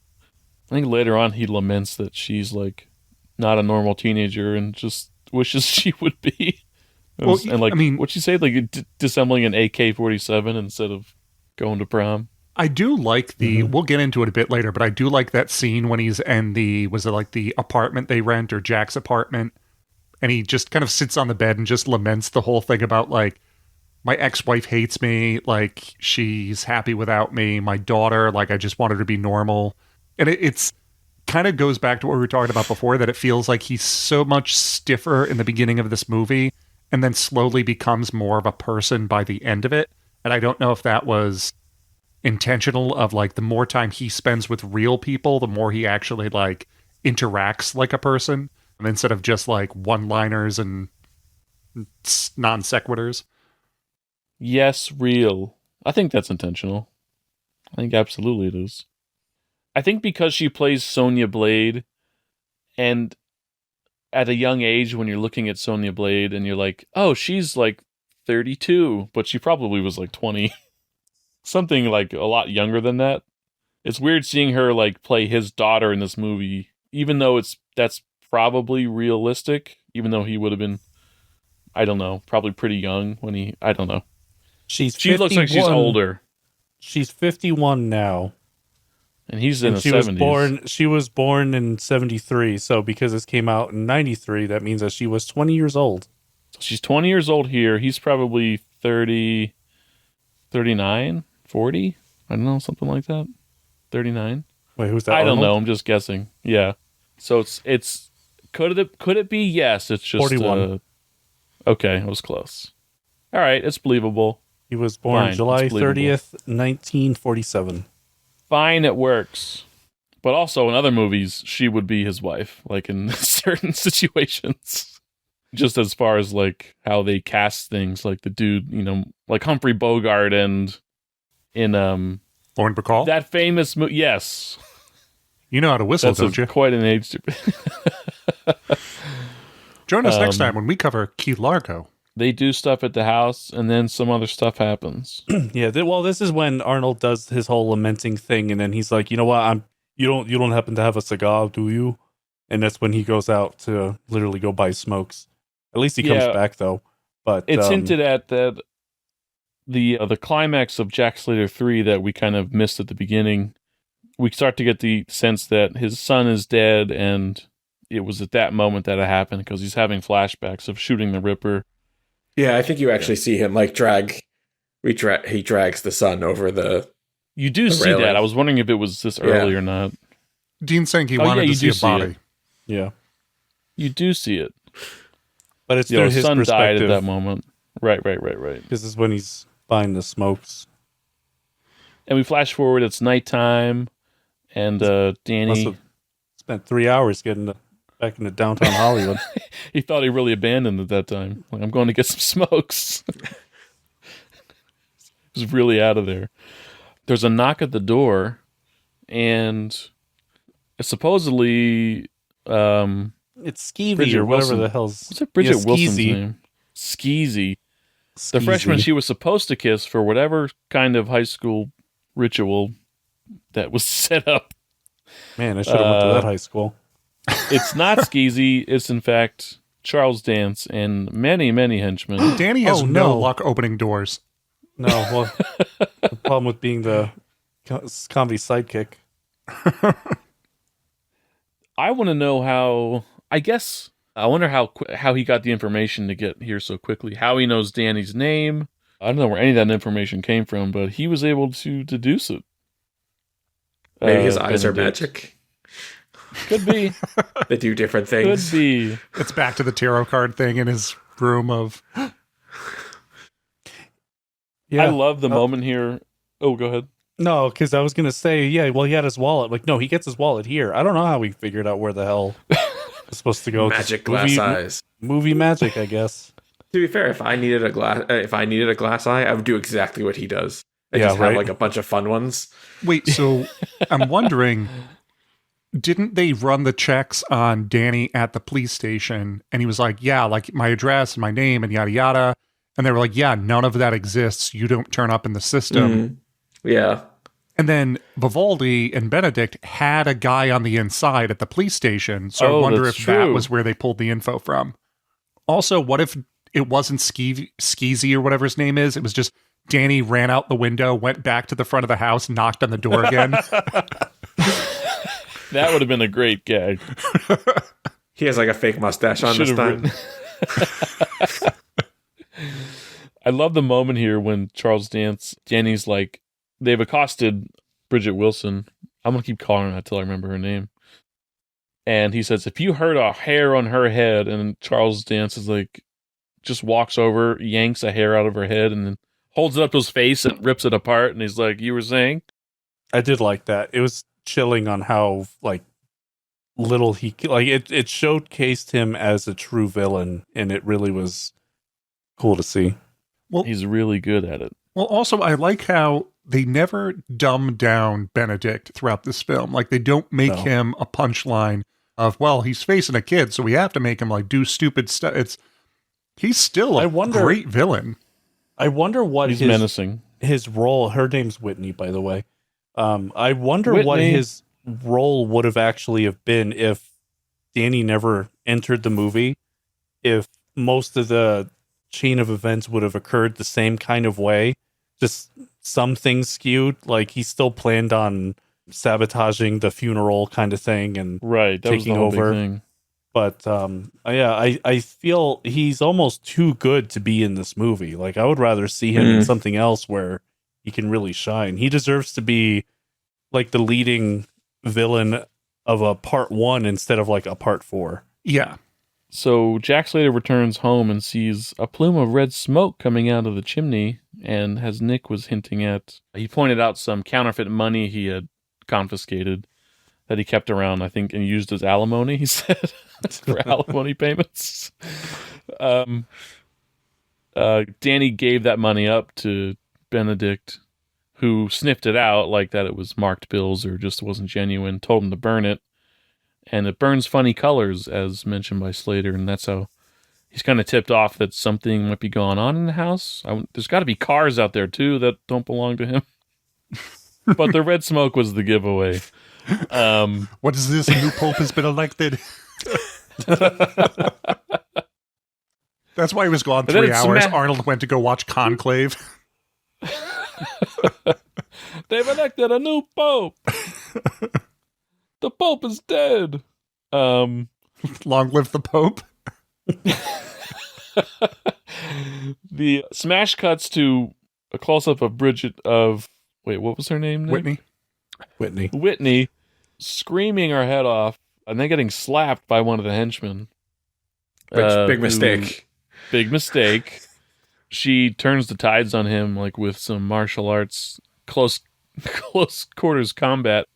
I think later on he laments that she's like not a normal teenager and just wishes she would be. Well, and like, I mean, what'd she say? Like disassembling an AK-47 instead of going to prom. I do like we'll get into it a bit later, but I do like that scene when he's in was it like the apartment they rent or Jack's apartment? And he just kind of sits on the bed and just laments the whole thing about like, my ex-wife hates me, like she's happy without me. My daughter, like I just want her to be normal. And it's kind of goes back to what we were talking about before, that it feels like he's so much stiffer in the beginning of this movie and then slowly becomes more of a person by the end of it. And I don't know if that was intentional, of like the more time he spends with real people, the more he actually like interacts like a person, and instead of just like one-liners and non sequiturs. Yes, real. I think that's intentional. I think absolutely it is. I think because she plays Sonya Blade, and at a young age when you're looking at Sonya Blade and you're like, oh, she's like 32, but she probably was like 20. Something like a lot younger than that. It's weird seeing her like play his daughter in this movie, even though that's probably realistic, even though he would have been, I don't know, probably pretty young when I don't know. She looks like she's older. She's 51 now. And he's in the 70s. She was born in 73, so because this came out in 93, that means that she was 20 years old. So she's 20 years old here. He's probably 30, 39, 40? I don't know, something like that. 39? Wait, who's that? I don't Arnold? know. I'm just guessing. Yeah. So it's could it be? Yes, it's just 41. Okay, it was close. All right, it's believable. He was born Fine, July it's believable. 30th, 1947. Fine, it works. But also in other movies, she would be his wife, like in certain situations. Just as far as like how they cast things, like the dude, like Humphrey Bogart and in Lauren Bacall? That famous movie. Yes. You know how to whistle, don't you? Quite an age. Join us next time when we cover Key Largo. They do stuff at the house, and then some other stuff happens. Yeah, well, this is when Arnold does his whole lamenting thing, and then he's like, you know what? You don't happen to have a cigar, do you? And that's when he goes out to literally go buy smokes. At least he comes back though. But it's hinted at that the climax of Jack Slater 3 that we kind of missed at the beginning. We start to get the sense that his son is dead, and it was at that moment that it happened because he's having flashbacks of shooting the Ripper. Yeah, I think you actually see him like he drags the son over the. You do see railing. that. I was wondering if it was this early or not. Dean's saying he wanted to see a body. Yeah, you do see it, but it's through his son perspective. died at that moment. Right. This is when he's buying the smokes, and we flash forward. It's nighttime, and Danny must have spent 3 hours getting back into downtown Hollywood. He thought he really abandoned at that time. Like, I'm going to get some smokes. He was really out of there. There's a knock at the door, and supposedly it's Skeevy Bridget or whatever Wilson. the hell's... What's it? Bridget Yeah, Wilson's Skeezy. name? Skeezy. The freshman she was supposed to kiss for whatever kind of high school ritual that was set up. Man, I should have went to that high school. It's not Skeezy. It's in fact Charles Dance and many, many henchmen. Danny has no luck opening doors. No, well, the problem with being the comedy sidekick. I want to know how. I wonder how he got the information to get here so quickly. How he knows Danny's name. I don't know where any of that information came from, but he was able to deduce it. Maybe his eyes are Benedict. magic. Could be. They do different things. Could be. It's back to the tarot card thing in his room of... I love the moment here. Oh, go ahead. No, because I was going to say, yeah, well, he had his wallet. Like, no, he gets his wallet here. I don't know how he figured out where the hell it's supposed to go. Magic Just glass eyes. Movie magic, I guess. To be fair, if I needed a glass eye, I would do exactly what he does. I Yeah, just right. have like a bunch of fun ones. Wait, so I'm wondering, didn't they run the checks on Danny at the police station? And he was like, yeah, like my address and my name and yada yada. And they were like, yeah, none of that exists. You don't turn up in the system. Yeah. And then Vivaldi and Benedict had a guy on the inside at the police station. So I wonder if that's that true. was where they pulled the info from. Also, what if it wasn't Skeezy or whatever his name is? It was just Danny ran out the window, went back to the front of the house, knocked on the door again. That would have been a great gag. He has like a fake mustache on this Should have time. I love the moment here when Charles Dance, Danny's like, they've accosted Bridget Wilson. I'm going to keep calling her that till I remember her name. And he says, if you hurt a hair on her head, and Charles Dance is like, just walks over, yanks a hair out of her head, and then holds it up to his face and rips it apart. And he's like, you were saying? I did like that. It was chilling on how, like, little he... Like, it showcased him as a true villain, and it really was cool to see. Well, he's really good at it. Well, also, I like how they never dumb down Benedict throughout this film. Like, they don't make him a punchline of, well, he's facing a kid, so we have to make him, like, do stupid stuff. He's still a great villain. I wonder what He's menacing. His role... Her name's Whitney, by the way. I wonder what Whitney. his role would have actually have been if Danny never entered the movie, if most of the chain of events would have occurred the same kind of way, just some things skewed. Like he still planned on sabotaging the funeral kind of thing and that taking was the whole over. big thing. But I feel he's almost too good to be in this movie. Like I would rather see him in something else where he can really shine. He deserves to be like the leading villain of a part 1 instead of like a part 4. Yeah. So Jack Slater returns home and sees a plume of red smoke coming out of the chimney, and as Nick was hinting at, he pointed out some counterfeit money he had confiscated that he kept around, I think, and used as alimony, he said, for alimony payments. Danny gave that money up to Benedict, who sniffed it out like that it was marked bills or just wasn't genuine, told him to burn it. And it burns funny colors, as mentioned by Slater, and that's how he's kind of tipped off that something might be going on in the house. There's got to be cars out there, too, that don't belong to him. But the red smoke was the giveaway. What is this? A new pope has been elected. That's why he was gone 3 hours. Arnold went to go watch Conclave. They've elected a new pope. The pope is dead. Long live the pope. The smash cuts to a close-up of Bridget of... Wait, what was her name? Nick? Whitney screaming her head off and then getting slapped by one of the henchmen. Big mistake. Big mistake. She turns the tides on him like with some martial arts close quarters combat.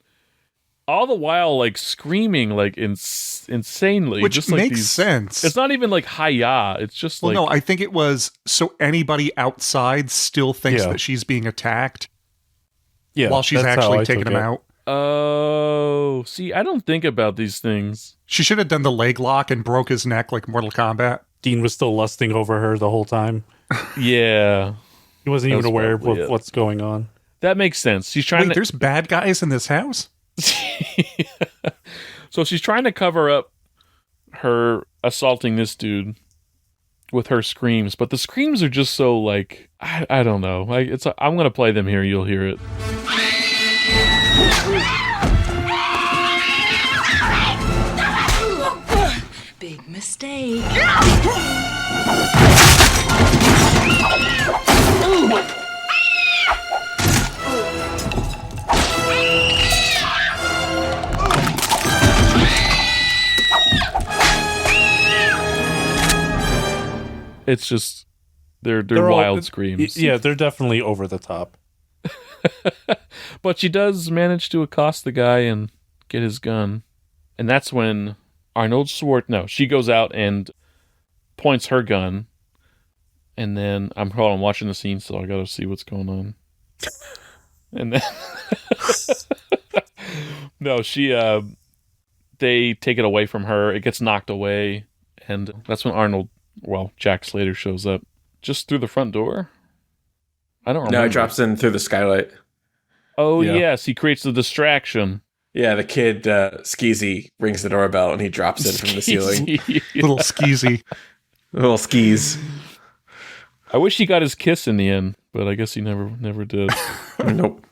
All the while, like screaming, like insanely, which just like makes sense. It's not even like hi-ya. It's just like, no, I think it was so anybody outside still thinks that she's being attacked. Yeah, while she's actually taking him out. Oh, see, I don't think about these things. She should have done the leg lock and broke his neck like Mortal Kombat. Dean was still lusting over her the whole time. Yeah, he wasn't even aware of what's going on. That makes sense. She's trying. There's bad guys in this house. So she's trying to cover up her assaulting this dude with her screams, but the screams are just so like I don't know. Like I'm gonna play them here. You'll hear it. Big mistake. It's just they're wild screams. Yeah, they're definitely over the top. But she does manage to accost the guy and get his gun. And that's when Arnold Schwarzenegger... she goes out and points her gun. And then... I'm watching the scene, so I gotta see what's going on. And then... No, she... they take it away from her. It gets knocked away. And that's when Jack Slater shows up. Just through the front door? I don't remember. No, it drops in through the skylight. Oh, yes. He creates the distraction. Yeah, the kid, Skeezy, rings the doorbell and he drops it from the ceiling. Little Skeezy. Little skis. I wish he got his kiss in the end, but I guess he never did. Nope.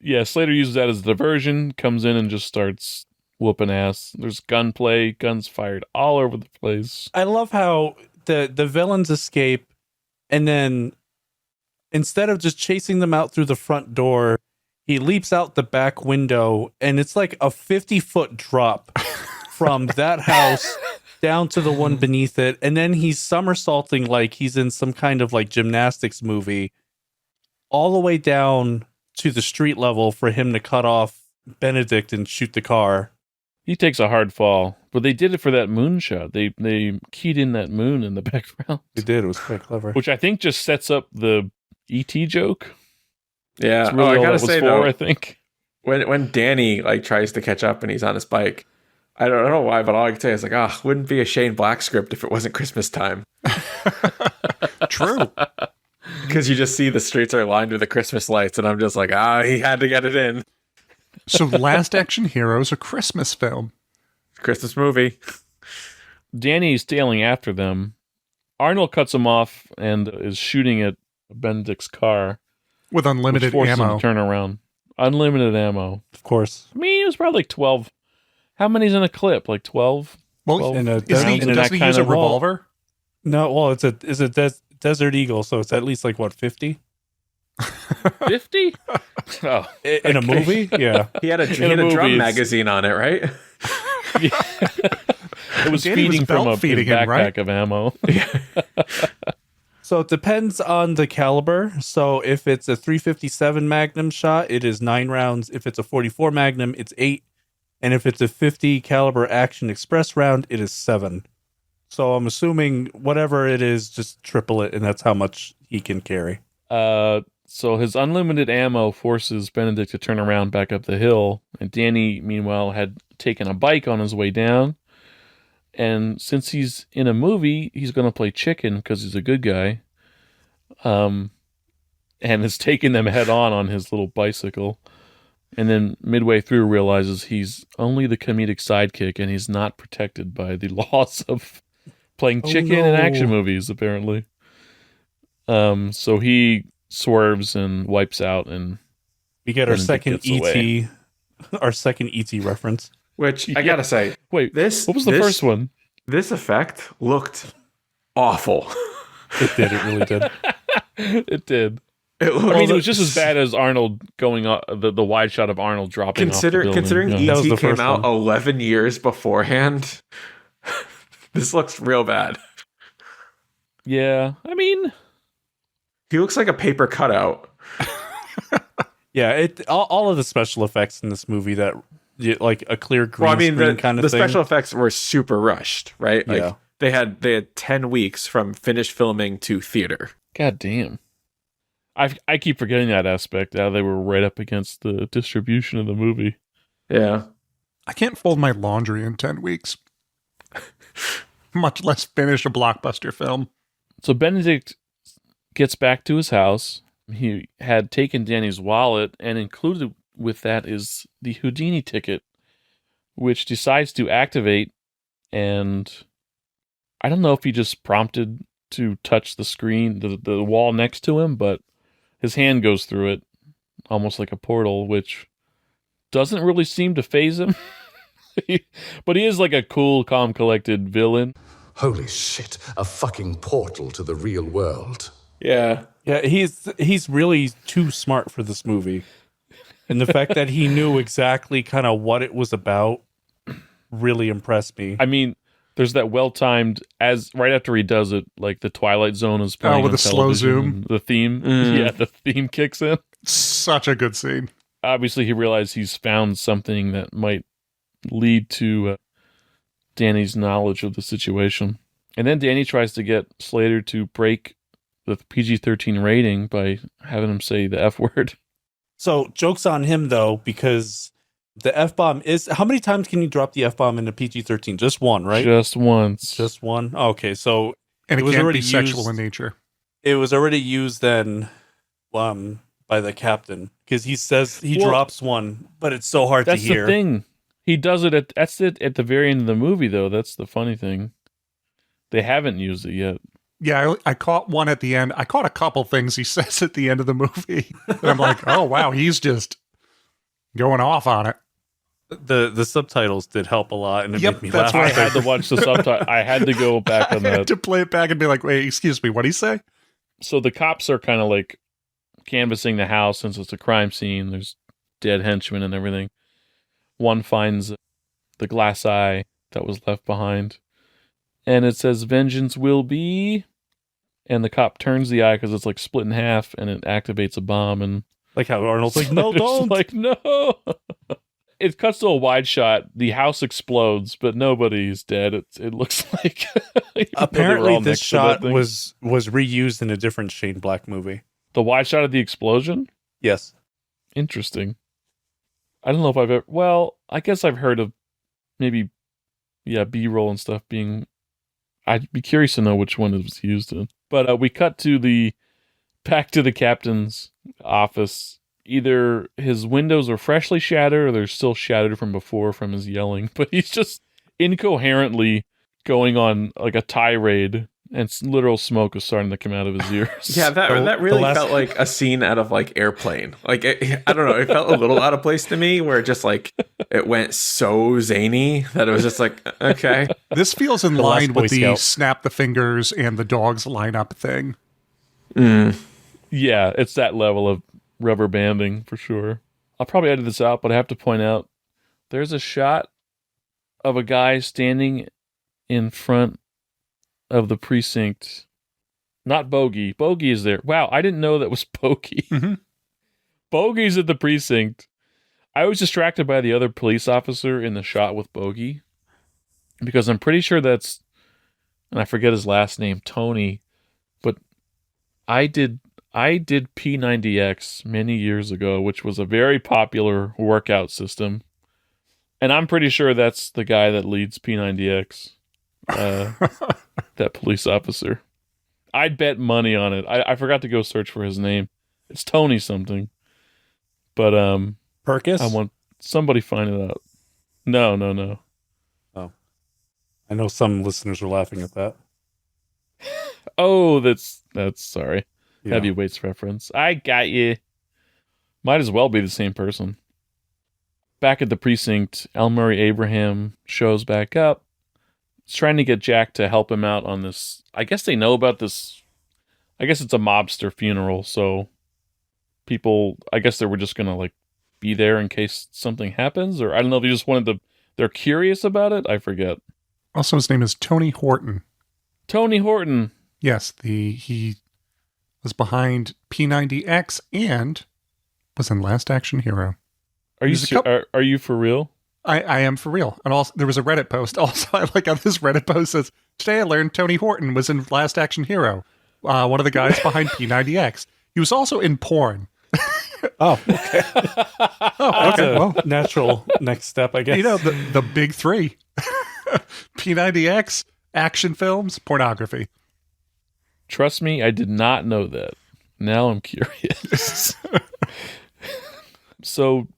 Yeah, Slater uses that as a diversion, comes in and just starts whooping ass. There's gunplay, guns fired all over the place. I love how the villains escape, and then instead of just chasing them out through the front door, he leaps out the back window, and it's like a 50-foot drop from that house down to the one beneath it, and then he's somersaulting like he's in some kind of like gymnastics movie, all the way down to the street level for him to cut off Benedict and shoot the car. He takes a hard fall, but they did it for that moon shot. They keyed in that moon in the background. They did. It was quite clever. Which I think just sets up the E.T. joke. Yeah. That's really I all gotta that was say for, though, I think. When Danny like tries to catch up and he's on his bike, I don't know why, but all I can say is like, wouldn't be a Shane Black script if it wasn't Christmas time. True. Because you just see the streets are lined with the Christmas lights, and I'm just like, he had to get it in. So Last Action Hero is a Christmas film. Christmas movie. Danny's tailing after them. Arnold cuts him off and is shooting at Benedict's car. With unlimited which forces him ammo. to turn around. Unlimited ammo. Of course. I mean, it was probably like 12. How many's in a clip? Like 12? Well, 12? doesn't he use a revolver? No, well, it's a Desert Eagle, so it's at least like, what, 50? 50? Oh, in a movie? Yeah. He had a drum magazine on it, right? It was Danny was feeding from a feeding him, backpack right? of ammo. So it depends on the caliber. So if it's a 357 Magnum shot, it is 9 rounds. If it's a 44 Magnum, it's 8. And if it's a 50 caliber Action Express round, it is 7. So I'm assuming whatever it is, just triple it, and that's how much he can carry. So his unlimited ammo forces Benedict to turn around back up the hill, and Danny, meanwhile, had taken a bike on his way down. And since he's in a movie, he's going to play chicken because he's a good guy. And is taking them head on his little bicycle. And then midway through realizes he's only the comedic sidekick and he's not protected by the laws of playing chicken in action movies, apparently. So he swerves and wipes out, and we get our Benedict second gets away. our second ET reference. Which I gotta say, wait, this what was the first one? This effect looked awful. It did. It really did. It did. It was just as bad as Arnold going the wide shot of Arnold dropping off the building. Considering Yeah. ET came out 11 years beforehand, this looks real bad. Yeah, I mean, he looks like a paper cutout. Yeah, all of the special effects in this movie that like a clear green screen kind of the thing. special effects were super rushed, right? Like Yeah. they had 10 weeks from finished filming to theater. God damn. I keep forgetting that aspect. How they were right up against the distribution of the movie. Yeah. I can't fold my laundry in 10 weeks. Much less finish a blockbuster film. So Benedict gets back to his house. He had taken Danny's wallet, and included with that is the Houdini ticket, which decides to activate. And I don't know if he just prompted to touch the screen, the wall next to him, but his hand goes through it, almost like a portal, which doesn't really seem to faze him. But he is like a cool, calm, collected villain. Holy shit, a fucking portal to the real world. Yeah. Yeah, he's really too smart for this movie. And the fact that he knew exactly kind of what it was about really impressed me. I mean, there's that well-timed, as right after he does it, like the Twilight Zone is playing with on a slow television, zoom. the theme. Yeah, the theme kicks in. Such a good scene. Obviously, he realized he's found something that might lead to Danny's knowledge of the situation. And then Danny tries to get Slater to break the PG-13 rating by having him say the F word. So, joke's on him, though, because the F-bomb is... How many times can you drop the F-bomb in a PG-13? Just one, right? Just once. Just one? Okay, so... And it was can't already be sexual used- in nature. It was already used then by the captain, because he says he drops one, but it's so hard to That's hear. the thing. He does it at the very end of the movie, though. That's the funny thing. They haven't used it yet. Yeah, I caught one at the end. I caught a couple things he says at the end of the movie. And I'm like, oh, wow, he's just going off on it. The subtitles did help a lot, and it Yep, made me that's laugh. why I had to watch the subtitle. I had to go back on I had that. to play it back and be like, wait, excuse me, what'd he say? So the cops are kind of like canvassing the house since it's a crime scene. There's dead henchmen and everything. One finds the glass eye that was left behind. And it says, "Vengeance will be." And the cop turns the eye because it's like split in half and it activates a bomb. And Like how Arnold's like, no, Slater's don't. like, no. It cuts to a wide shot. The house explodes, but nobody's dead. It looks like they were Apparently, all this next to that shot thing. was reused in a different Shane Black movie. The wide shot of the explosion? Yes. Interesting. I don't know if I've ever... Well, I guess I've heard of maybe, B-roll and stuff being... I'd be curious to know which one it was used in. But we cut to back to the captain's office. Either his windows are freshly shattered or they're still shattered from before from his yelling. But he's just incoherently going on like a tirade, and literal smoke was starting to come out of his ears. Yeah, that really felt like a scene out of like Airplane. Like I don't know, it felt a little out of place to me, where just like it went so zany that it was just like, okay. This feels in line with the snap the fingers and the dogs line up thing. Yeah, it's that level of rubber banding for sure. I'll probably edit this out, but I have to point out there's a shot of a guy standing in front of the precinct. Not Bogey. Bogey is there. Wow, I didn't know that was Bogey. Mm-hmm. Bogey's at the precinct. I was distracted by the other police officer in the shot with Bogey, because I'm pretty sure that's, and I forget his last name, Tony, but I did P90X many years ago, which was a very popular workout system. And I'm pretty sure that's the guy that leads P90X, that police officer. I'd bet money on it. I forgot to go search for his name. It's Tony something. But Perkis? I want somebody find it out. No. Oh. I know some listeners are laughing at that. Oh, that's sorry. Yeah. Heavyweights reference. I got you. Might as well be the same person. Back at the precinct, L. Murray Abraham shows back up. He's trying to get Jack to help him out on this. I guess they know about this. I guess it's a mobster funeral, so people, I guess they were just going to like be there in case something happens, or I don't know if they just wanted to, they're curious about it. I forget. Also, his name is Tony Horton. Tony Horton. Yes, he was behind P90X and was in Last Action Hero. Are you for real? I am for real. And also, there was a Reddit post. Also, I like how this Reddit post says, "Today I learned Tony Horton was in Last Action Hero. One of the guys behind P90X. He was also in porn." Oh, okay. Okay. Well, natural next step, I guess. You know, the big three. P90X, action films, pornography. Trust me, I did not know that. Now I'm curious. So,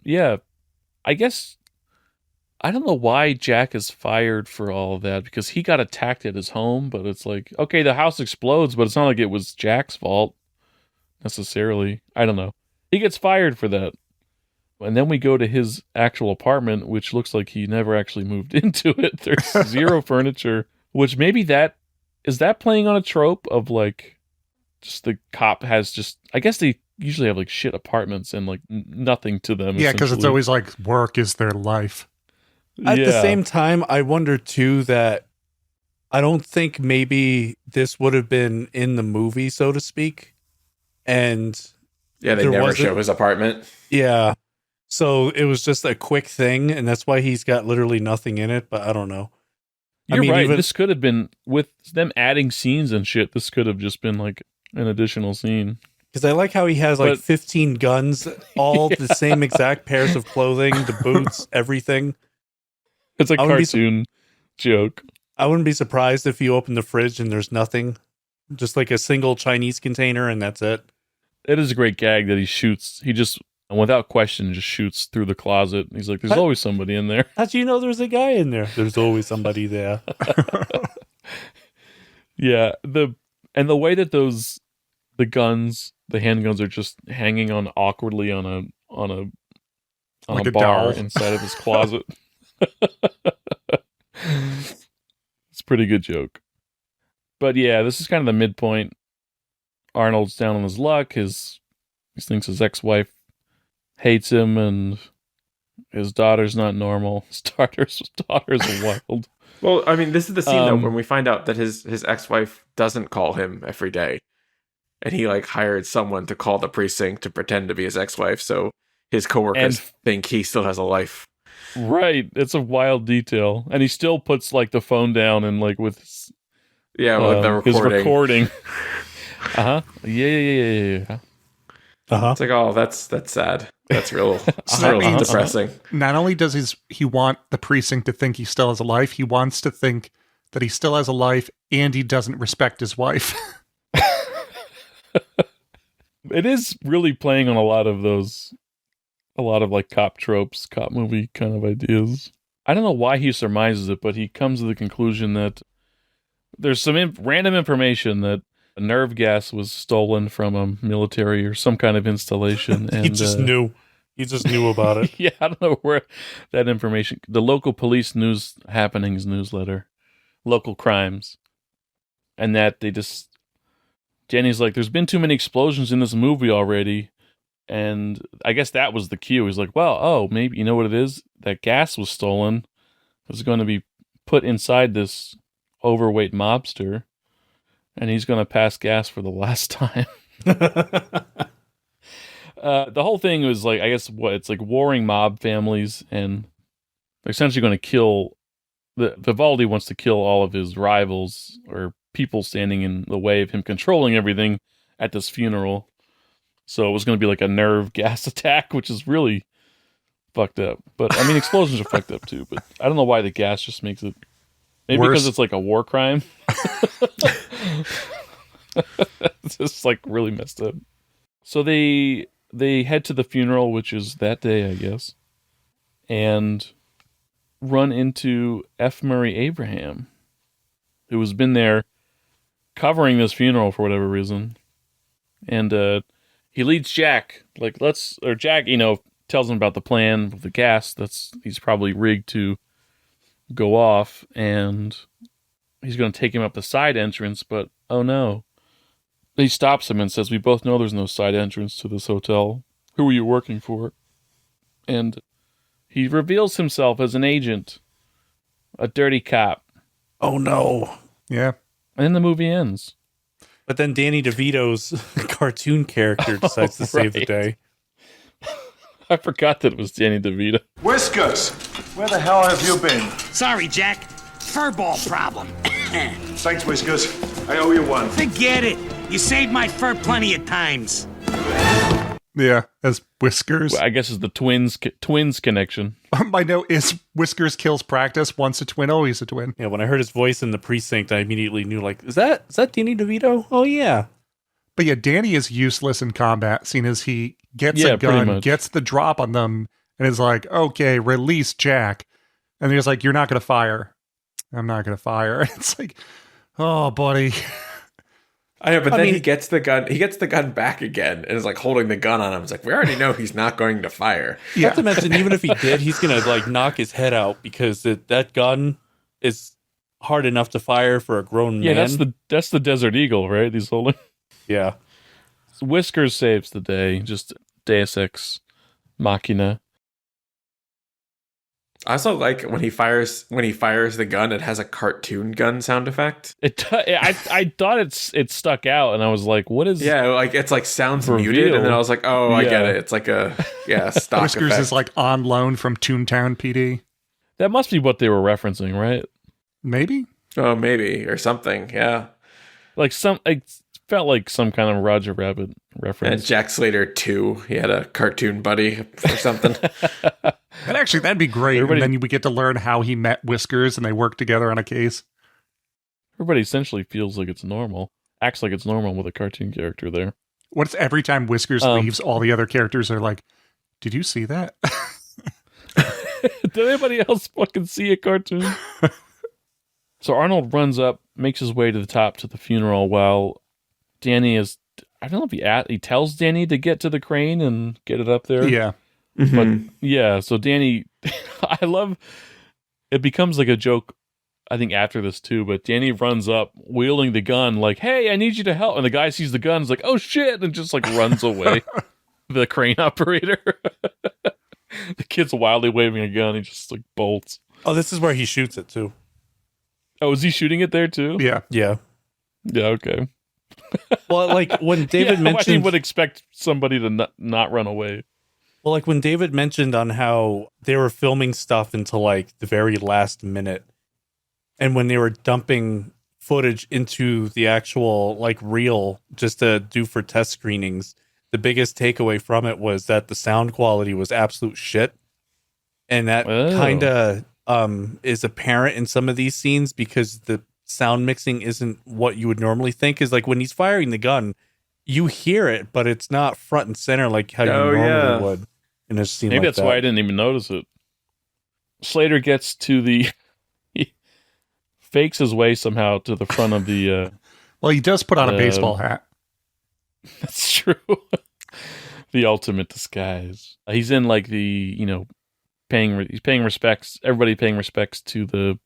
yeah, I guess, I don't know why Jack is fired for all of that, because he got attacked at his home, but it's like, okay, the house explodes, but it's not like it was Jack's fault, necessarily. I don't know. He gets fired for that. And then we go to his actual apartment, which looks like he never actually moved into it. There's zero furniture, which maybe is that playing on a trope of like, just the cop has just, I guess they usually have like shit apartments and like nothing to them. Yeah, because it's always like work is their life. At the same time, I wonder too that I don't think maybe this would have been in the movie, so to speak. And yeah, they never show his apartment. Yeah. So it was just a quick thing, and that's why he's got literally nothing in it, but I don't know. You're right. This could have been, with them adding scenes and shit, this could have just been like an additional scene. Because I like how he has like 15 guns, all the same exact pairs of clothing, the boots, everything. It's a cartoon joke. I wouldn't be surprised if you open the fridge and there's nothing. Just like a single Chinese container and that's it. It is a great gag that he shoots. He just, without question, just shoots through the closet. He's like, there's always somebody in there. How do you know there's a guy in there? There's always somebody there. Yeah. The way that the guns, the handguns are just hanging on awkwardly on a like a bar doll inside of his closet. It's a pretty good joke. But yeah, this is kind of the midpoint. Arnold's down on his luck. He thinks his ex-wife hates him, and his daughter's not normal. His daughter's wild. Well, I mean, this is the scene though when we find out that his ex-wife doesn't call him every day, and he like hired someone to call the precinct to pretend to be his ex-wife, so his coworkers think he still has a life. Right, it's a wild detail, and he still puts like the phone down and like with his, with the recording. His recording. Yeah. It's like, oh, that's sad. That's real. Real depressing. Not only does he want the precinct to think he still has a life, he wants to think that he still has a life, and he doesn't respect his wife. It is really playing on a lot of like cop tropes, cop movie kind of ideas. I don't know why he surmises it, but he comes to the conclusion that there's some random information that a nerve gas was stolen from a military or some kind of installation. And He just knew. He just knew about it. Yeah, I don't know where that information. The local police news happenings newsletter, local crimes, and that they just. Danny's like, there's been too many explosions in this movie already, and I guess that was the cue. He's like, well, maybe you know what it is. That gas was stolen. It's going to be put inside this overweight mobster, and he's going to pass gas for the last time. The whole thing was like, I guess it's like warring mob families, and they're essentially going to kill. Vivaldi wants to kill all of his rivals or people standing in the way of him controlling everything at this funeral. So it was going to be like a nerve gas attack, which is really fucked up. But I mean, explosions are fucked up too. But I don't know why the gas just makes it. Maybe Worse. because it's like a war crime. It's just like really messed up. So they head to the funeral, which is that day, I guess, and run into F. Murray Abraham, who has been there covering this funeral for whatever reason. And he leads Jack, Jack, tells him about the plan with the gas he's probably rigged to go off, and he's going to take him up the side entrance, but oh no. He stops him and says, we both know there's no side entrance to this hotel. Who are you working for? And he reveals himself as an agent, a dirty cop. Oh no. Yeah. And then the movie ends. But then Danny DeVito's cartoon character decides to save the day. I forgot that it was Danny DeVito. Whiskers, where the hell have you been? Sorry, Jack. Furball problem. Thanks, Whiskers. I owe you one. Forget it. You saved my fur plenty of times. Yeah, as Whiskers. Well, I guess it's the twins connection. My note is Whiskers kills practice. Once a twin, always a twin. Yeah, when I heard his voice in The Precinct, I immediately knew, is that Danny DeVito? Oh, yeah. But yeah, Danny is useless in combat, seeing as he gets a gun, gets the drop on them, and is like, okay, release Jack. And he's like, you're not going to fire. I'm not going to fire. It's like, oh, buddy. I know, but then he gets the gun. He gets the gun back again and is like holding the gun on him. It's like, we already know he's not going to fire. Yeah. Not to mention, even if he did, he's gonna knock his head out because that gun is hard enough to fire for a grown man. Yeah, that's the Desert Eagle, right? He's holding. Yeah. So Whiskers saves the day. Just Deus Ex Machina. I also like when he fires the gun, it has a cartoon gun sound effect. I thought it stuck out, and I was like, "What is?" Yeah, it's sounds muted, and then I was like, "Oh, I get it. It's like a stock Whiskers effect. is on loan from Toontown PD. That must be what they were referencing, right? Maybe. Oh, maybe or something. Yeah, it felt like some kind of Roger Rabbit reference. And Jack Slater 2, he had a cartoon buddy or something. And actually, that'd be great. And then we get to learn how he met Whiskers and they work together on a case. Everybody essentially feels like it's normal, acts like it's normal with a cartoon character there. What's every time Whiskers leaves, all the other characters are like, did you see that? Did anybody else fucking see a cartoon? So Arnold runs up, makes his way to the top to the funeral while Danny is, I don't know if he tells Danny to get to the crane and get it up there. Yeah. But yeah, so Danny, I love, it becomes like a joke, I think after this too, but Danny runs up wielding the gun like, hey, I need you to help. And the guy sees the gun, is like, oh shit, and just runs away. The crane operator. The kid's wildly waving a gun, he just bolts. Oh, this is where he shoots it too. Oh, is he shooting it there too? Yeah. Yeah. Yeah, okay. Well, when David mentioned... I would expect somebody to not run away. Well, when David mentioned on how they were filming stuff until the very last minute, and when they were dumping footage into the actual reel just to do for test screenings, the biggest takeaway from it was that the sound quality was absolute shit. And that kind of is apparent in some of these scenes because the sound mixing isn't what you would normally think. Is when he's firing the gun, you hear it, but it's not front and center like how you normally would in a scene. Maybe like that's why I didn't even notice it. Slater gets to he fakes his way somehow to the front of the well, he does put on a baseball hat. That's true. The ultimate disguise. He's in like the, he's paying respects, everybody paying respects to the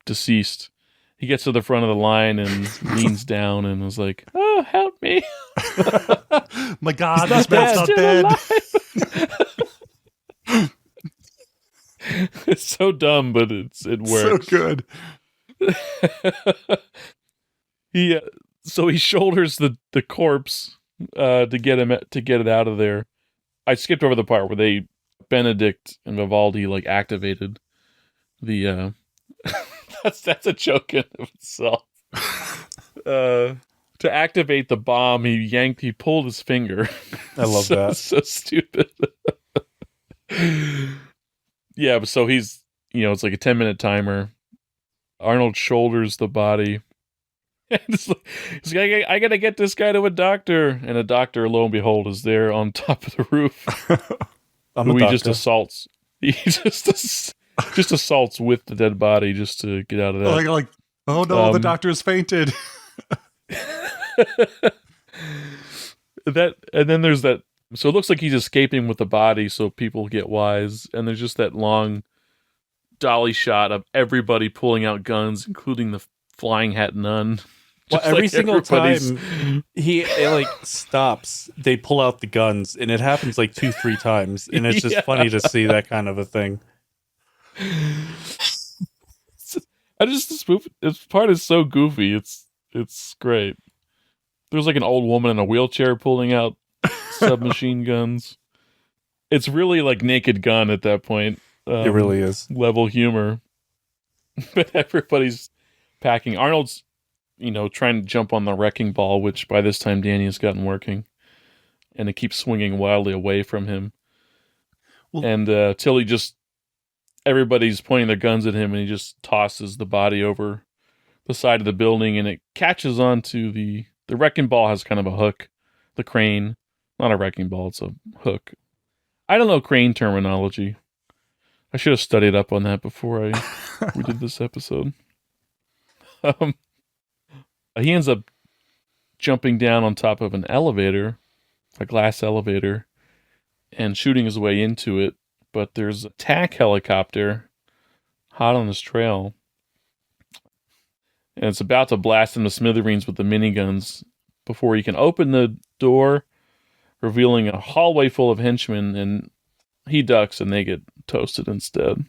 deceased. He gets to the front of the line and leans down and is like, "Oh, help me." My God, this man's not dead. It's so dumb, but it works. So good. So he shoulders the corpse to get it out of there. I skipped over the part where Benedict and Vivaldi like activated the that's a joke in of itself. To activate the bomb, he pulled his finger. I love that. So stupid. Yeah, but so he's, it's like a 10-minute timer. Arnold shoulders the body. He's like, I gotta get this guy to a doctor. And a doctor, lo and behold, is there on top of the roof. Who he just assaults. He just assaults with the dead body just to get out of that. Like oh no, the doctor has fainted. And then there's that. So it looks like he's escaping with the body, so people get wise. And there's just that long dolly shot of everybody pulling out guns, including the flying hat nun. Well, every single time he stops, they pull out the guns, and it happens like 2-3 times, and it's just funny to see that kind of a thing. This part is so goofy. It's great. There's like an old woman in a wheelchair pulling out submachine guns. It's really like Naked Gun at that point. It really is level humor. But everybody's packing. Arnold's, trying to jump on the wrecking ball, which by this time Danny has gotten working, and it keeps swinging wildly away from him. And till everybody's pointing their guns at him, and he just tosses the body over the side of the building, and it catches onto the wrecking ball. Has kind of a hook. The crane, not a wrecking ball, it's a hook. I don't know crane terminology. I should have studied up on that before we did this episode. He ends up jumping down on top of an elevator, a glass elevator, and shooting his way into it. But there's a TAC helicopter hot on his trail. And it's about to blast him to smithereens with the miniguns before he can open the door, revealing a hallway full of henchmen, and he ducks and they get toasted instead.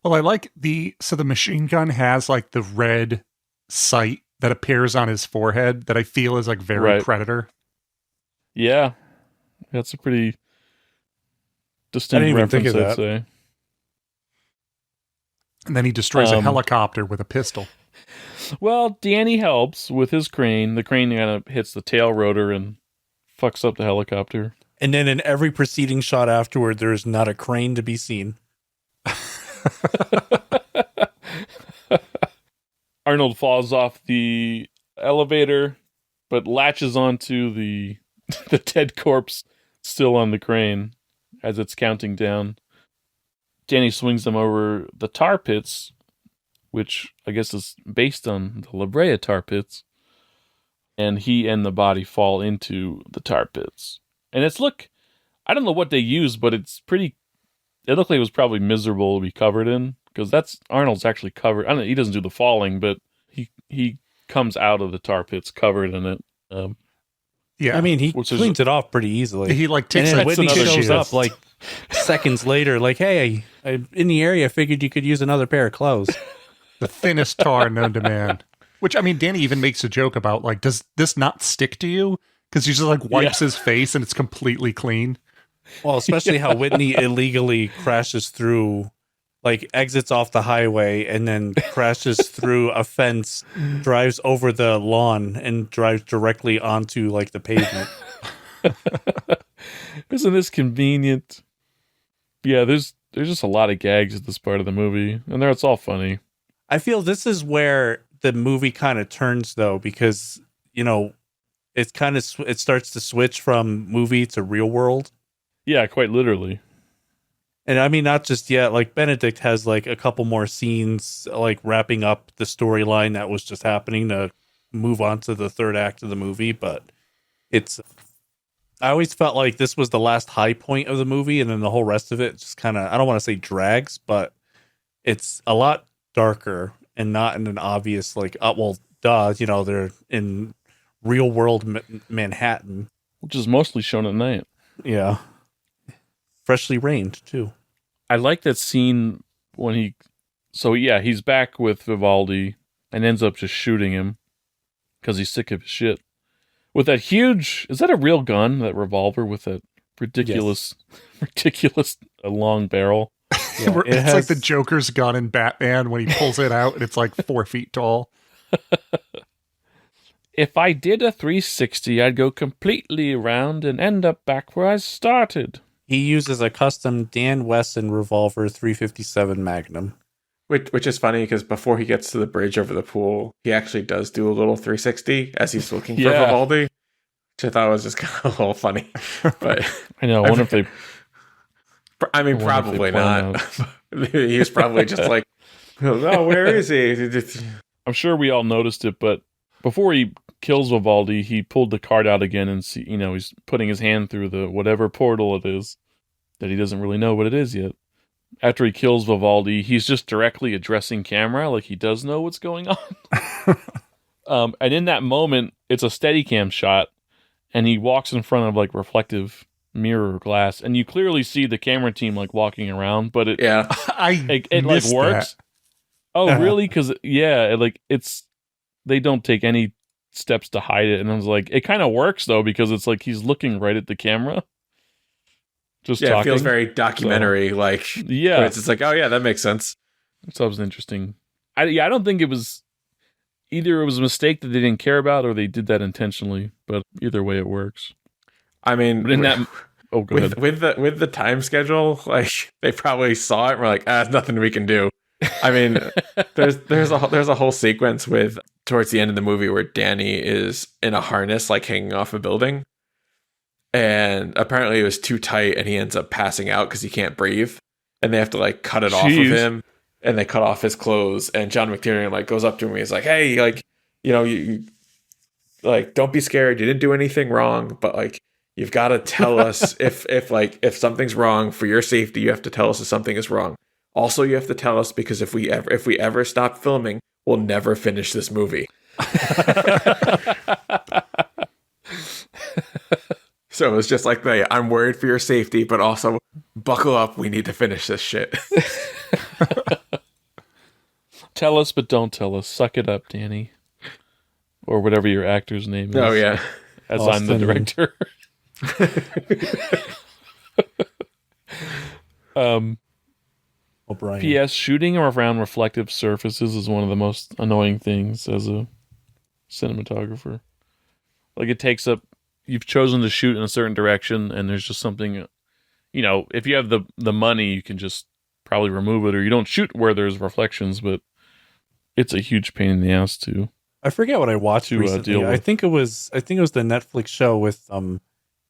Well, I like the machine gun has like the red sight that appears on his forehead that I feel is like very Predator. Yeah. That's a pretty distinct reference, I'd say. And then he destroys a helicopter with a pistol. Well, Danny helps with his crane. The crane kind of hits the tail rotor and fucks up the helicopter. And then in every preceding shot afterward, there is not a crane to be seen. Arnold falls off the elevator, but latches onto the dead corpse still on the crane as it's counting down. Danny swings them over the tar pits, which I guess is based on the La Brea tar pits. And he and the body fall into the tar pits. And I don't know what they use, but it looked like it was probably miserable to be covered in, because Arnold's actually covered. I don't know, he doesn't do the falling, but he comes out of the tar pits covered in it. Yeah, I mean, he cleans it off pretty easily. He takes and then a Whitney shows up like seconds later, like, "Hey, I'm in the area. I figured you could use another pair of clothes." The thinnest tar known to man. Which, I mean, Danny even makes a joke about, like, does this not stick to you? Because he just like wipes his face and it's completely clean. Well, especially how Whitney illegally crashes through, like exits off the highway and then crashes through a fence, drives over the lawn and drives directly onto like the pavement. Isn't this convenient? Yeah, there's just a lot of gags at this part of the movie, and it's all funny. I feel this is where the movie kind of turns, though, because it's kind of it starts to switch from movie to real world. Yeah, quite literally. And I mean, not just yet, like Benedict has like a couple more scenes, like wrapping up the storyline that was just happening to move on to the third act of the movie. But I always felt like this was the last high point of the movie. And then the whole rest of it just kind of, I don't want to say drags, but it's a lot darker and not in an obvious, like, well, duh, they're in real world Manhattan. Which is mostly shown at night. Yeah. Freshly rained too. I like that scene when he's back with Vivaldi and ends up just shooting him because he's sick of his shit. With that huge, is that a real gun, that revolver with that ridiculous long barrel? Yeah, it's like the Joker's gun in Batman when he pulls it out and it's like 4 feet tall. If I did a 360, I'd go completely around and end up back where I started. He uses a custom Dan Wesson revolver 357 Magnum. Which is funny because before he gets to the bridge over the pool, he actually does do a little 360 as he's looking for Vivaldi, which I thought was just kind of a little funny. But I know. I wonder if they... I mean, probably not. He's probably just like, oh, where is he? I'm sure we all noticed it, but before he kills Vivaldi, he pulled the card out again and he's putting his hand through the whatever portal it is that he doesn't really know what it is yet. After he kills Vivaldi, he's just directly addressing camera like he does know what's going on. And in that moment, it's a Steadicam shot, and he walks in front of like reflective mirror glass, and you clearly see the camera team like walking around, but it like works. That. Oh, really? Because they don't take any steps to hide it, and I was like, it kind of works though because it's like he's looking right at the camera. Just talking. It feels very documentary, it's just like, oh yeah, that makes sense. So it was interesting. I don't think it was either. It was a mistake that they didn't care about, or they did that intentionally. But either way, it works. I mean, but in that, go ahead. With the time schedule, like they probably saw it and were like, there's nothing we can do. I mean, there's a whole sequence towards the end of the movie where Danny is in a harness, like hanging off a building. And apparently it was too tight and he ends up passing out because he can't breathe. And they have to like cut it off of him, and they cut off his clothes. And John McTiernan like goes up to him and he's like, hey, like, you like, don't be scared. You didn't do anything wrong, but like, you've got to tell us if something's wrong for your safety. You have to tell us if something is wrong. Also, you have to tell us because if we ever stop filming, we'll never finish this movie. So it was just like, I'm worried for your safety, but also buckle up. We need to finish this shit. Tell us, but don't tell us. Suck it up, Danny. Or whatever your actor's name is. Oh, yeah. As Austin. I'm the director. O'Brien. P.S. Shooting around reflective surfaces is one of the most annoying things as a cinematographer. Like, it takes up... You've chosen to shoot in a certain direction, and there's just something... if you have the money, you can just probably remove it, or you don't shoot where there's reflections, but it's a huge pain in the ass, too. I forget what I watched recently. I think it was the Netflix show with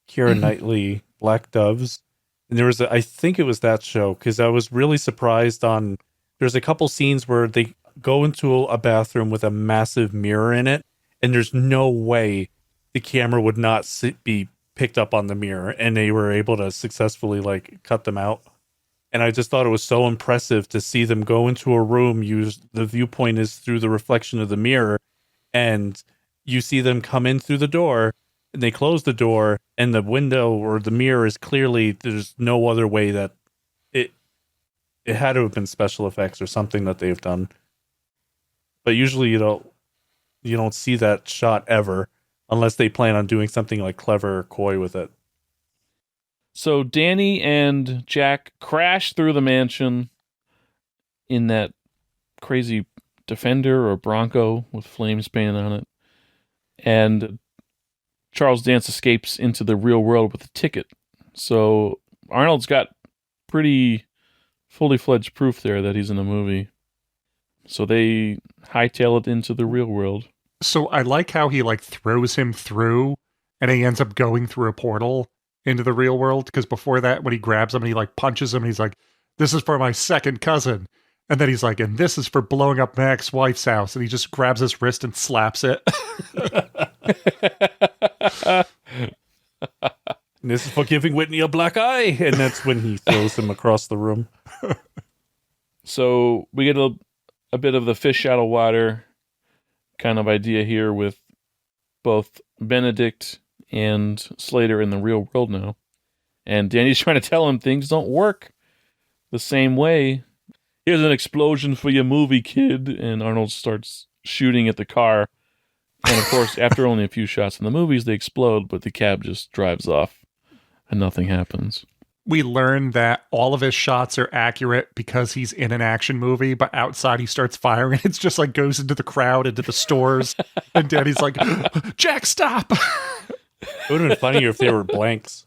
Keira Knightley, Black Doves. And there was I think it was that show, because I was really surprised on... There's a couple scenes where they go into a bathroom with a massive mirror in it, and there's no way the camera would not be picked up on the mirror, and they were able to successfully like cut them out. And I just thought it was so impressive to see them go into a room, the viewpoint is through the reflection of the mirror, and you see them come in through the door, and they close the door, and the window or the mirror is clearly, there's no other way that it had to have been special effects or something that they've done. But usually you don't see that shot ever, unless they plan on doing something like clever or coy with it. So Danny and Jack crash through the mansion in that crazy Defender or Bronco with flame span on it. And Charles Dance escapes into the real world with a ticket. So Arnold's got pretty fully fledged proof there that he's in a movie. So they hightail it into the real world. So I like how he like throws him through and he ends up going through a portal into the real world. Because before that, when he grabs him and he like punches him, and he's like, "This is for my second cousin." And then he's like, "And this is for blowing up my ex-wife's house." And he just grabs his wrist and slaps it. And this is for giving Whitney a black eye. And that's when he throws him across the room. So we get a bit of the fish out of water kind of idea here with both Benedict and Slater in the real world now. And Danny's trying to tell him things don't work the same way. Here's an explosion for your movie, kid. And Arnold starts shooting at the car. And of course, after only a few shots in the movies, they explode, but the cab just drives off and nothing happens. We learn that all of his shots are accurate because he's in an action movie, but outside he starts firing. It's just like goes into the crowd, into the stores. And Danny's like, "Jack, stop." It would have been funnier if they were blanks.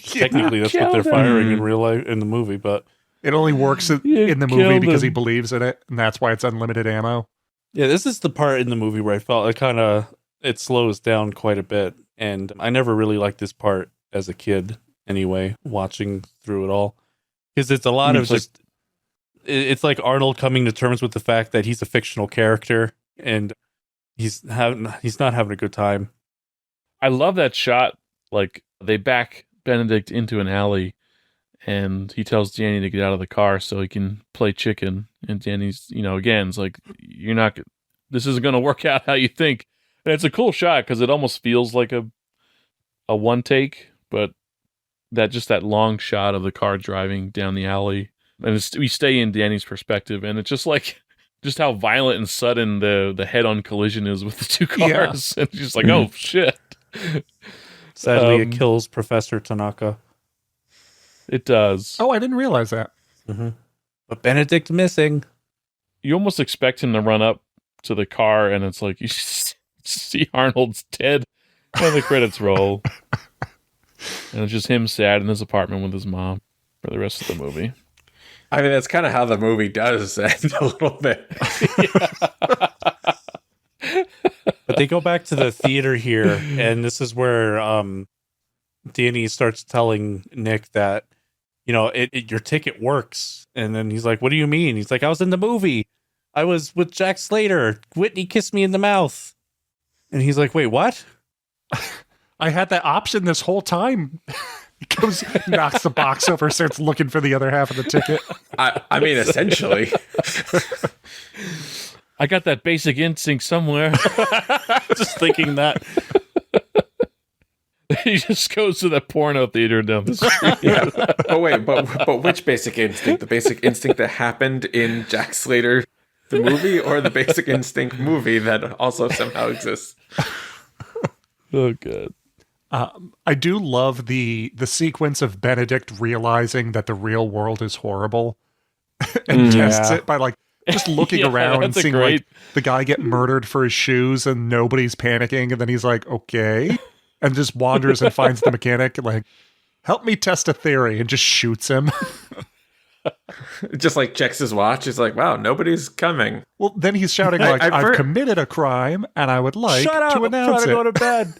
Technically, that's what they're firing in real life in the movie, but it only works in the movie because he believes in it, and that's why it's unlimited ammo. Yeah, this is the part in the movie where I felt it slows down quite a bit, and I never really liked this part as a kid anyway, watching through it all, because it's a lot of just it's like Arnold coming to terms with the fact that he's a fictional character and he's not having a good time. I love that shot. Like, they back Benedict into an alley and he tells Danny to get out of the car so he can play chicken. And Danny's, again, it's like, this isn't going to work out how you think. And it's a cool shot because it almost feels like a one take, but that long shot of the car driving down the alley. And we stay in Danny's perspective, and it's just like, just how violent and sudden the head-on collision is with the two cars. Yeah. And it's just like, oh, shit. Sadly, it kills Professor Tanaka. It does. Oh, I didn't realize that. Mm-hmm. But Benedict missing. You almost expect him to run up to the car, and it's like, you see Arnold's dead, and the credits roll. And it's just him sad in his apartment with his mom for the rest of the movie. I mean, that's kind of how the movie does end a little bit. But they go back to the theater here, and this is where Danny starts telling Nick that, your ticket works. And then he's like, "What do you mean?" He's like, "I was in the movie. I was with Jack Slater. Whitney kissed me in the mouth." And he's like, "Wait, what?" I had that option this whole time. He goes, knocks the box over, starts looking for the other half of the ticket. I mean, essentially. I got that basic instinct somewhere. Just thinking that. He just goes to the porno theater down the street. Yeah. Oh, wait, but which basic instinct? The basic instinct that happened in Jack Slater, the movie, or the basic instinct movie that also somehow exists? Oh, good. I do love the sequence of Benedict realizing that the real world is horrible and tests it by just looking around and seeing the guy get murdered for his shoes and nobody's panicking. And then he's like, okay. And just wanders and finds the mechanic like, help me test a theory, and just shoots him. Just checks his watch. He's like, wow, nobody's coming. Well, then he's shouting I've committed a crime and I would like to announce it. I'm trying to go to bed.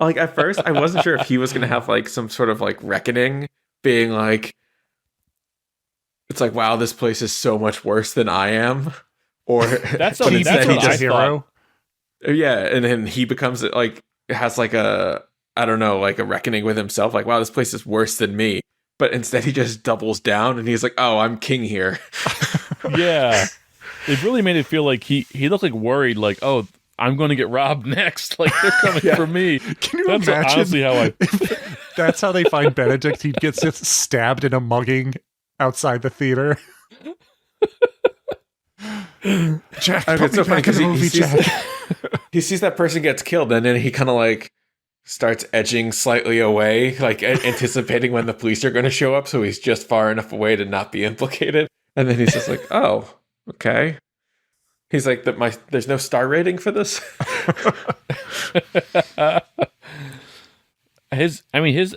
At first, I wasn't sure if he was going to have some sort of reckoning, being it's like, wow, this place is so much worse than I am, or that's what I hero. Yeah, and then he becomes has a a reckoning with himself, wow, this place is worse than me. But instead, he just doubles down and he's like, oh, I'm king here. Yeah, it really made it feel like he looked worried, oh, I'm going to get robbed next. They're coming for me. Can you That's imagine? Honestly, how that's how they find Benedict. He gets stabbed in a mugging outside the theater. Jack, it's so funny because he sees that person gets killed, and then he kind of starts edging slightly away, anticipating when the police are going to show up. So he's just far enough away to not be implicated. And then he's just like, oh, okay. He's like, there's no star rating for this. His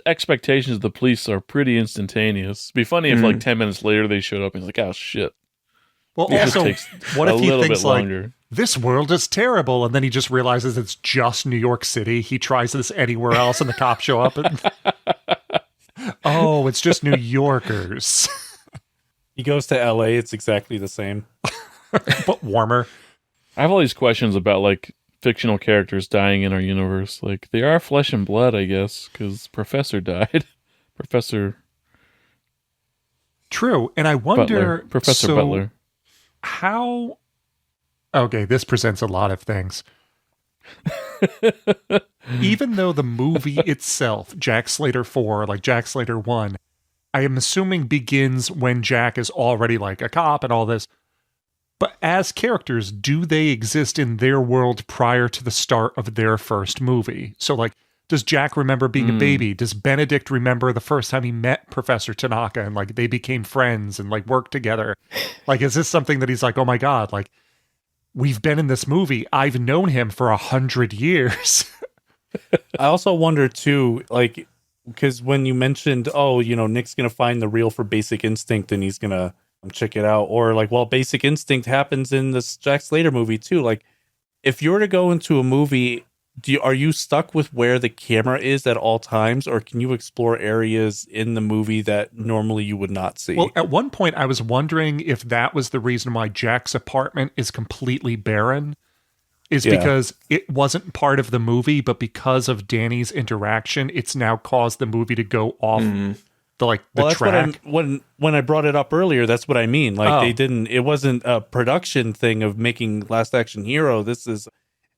expectations of the police are pretty instantaneous. It'd be funny if 10 minutes later they showed up and he's like, oh shit. Well, also, what if he thinks this world is terrible. And then he just realizes it's just New York City. He tries this anywhere else and the cops show up and oh, it's just New Yorkers. He goes to LA, it's exactly the same. But warmer. I have all these questions about like fictional characters dying in our universe. Like they are flesh and blood, I guess, because Professor died. Professor True. And I wonder Butler. Professor Butler. How okay, this presents a lot of things. Even though the movie itself, Jack Slater 4, like Jack Slater 1, I am assuming begins when Jack is already like a cop and all this. But as characters, do they exist in their world prior to the start of their first movie? So like, does Jack remember being a baby? Does Benedict remember the first time he met Professor Tanaka and like they became friends and like worked together? Like, is this something that he's like, oh my God, like we've been in this movie. I've known him for 100 years. I also wonder too, like, because when you mentioned, oh, you know, Nick's going to find the reel for Basic Instinct and he's going to check it out. Or like, well, Basic Instinct happens in this Jack Slater movie too. Like, if you were to go into a movie, are you stuck with where the camera is at all times, or can you explore areas in the movie that normally you would not see? Well, at one point I was wondering if that was the reason why Jack's apartment is completely barren, is because it wasn't part of the movie, but because of Danny's interaction, it's now caused the movie to go off the that's track. When I brought it up earlier, that's what I mean. Like it wasn't a production thing of making Last Action Hero.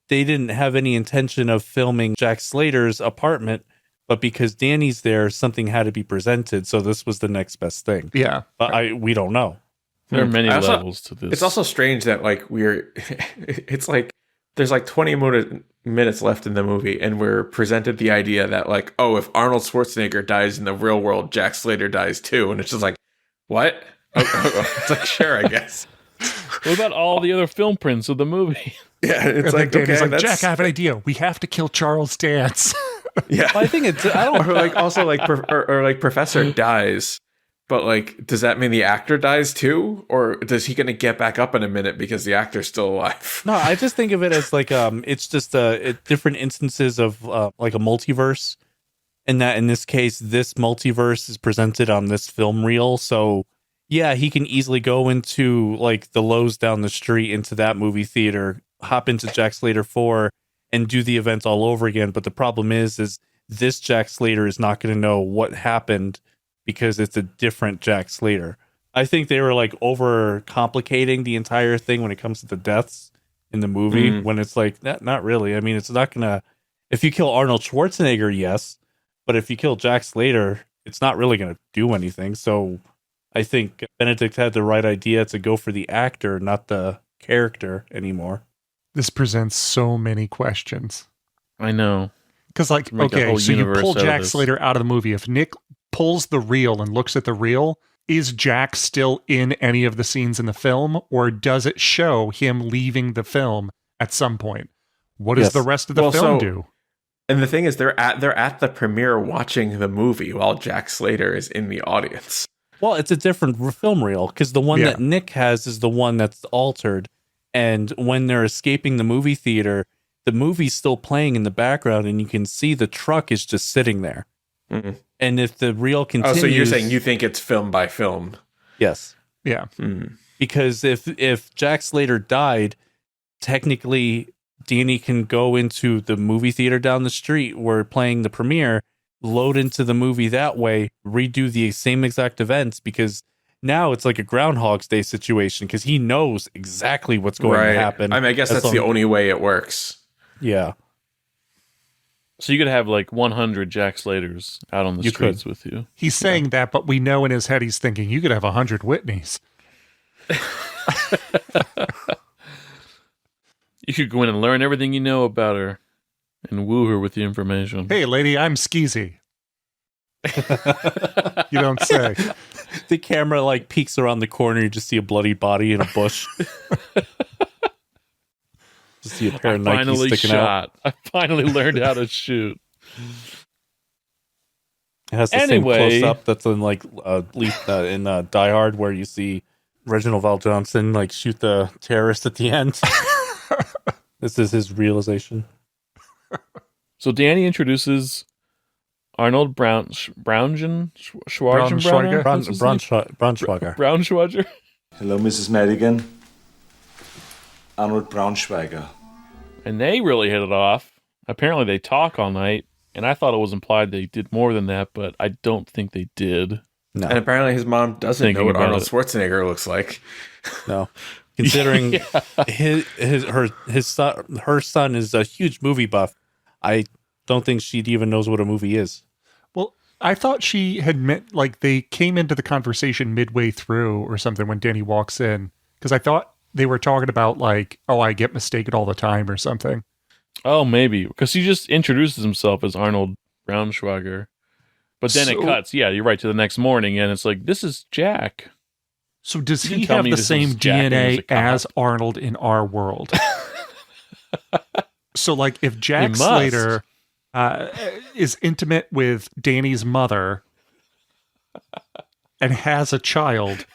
They didn't have any intention of filming Jack Slater's apartment, but because Danny's there, something had to be presented. So this was the next best thing. Yeah. But we don't know. There are many levels to this. It's also strange that like it's like there's like 20 minutes left in the movie and we're presented the idea that like, oh, if Arnold Schwarzenegger dies in the real world, Jack Slater dies too. And it's just like, what? It's like, sure, I guess. What about all the other film prints of the movie? Yeah, it's like, Danny's okay, like, Jack, I have an idea. We have to kill Charles Dance. Yeah. I think I don't or like also like or like Professor dies, but like does that mean the actor dies too, or does he gonna get back up in a minute because the actor's still alive? No, I just think of it as like it's just different instances of like a multiverse, and that in this case this multiverse is presented on this film reel. So yeah, he can easily go into like the Lowe's down the street into that movie theater, hop into Jack Slater 4 and do the events all over again. But the problem is this Jack Slater is not going to know what happened because it's a different Jack Slater. I think they were like over complicating the entire thing when it comes to the deaths in the movie, when it's like, not really. I mean, it's not going to, if you kill Arnold Schwarzenegger, yes, but if you kill Jack Slater, it's not really going to do anything. So I think Benedict had the right idea to go for the actor, not the character anymore. This presents so many questions. I know. Because like, okay, so you pull Jack Slater out of the movie. If Nick pulls the reel and looks at the reel, is Jack still in any of the scenes in the film, or does it show him leaving the film at some point? What does the rest of the film do? And the thing is, they're at the premiere watching the movie while Jack Slater is in the audience. Well, it's a different film reel because the one that Nick has is the one that's altered. And when they're escaping the movie theater, the movie's still playing in the background and you can see the truck is just sitting there. Mm-hmm. And if the reel continues... Oh, so you're saying you think it's film by film? Yes. Yeah. Because if Jack Slater died, technically Danny can go into the movie theater down the street where playing the premiere, load into the movie that way, redo the same exact events, because now it's like a Groundhog's Day situation because he knows exactly what's going to happen. I mean, I guess that's the only way it works. Yeah. So you could have like 100 Jack Slaters out on the streets with you. He's saying that, but we know in his head he's thinking, you could have 100 Whitneys. You could go in and learn everything you know about her and woo her with the information. Hey, lady, I'm Skeezy. You don't say. The camera like peeks around the corner. You just see a bloody body in a bush. Just see a pair of Nikes sticking out. I finally learned how to shoot. It has the same close up that's in like in Die Hard, where you see Reginald Val Johnson like shoot the terrorist at the end. This is his realization. So Danny introduces Arnold Braunschweiger. Braunschweiger. Hello, Mrs. Madigan. Arnold Braunschweiger. And they really hit it off. Apparently they talk all night, and I thought it was implied they did more than that, but I don't think they did. No. And apparently his mom doesn't know what Arnold Schwarzenegger looks like. No. Considering her son is a huge movie buff, I don't think she even knows what a movie is. Well, I thought she had meant like they came into the conversation midway through or something when Danny walks in, because I thought they were talking about like, oh, I get mistaken all the time or something. Oh, maybe because he just introduces himself as Arnold Braunschweiger, but then it cuts. Yeah, you're right, to the next morning, and it's like, this is Jack. So does he have the same DNA as Arnold in our world? So like if Jack Slater is intimate with Danny's mother and has a child,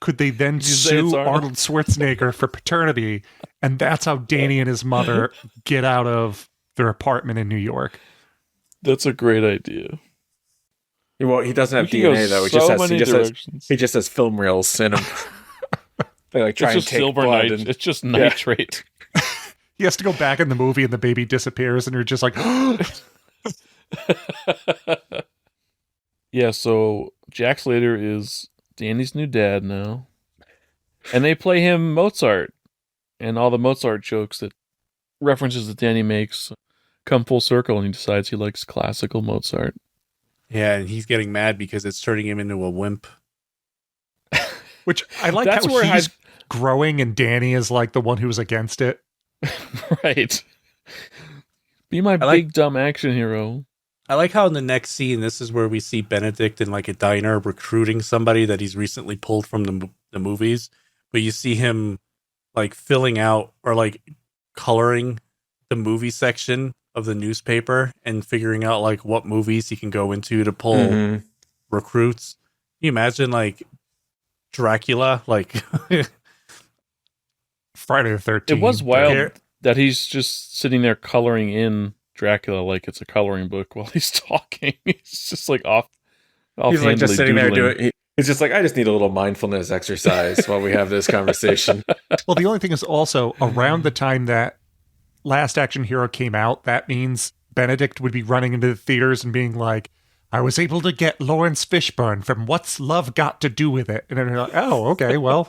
could they then sue Arnold Schwarzenegger for paternity? And that's how Danny and his mother get out of their apartment in New York. That's a great idea. Well, he doesn't have DNA though. He just has film reels in him. They like try and take blood. It's just nitrate. Yeah. He has to go back in the movie, and the baby disappears, and you're just like, yeah. So Jack Slater is Danny's new dad now, and they play him Mozart, and all the Mozart jokes that references that Danny makes come full circle, and he decides he likes classical Mozart. Yeah, and he's getting mad because it's turning him into a wimp. Which I like how he's growing and Danny is like the one who's against it. Right. Be my big dumb action hero. I like how in the next scene, this is where we see Benedict in like a diner recruiting somebody that he's recently pulled from the movies. But you see him like filling out or like coloring the movie section of the newspaper and figuring out like what movies he can go into to pull recruits. Can you imagine like Dracula, like Friday the 13th? It was wild that he's just sitting there coloring in Dracula like it's a coloring book while he's talking. He's just like off. He's like just sitting there doing. He's just like, I just need a little mindfulness exercise while we have this conversation. Well, the only thing is also around the time that Last Action Hero came out, that means Benedict would be running into the theaters and being like, I was able to get Lawrence Fishburne from What's Love Got to Do With It? And then you're like, oh, okay, well,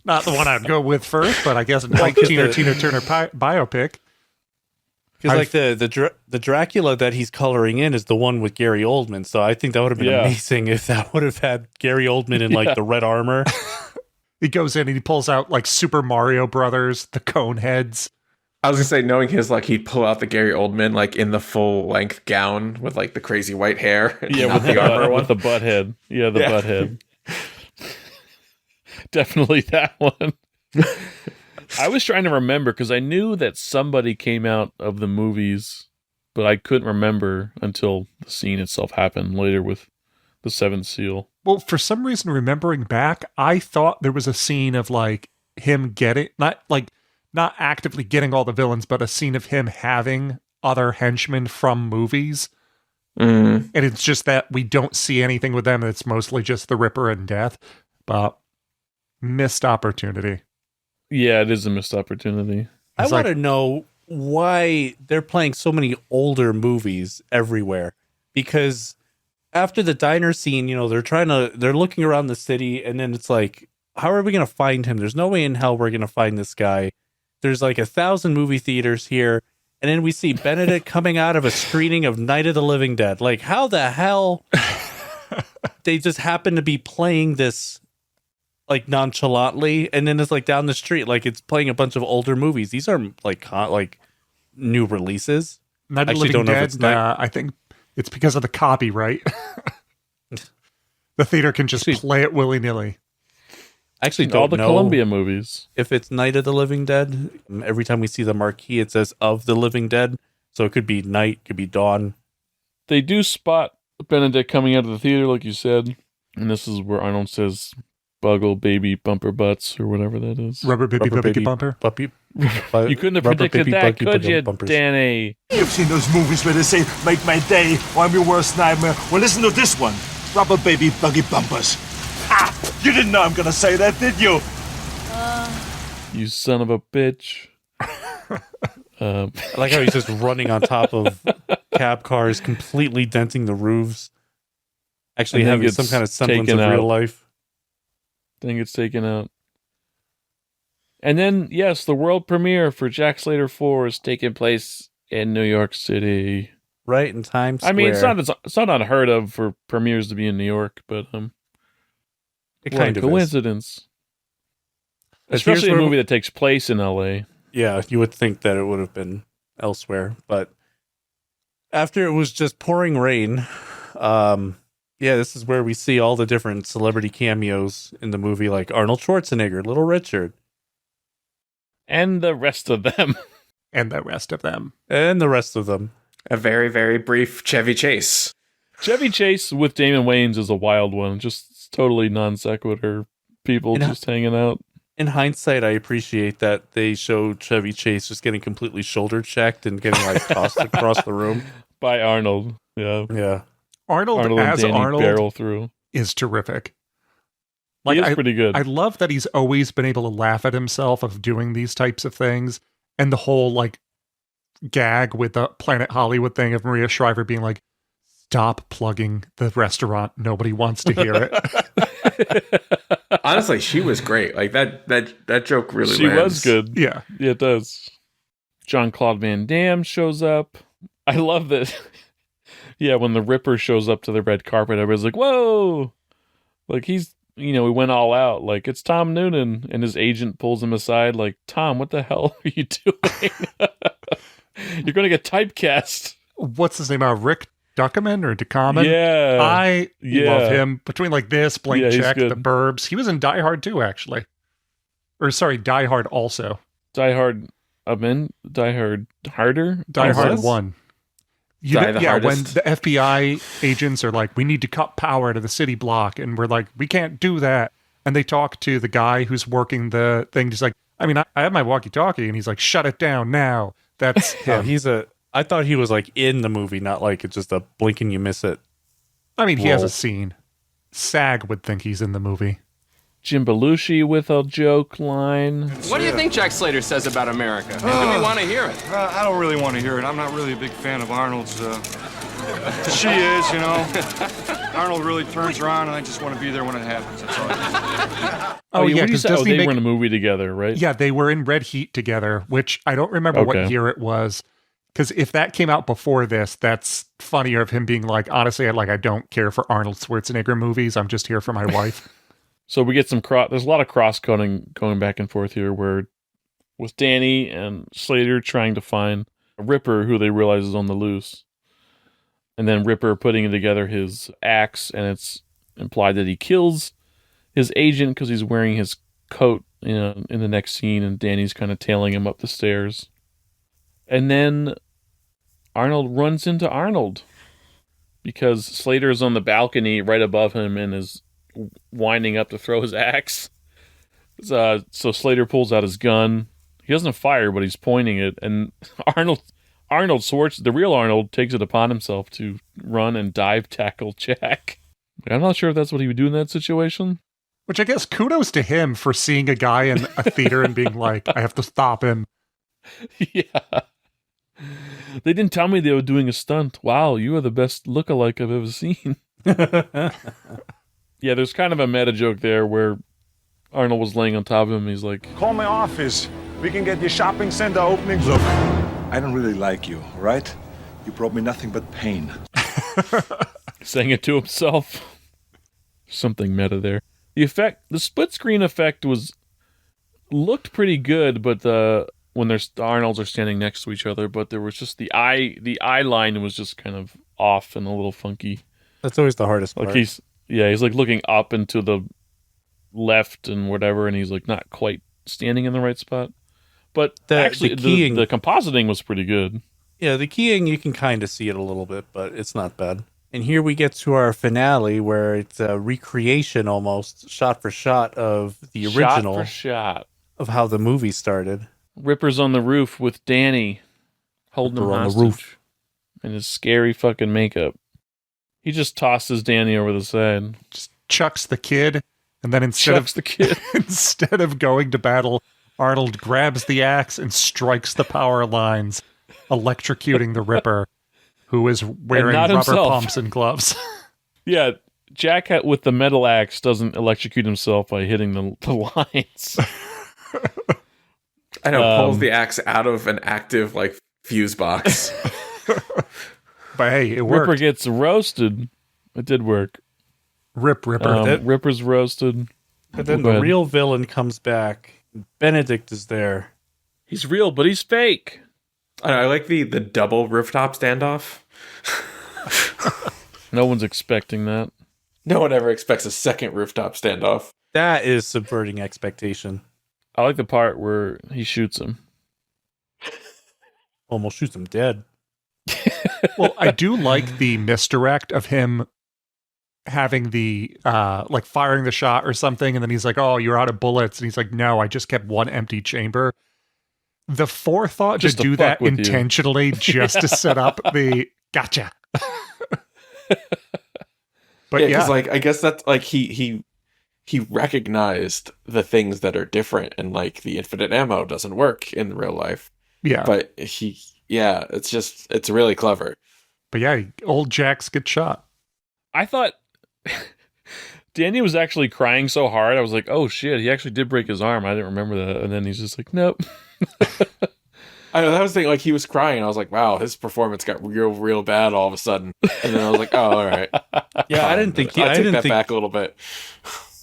not the one I'd go with first, but I guess like Tina Turner biopic. Because like the Dracula that he's coloring in is the one with Gary Oldman, so I think that would have been amazing if that would have had Gary Oldman in like the red armor. He goes in and he pulls out like Super Mario Brothers, the cone heads. I was gonna say, knowing his luck, he'd pull out the Gary Oldman like in the full length gown with like the crazy white hair. Yeah, with the armor one, with the butt head. Yeah, the butt head. Definitely that one. I was trying to remember because I knew that somebody came out of the movies, but I couldn't remember until the scene itself happened later with the Seventh Seal. Well, for some reason, remembering back, I thought there was a scene of like him getting not actively getting all the villains, but a scene of him having other henchmen from movies. And it's just that we don't see anything with them. It's mostly just the Ripper and Death. But missed opportunity. Yeah, it is a missed opportunity. I want to know why they're playing so many older movies everywhere. Because after the diner scene, you know, they're looking around the city, and then it's like, how are we going to find him? There's no way in hell we're going to find this guy. There's like 1,000 movie theaters here. And then we see Benedict coming out of a screening of Night of the Living Dead. Like, how the hell they just happen to be playing this like nonchalantly, and then it's like down the street, like it's playing a bunch of older movies. These are like new releases. Night of the Living Dead, I think it's because of the copyright. The theater can just play it willy-nilly. I actually don't know all the Columbia movies. If it's Night of the Living Dead, every time we see the marquee, it says of the Living Dead. So it could be night, could be dawn. They do spot Benedict coming out of the theater, like you said. And this is where Arnold says, Buggle Baby Bumper Butts or whatever that is. Rubber Baby Buggy Bumper. You couldn't have predicted that, could you, Danny? You've seen those movies where they say, make my day, or I'm your worst nightmare. Well, listen to this one. Rubber Baby Buggy Bumpers. Ah! You didn't know I'm gonna say that, did you? You son of a bitch. I like how he's just running on top of cab cars, completely denting the roofs. Actually having some kind of semblance of real life. Thing gets taken out. And then, yes, the world premiere for Jack Slater 4 is taking place in New York City. Right in Times Square. I mean, it's not unheard of for premieres to be in New York, but it kind of coincidence. Especially a movie that takes place in LA. Yeah, you would think that it would have been elsewhere, but after it was just pouring rain, this is where we see all the different celebrity cameos in the movie, like Arnold Schwarzenegger, Little Richard. And the rest of them. And the rest of them. And the rest of them. A very, very brief Chevy Chase. Chevy Chase with Damon Wayans is a wild one. Just totally non sequitur people just hanging out. In hindsight, I appreciate that they showed Chevy Chase just getting completely shoulder checked and getting like tossed across the room. By Arnold. Yeah. Yeah. Arnold as Arnold barrel through. Is terrific. He is pretty good. I love that he's always been able to laugh at himself of doing these types of things. And the whole like gag with the Planet Hollywood thing of Maria Shriver being like, stop plugging the restaurant. Nobody wants to hear it. Honestly, she was great. Like that joke really She lands. was good. Yeah, it does. Jean-Claude Van Damme shows up. I love that. Yeah, when the Ripper shows up to the red carpet, everybody's like, whoa! Like he's, we went all out. Like, it's Tom Noonan. And his agent pulls him aside like, Tom, what the hell are you doing? You're going to get typecast. What's his name? Rick Duckerman or Duckerman? Yeah. I love him. Between like this, Blank Check, The Burbs. He was in Die Hard too, actually. Or sorry, Die Hard also. Die Hard Die Hard Harder? Die Hard 1. When hardest. the FBI agents are like, we need to cut power to the city block, and we're like, we can't do that. And they talk to the guy who's working the thing, just like, I mean, I have my walkie-talkie, and he's like, shut it down now. That's him. I thought he was like in the movie, not like it's just a blink and you miss it. I mean, he has a scene. SAG would think he's in the movie. Jim Belushi with a joke line. What do you think Jack Slater says about America? And do we want to hear it? I don't really want to hear it. I'm not really a big fan of Arnold's. She is, Arnold really turns her on, and I just want to be there when it happens. That's all. Oh, yeah, because they were in a movie together, right? Yeah, they were in Red Heat together, which I don't remember what year it was. Because if that came out before this, that's funnier of him being like, honestly, I don't care for Arnold Schwarzenegger movies. I'm just here for my wife. So we get there's a lot of cross-cutting going back and forth here where with Danny and Slater trying to find a Ripper who they realize is on the loose. And then Ripper putting together his axe, and it's implied that he kills his agent because he's wearing his coat in the next scene, and Danny's kind of tailing him up the stairs. And then Arnold runs into Arnold because Slater's on the balcony right above him and is winding up to throw his axe. So Slater pulls out his gun. He doesn't fire, but he's pointing it. And Arnold the real Arnold, takes it upon himself to run and dive tackle Jack. I'm not sure if that's what he would do in that situation. Which I guess kudos to him for seeing a guy in a theater and being like, I have to stop him. Yeah. They didn't tell me they were doing a stunt. Wow, you are the best lookalike I've ever seen. Yeah, there's kind of a meta joke there where Arnold was laying on top of him. He's like, Call my office. We can get the shopping center opening. Look, I don't really like you, all right? You brought me nothing but pain. saying it to himself. Something meta there. The split screen effect looked pretty good, but when the Arnolds are standing next to each other, but there was just the eye line was just kind of off and a little funky. That's always the hardest part. Like he's like looking up and to the left and whatever, and he's like not quite standing in the right spot. But actually, the compositing was pretty good. Yeah, the keying, you can kind of see it a little bit, but it's not bad. And here we get to our finale where it's a recreation almost, shot for shot, of the original. Shot for shot. Of how the movie started. Ripper's on the roof with Danny holding him Ripper on hostage the roof. in his scary fucking makeup. He just tosses Danny over the side. Just chucks the kid, and then instead of going to battle, Arnold grabs the axe and strikes the power lines, electrocuting the Ripper, who is wearing rubber pumps and gloves. Yeah, Jack with the metal axe doesn't electrocute himself by hitting the lines. I know, pulls the axe out of an active like fuse box. But hey, it worked. Ripper gets roasted. It did work. Ripper. Ripper's roasted. But then the real villain comes back. Benedict is there. He's real, but he's fake. I like the double rooftop standoff. No one's expecting that. No one ever expects a second rooftop standoff. That is subverting expectation. I like the part where he shoots him. Almost shoots him dead. Well, I do like the misdirect of him having the like firing the shot or something, and then he's like, "Oh, you're out of bullets," and he's like, "No, I just kept one empty chamber." The forethought Just to to do fuck that with you. intentionally just to set up the gotcha. But yeah, 'cause, like, I guess that's like he recognized the things that are different, and like the infinite ammo doesn't work in real life. Yeah, but it's really clever. But yeah, old Jax gets shot. I thought Danny was actually crying so hard. I was like, oh shit, he actually did break his arm. I didn't remember that. And then he's just like, nope. I know, that was the thing, like he was crying. I was like, wow, his performance got real bad all of a sudden. And then I was like, oh, all right. Yeah, I didn't think I take that back a little bit.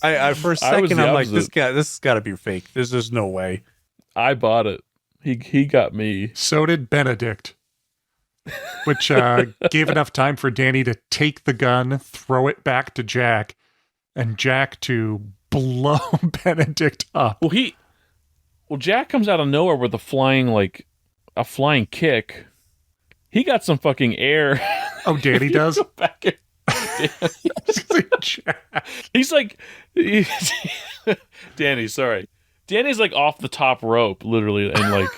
I for a second I'm like, this has got to be fake. There's just no way. I bought it. He got me. So did Benedict, which gave enough time for Danny to take the gun, throw it back to Jack, and Jack to blow Benedict up. Well, Jack comes out of nowhere with a flying kick. He got some fucking air. Oh, Danny does? Back at He's like, Danny, sorry. Danny's like off the top rope, literally, and like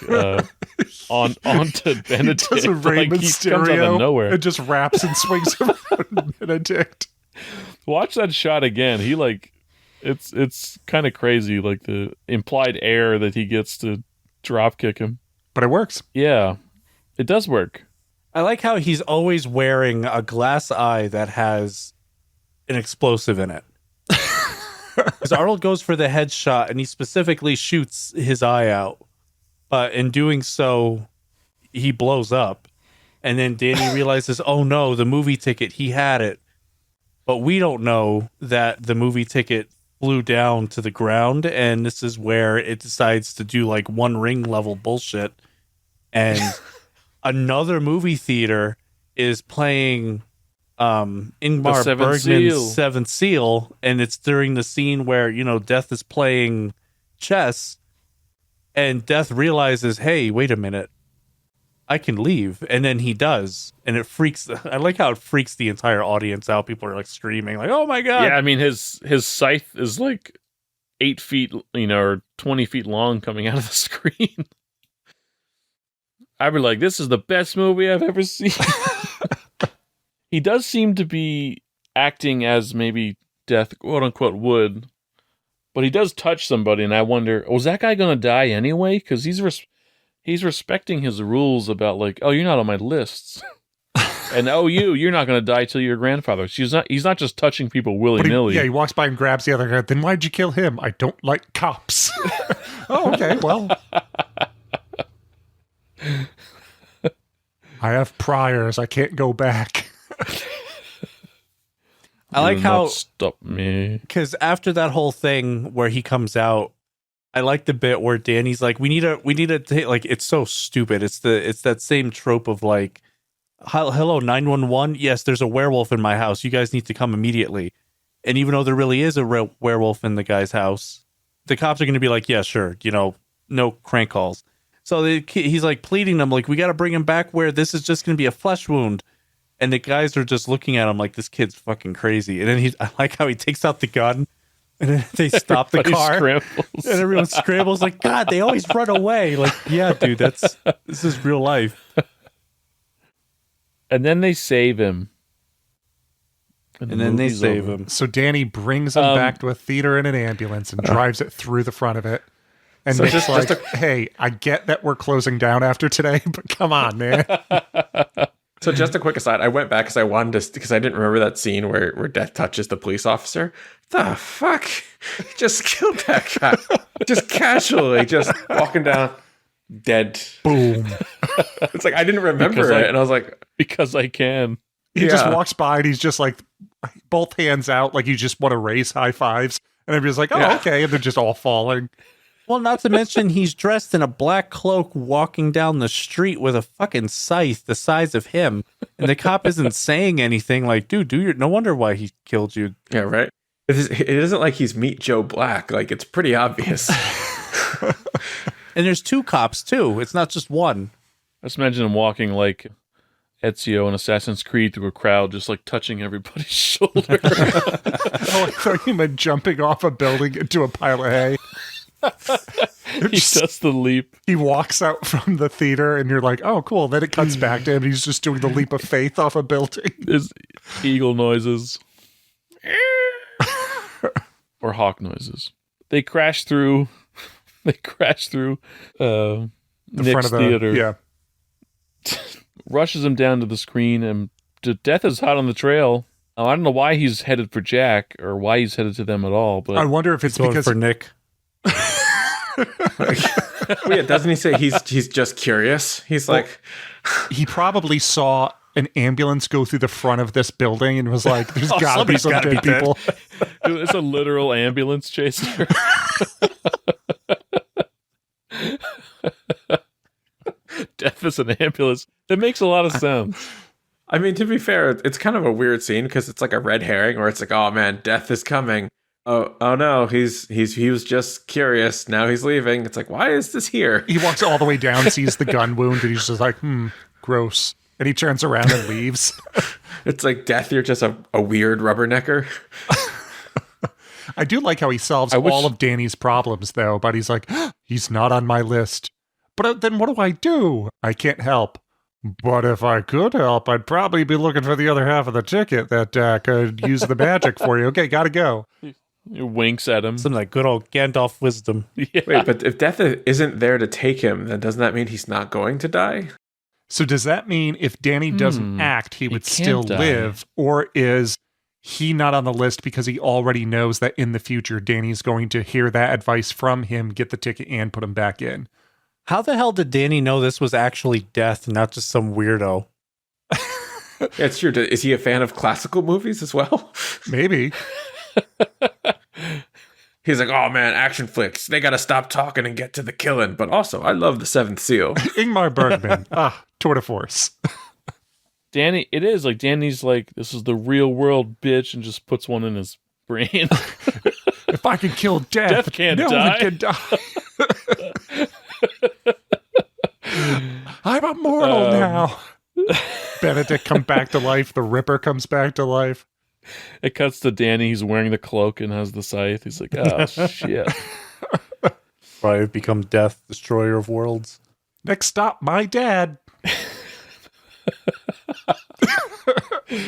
onto Benedict. He does a Rey like, he comes out of Mysterio nowhere. and just wraps and swings around Benedict. Watch that shot again. He like, it's kind of crazy, like the implied air that he gets to drop kick him. But it works. Yeah, it does work. I like how he's always wearing a glass eye that has an explosive in it. Because Arnold goes for the headshot and he specifically shoots his eye out. But in doing so, he blows up. And then Danny realizes, oh no, the movie ticket, he had it. But we don't know that the movie ticket flew down to the ground. And this is where it decides to do like One Ring level bullshit. And another movie theater is playing Ingmar Bergman's Seventh Seal, and it's during the scene where, you know, Death is playing chess, and Death realizes, hey, wait a minute, I can leave, and then he does, and it freaks. I like how it freaks the entire audience out. People are like screaming, like, "Oh my god!" Yeah, I mean his scythe is like 8 feet, or 20 feet long, coming out of the screen. I'd be like, this is the best movie I've ever seen. He does seem to be acting as maybe Death, quote unquote, would, but he does touch somebody, and I wonder, was that guy going to die anyway? Because he's respecting his rules about like, oh, you're not on my lists, and oh, you're not going to die till your grandfather. He's not just touching people willy nilly. He walks by and grabs the other guy. Then why'd you kill him? I don't like cops. Oh, okay, well. I have priors. I can't go back. I like how stop me, because after that whole thing where he comes out, I like the bit where Danny's like, we need a like, it's so stupid. It's that same trope of like, hello 911. Yes, there's a werewolf in my house. You guys need to come immediately. And even though there really is a werewolf in the guy's house, the cops are going to be like, yeah, sure, no crank calls. So he's like pleading them, like, we got to bring him back where this is just going to be a flesh wound. And the guys are just looking at him like, this kid's fucking crazy. And then I like how he takes out the gun, and then they stop the car. Scrambles. And everyone scrambles like, God, they always run away. Like, yeah, dude, this is real life. And then they save him. And then they save him. So Danny brings him back to a theater in an ambulance and drives it through the front of it. And So Nick's like, hey, I get that we're closing down after today, but come on, man. So just a quick aside, I went back because I wanted to, because I didn't remember that scene where Death touches the police officer. The fuck? He just killed that guy. Just casually, just walking down, dead. Boom. It's like, I didn't remember it. And I was like, because I can. He just walks by and he's just like, both hands out, like you just want to raise high fives. And everybody's like, oh, okay. And they're just all falling. Well, not to mention he's dressed in a black cloak walking down the street with a fucking scythe the size of him. And the cop isn't saying anything like, dude, no wonder why he killed you. Yeah, right. It isn't like he's Meet Joe Black. Like, it's pretty obvious. And there's two cops, too. It's not just one. Just imagine him walking like Ezio in Assassin's Creed through a crowd, just like touching everybody's shoulder. Oh, I thought you meant jumping off a building into a pile of hay. He does the leap. He walks out from the theater and you're like, oh, cool. Then it cuts back to him. He's just doing the leap of faith off a building. His eagle noises. Or hawk noises. They crash through Nick's theater. Yeah. Rushes him down to the screen, and Death is hot on the trail. I don't know why he's headed for Jack or why he's headed to them at all, but I wonder if it's because for Nick. Well, yeah, doesn't he say he's just curious? He's like, he probably saw an ambulance go through the front of this building and was like, there's gotta be some dead people. Dude, it's a literal ambulance chaser. Death is an ambulance. That makes a lot of sense. I mean, to be fair, it's kind of a weird scene because it's like a red herring, or it's like, oh man, Death is coming. Oh no, he was just curious. Now he's leaving. It's like, why is this here? He walks all the way down, sees the gun wound, and he's just like, gross. And he turns around and leaves. It's like, Death, you're just a weird rubbernecker. I do like how he solves all of Danny's problems, though, but he's like, he's not on my list. But then what do? I can't help. But if I could help, I'd probably be looking for the other half of the ticket that could use the magic for you. Okay, gotta go. He winks at him. Some like good old Gandalf wisdom. Yeah. Wait, but if Death isn't there to take him, then doesn't that mean he's not going to die? So does that mean if Danny doesn't act, he would still live? Or is he not on the list because he already knows that in the future, Danny's going to hear that advice from him, get the ticket, and put him back in? How the hell did Danny know this was actually Death, not just some weirdo? Yeah, it's true. Is he a fan of classical movies as well? Maybe. He's like, oh man, action flicks. They got to stop talking and get to the killing. But also, I love The Seventh Seal. Ingmar Bergman. Tour de force. Danny's like, this is the real world, bitch, and just puts one in his brain. If I can kill Death can't no die. one can die. I'm immortal now. Benedict come back to life. The Ripper comes back to life. It cuts to Danny. He's wearing the cloak and has the scythe. He's like, oh, shit. Probably become Death, destroyer of worlds. Next stop, my dad.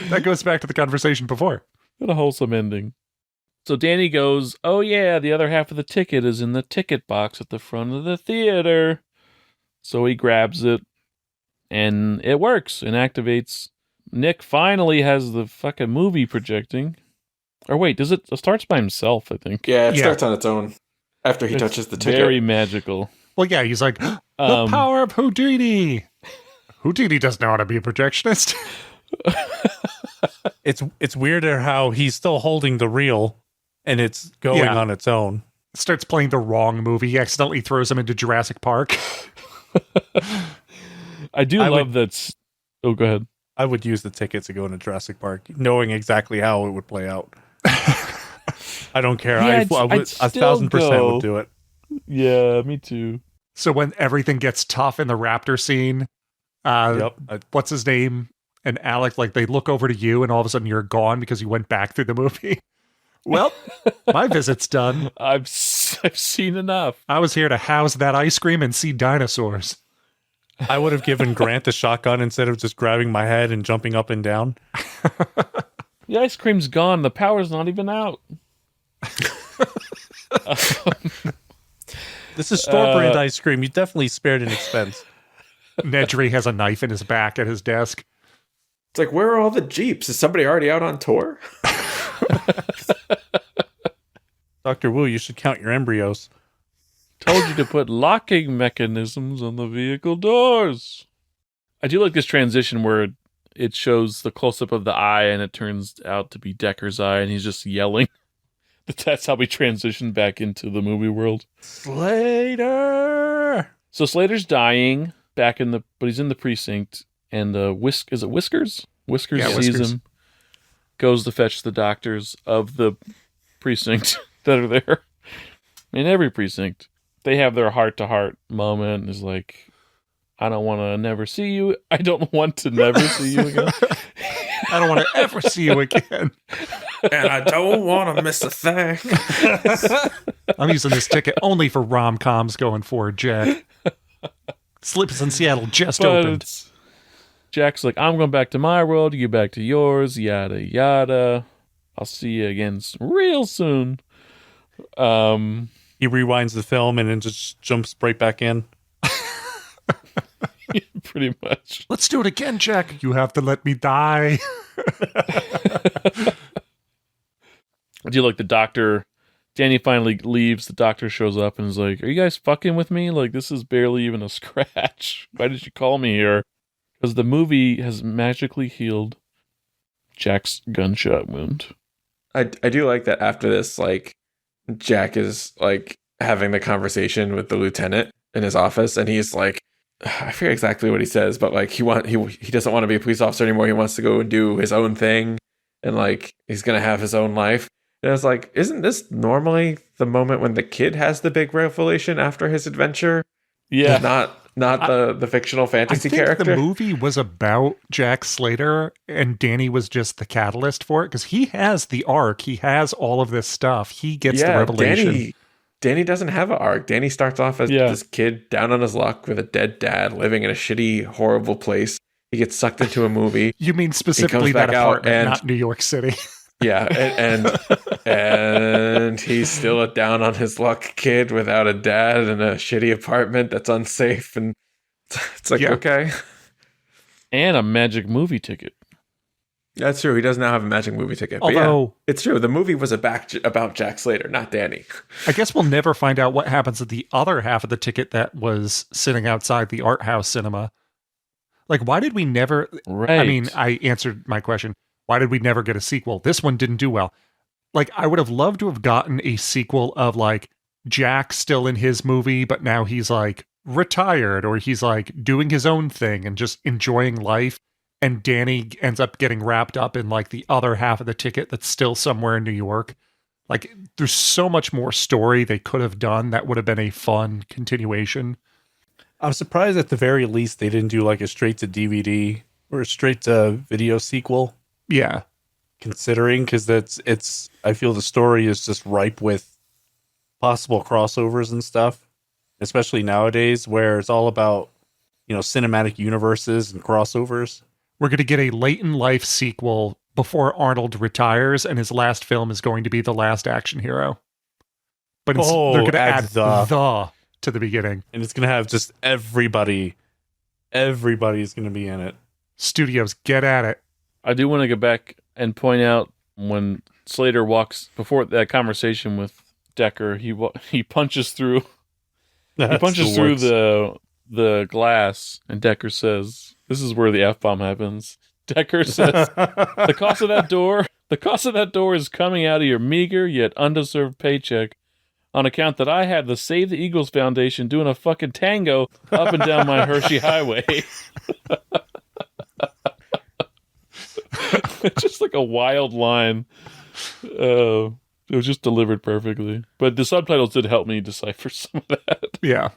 That goes back to the conversation before. What a wholesome ending. So Danny goes, oh yeah, the other half of the ticket is in the ticket box at the front of the theater. So he grabs it, and it works and activates. Nick finally has the fucking movie projecting. Or wait, it starts by himself, I think. Yeah, it starts on its own after he touches the ticket. Very magical. Well, yeah, he's like, the power of Houdini. Houdini doesn't know how to be a projectionist. It's weirder how he's still holding the reel, and it's going on its own. Starts playing the wrong movie. He accidentally throws him into Jurassic Park. I love that. Oh, go ahead. I would use the ticket to go into Jurassic Park, knowing exactly how it would play out. I don't care. Yeah, I I'd would 1,000% would do it. Yeah, me too. So when everything gets tough in the raptor scene, what's his name? and Alec, like, they look over to you and all of a sudden you're gone because you went back through the movie. Well, my visit's done. I've seen enough. I was here to house that ice cream and see dinosaurs. I would have given Grant the shotgun instead of just grabbing my head and jumping up and down. The ice cream's gone. The power's not even out. This is store-brand ice cream. You definitely spared an expense. Nedry has a knife in his back at his desk. It's like, where are all the Jeeps? Is somebody already out on tour? Dr. Wu, you should count your embryos. Told you to put locking mechanisms on the vehicle doors. I do like this transition where it shows the close-up of the eye and it turns out to be Decker's eye and he's just yelling. That's how we transition back into the movie world. Slater! So Slater's dying but he's in the precinct and is it Whiskers? Whiskers sees him, goes to fetch the doctors of the precinct that are there. In every precinct, they have their heart-to-heart moment. It's like, I don't want to never see you. I don't want to never see you again. I don't want to ever see you again. And I don't want to miss a thing. I'm using this ticket only for rom-coms going forward, Jack. Slips in Seattle just opened. Jack's like, I'm going back to my world. You get back to yours. Yada, yada. I'll see you again real soon. He rewinds the film and then just jumps right back in. Pretty much. Let's do it again, Jack. You have to let me die. I do like the doctor. Danny finally leaves. The doctor shows up and is like, are you guys fucking with me? Like, this is barely even a scratch. Why did you call me here? Because the movie has magically healed Jack's gunshot wound. I do like that after this, like, Jack is, like, having the conversation with the lieutenant in his office, and he's like, I forget exactly what he says, but, like, he doesn't want to be a police officer anymore. He wants to go and do his own thing, and, like, he's going to have his own life. And I was like, isn't this normally the moment when the kid has the big revelation after his adventure? Yeah. Not the fictional fantasy character. The movie was about Jack Slater and Danny was just the catalyst for it because he has the arc. He has all of this stuff. He gets the revelation. Danny doesn't have an arc. Danny starts off as this kid down on his luck with a dead dad living in a shitty, horrible place. He gets sucked into a movie. You mean specifically that apartment, not New York City. Yeah, and he's still a down on his luck kid without a dad in a shitty apartment that's unsafe, and it's like, okay. And a magic movie ticket. That's true. He does now have a magic movie ticket. Although, it's true. The movie was about Jack Slater, not Danny. I guess we'll never find out what happens to the other half of the ticket that was sitting outside the art house cinema. Like, why did we never... Right. I mean, I answered my question. Why did we never get a sequel? This one didn't do well. Like, I would have loved to have gotten a sequel of, like, Jack still in his movie, but now he's, like, retired, or he's, like, doing his own thing and just enjoying life, and Danny ends up getting wrapped up in, like, the other half of the ticket that's still somewhere in New York. Like, there's so much more story they could have done that would have been a fun continuation. I'm surprised at the very least they didn't do, like, a straight-to-DVD or a straight-to-video sequel. Yeah. Considering, because I feel the story is just ripe with possible crossovers and stuff, especially nowadays where it's all about, cinematic universes and crossovers. We're going to get a late in life sequel before Arnold retires, and his last film is going to be The Last Action Hero. But they're going to add the to the beginning. And it's going to have just everybody's going to be in it. Studios, get at it. I do want to go back and point out when Slater walks before that conversation with Decker, he punches through. He punches through the glass, and Decker says, "This is where the F-bomb happens." Decker says, "The cost of that door is coming out of your meager yet undeserved paycheck, on account that I had the Save the Eagles Foundation doing a fucking tango up and down my Hershey Highway." It's just like a wild line. It was just delivered perfectly. But the subtitles did help me decipher some of that. Yeah.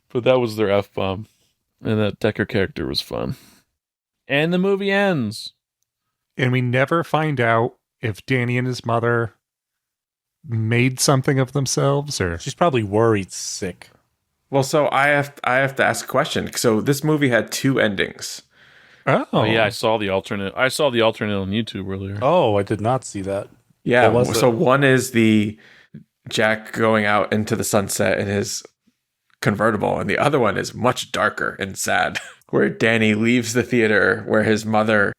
But that was their F-bomb. And that Decker character was fun. And the movie ends. And we never find out if Danny and his mother made something of themselves, or she's probably worried sick. Well, so I have to ask a question. So this movie had 2 endings. Oh yeah, I saw the alternate on YouTube earlier. Oh, I did not see that. Yeah, so one is the Jack going out into the sunset in his convertible, and the other one is much darker and sad, where Danny leaves the theater, where his mother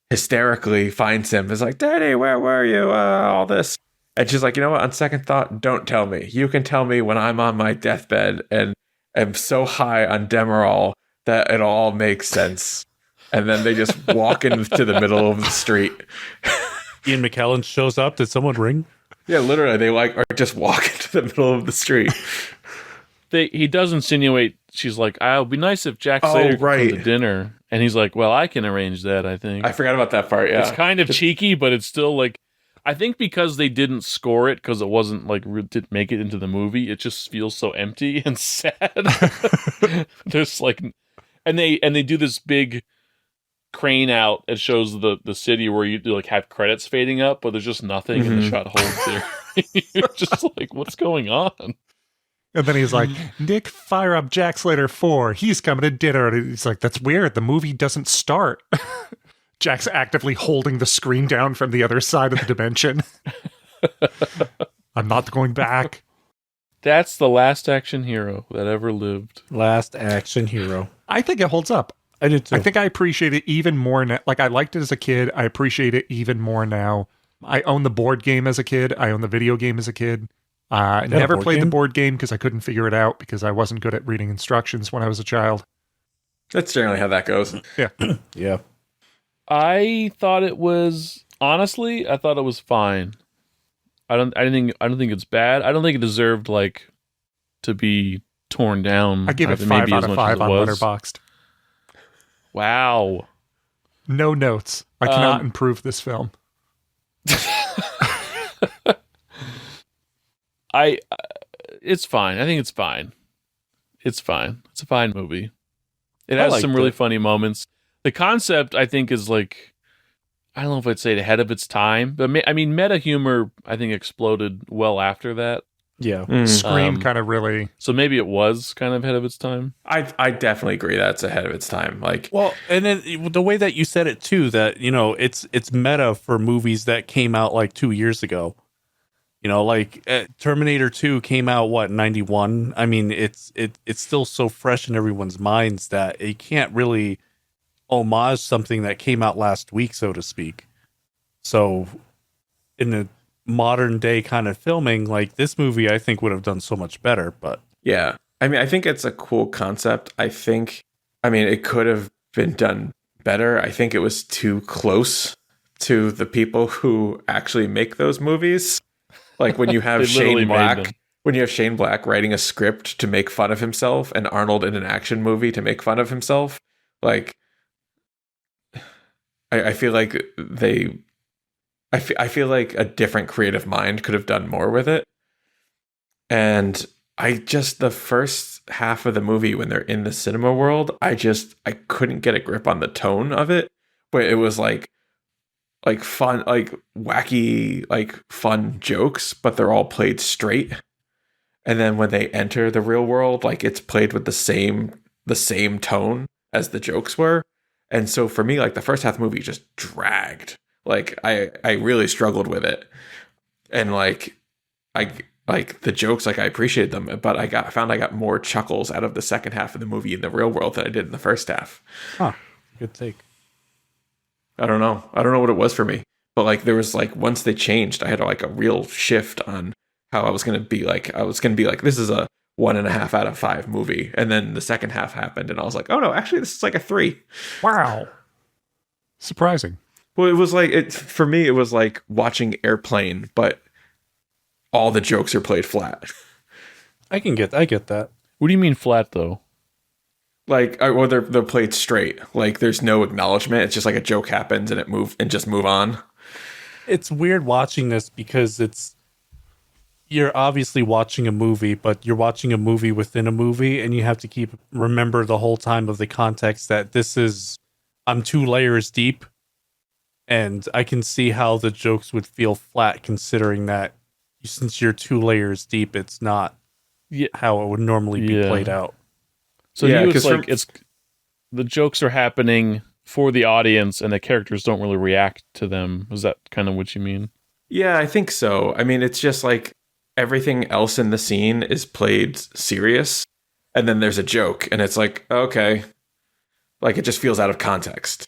hysterically finds him. Is like, Danny, where were you? All this. And she's like, you know what? On second thought, don't tell me. You can tell me when I'm on my deathbed and am so high on Demerol that it all makes sense. And then they just walk into the middle of the street. Ian McKellen shows up. Did someone ring? Yeah, literally, they are just walk into the middle of the street. He does insinuate, she's like, "I'll be nice if Jack Slater could come to dinner," and he's like, "Well, I can arrange that." I think I forgot about that part. Yeah, it's kind of cheeky, but it's still like, I think because they didn't score it because it wasn't like didn't make it into the movie, it just feels so empty and sad. There's like, and they do this big crane out. It shows the city where you like have credits fading up, but there's just nothing, and the shot holds there. You're just like, what's going on? And then he's like, Nick, fire up Jack Slater 4. He's coming to dinner. And he's like, that's weird. The movie doesn't start. Jack's actively holding the screen down from the other side of the dimension. I'm not going back. That's the last action hero that ever lived. Last action hero. I think it holds up. I did too. I think I appreciate it even more now. Like, I liked it as a kid. I appreciate it even more now. I own the board game as a kid. I own the video game as a kid. I never played the board game because I couldn't figure it out because I wasn't good at reading instructions when I was a child. That's generally how that goes. Yeah. Yeah. I thought it was fine. I don't think it's bad. I don't think it deserved like to be torn down. I give it 5 out of 5 on Letterboxd. Wow. No notes. I cannot improve this film. It's fine. I think it's fine. It's fine. It's a fine movie. It has some really funny moments. The concept, I think, is like, I don't know if I'd say ahead of its time, but I mean, meta humor, I think, exploded well after that. Yeah. Scream kind of really. So maybe it was kind of ahead of its time. I definitely agree that's ahead of its time. Like, well, and then the way that you said it too, that, you know, it's meta for movies that came out like 2 years ago. You know, like Terminator 2 came out, 91? I mean, it's still so fresh in everyone's minds that it can't really homage something that came out last week, so to speak. So in the modern day kind of filming, like this movie, I think would have done so much better. But yeah, I mean, I think it's a cool concept. It could have been done better. I think it was too close to the people who actually make those movies. Like when you have Shane Black writing a script to make fun of himself and Arnold in an action movie to make fun of himself. Like, I feel like I feel like a different creative mind could have done more with it. And the first half of the movie when they're in the cinema world, I couldn't get a grip on the tone of it, but it was like fun, like wacky, like fun jokes, but they're all played straight. And then when they enter the real world, like it's played with the same tone as the jokes were. And so for me, like the first half of the movie just dragged. Like I really struggled with it. And like the jokes, like I appreciated them, but I found I got more chuckles out of the second half of the movie in the real world than I did in the first half. Huh. Good take. I don't know what it was for me, but like there was like once they changed, I had like a real shift on how I was gonna be like. This is a 1.5 out of 5 movie, and then the second half happened, and I was like, oh no, actually this is like a 3. Wow, surprising. Well, it was like for me. It was like watching Airplane, but all the jokes are played flat. I get that. What do you mean flat though? Like, or they're played straight. Like, there's no acknowledgement. It's just like a joke happens and just move on. It's weird watching this because you're obviously watching a movie, but you're watching a movie within a movie, and you have to remember the whole time of the context that this is I'm 2 layers deep, and I can see how the jokes would feel flat considering that since you're 2 layers deep, it's not how it would normally be played out. So it's like it's the jokes are happening for the audience and the characters don't really react to them. Is that kind of what you mean? Yeah, I think so. I mean, it's just like everything else in the scene is played serious, and then there's a joke, and it's like, okay, like it just feels out of context.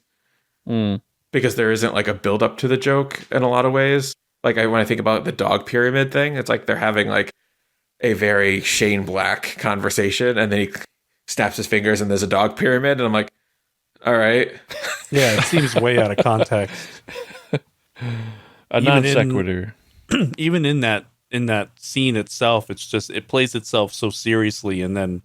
Because there isn't like a build up to the joke in a lot of ways. Like when I think about the dog pyramid thing, it's like they're having like a very Shane Black conversation, and then he snaps his fingers and there's a dog pyramid, and I'm like, all right. Yeah, it seems way out of context. A non sequitur. Even in that scene itself, it's just it plays itself so seriously, and then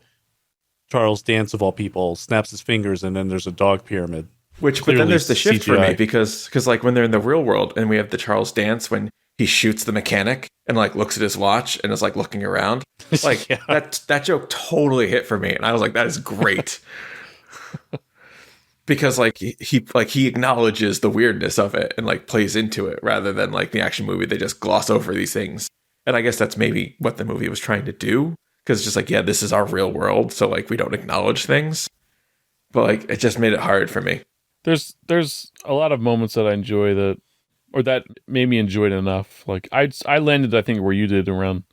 Charles Dance of all people snaps his fingers, and then there's a dog pyramid. But then there's the shift for me because like when they're in the real world and we have the Charles Dance when he shoots the mechanic and like looks at his watch and is like looking around, like that joke totally hit for me, and I was like, that is great. Because like he acknowledges the weirdness of it and like plays into it rather than like the action movie, they just gloss over these things. And I guess that's maybe what the movie was trying to do, because it's just like, yeah, this is our real world, so like we don't acknowledge things. But like it just made it hard for me. There's a lot of moments that I enjoy that made me enjoy it enough. Like I landed, I think, where you did around,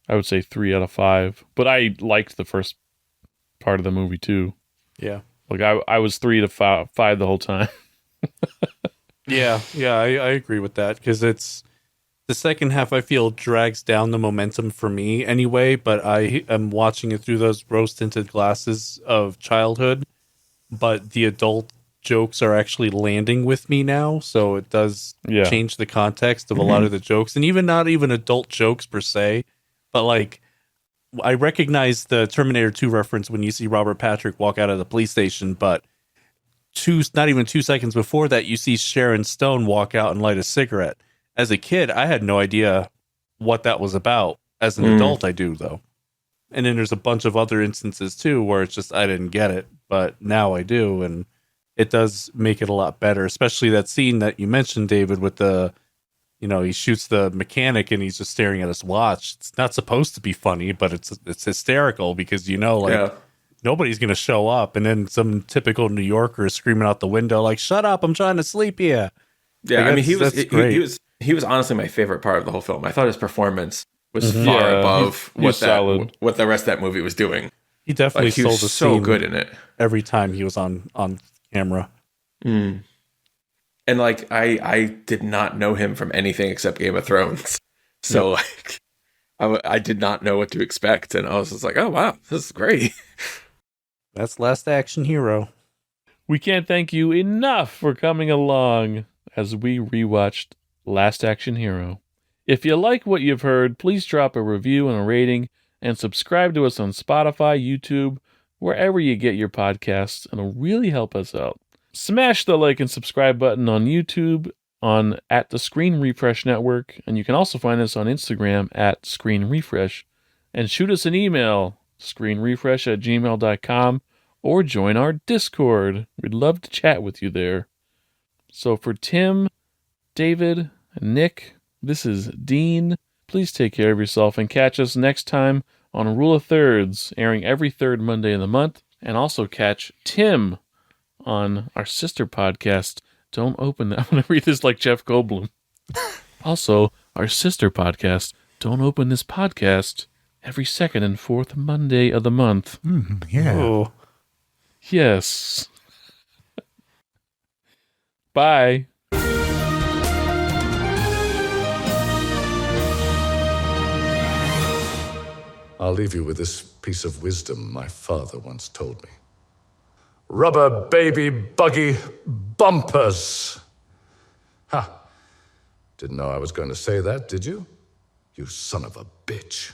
I would say 3 out of 5. But I liked the first part of the movie too. Yeah. Like I was 3 to 5 the whole time. Yeah, I agree with that, because it's the second half I feel drags down the momentum for me anyway, but I am watching it through those rose-tinted glasses of childhood, but the adult jokes are actually landing with me now, so it does change the context of a lot of the jokes, and even not even adult jokes per se, but like I recognize the Terminator 2 reference when you see Robert Patrick walk out of the police station, but not even 2 seconds before that, you see Sharon Stone walk out and light a cigarette. As a kid, I had no idea what that was about. As an adult, I do, though. And then there's a bunch of other instances, too, where it's just I didn't get it, but now I do, and it does make it a lot better, especially that scene that you mentioned, David, with the, he shoots the mechanic and he's just staring at his watch. It's not supposed to be funny, but it's hysterical because, nobody's going to show up. And then some typical New Yorker is screaming out the window, like, shut up, I'm trying to sleep here. Yeah, I mean, he was honestly my favorite part of the whole film. I thought his performance was far above what the rest of that movie was doing. He definitely he sold was the so scene good in it. Every time he was on camera. And like I did not know him from anything except Game of Thrones. So like I did not know what to expect, and I was just like, oh wow, this is great. That's Last Action Hero. We can't thank you enough for coming along as we rewatched Last Action Hero. If you like what you've heard, please drop a review and a rating, and subscribe to us on Spotify, YouTube, wherever you get your podcasts. It'll really help us out. Smash the like and subscribe button on YouTube at the Screen Refresh Network, and you can also find us on Instagram at Screen Refresh, and shoot us an email, screenrefresh@gmail.com, or join our Discord. We'd love to chat with you there. So for Tim, David, and Nick, this is Dean. Please take care of yourself and catch us next time on Rule of Thirds, airing every third Monday of the month. And also catch Tim on our sister podcast, Don't Open That. I'm going to read this like Jeff Goldblum. Also, our sister podcast, Don't Open This Podcast, every second and fourth Monday of the month. Yeah. Oh. Yes. Bye. I'll leave you with this piece of wisdom my father once told me. Rubber baby buggy bumpers. Ha! Didn't know I was going to say that, did you? You son of a bitch.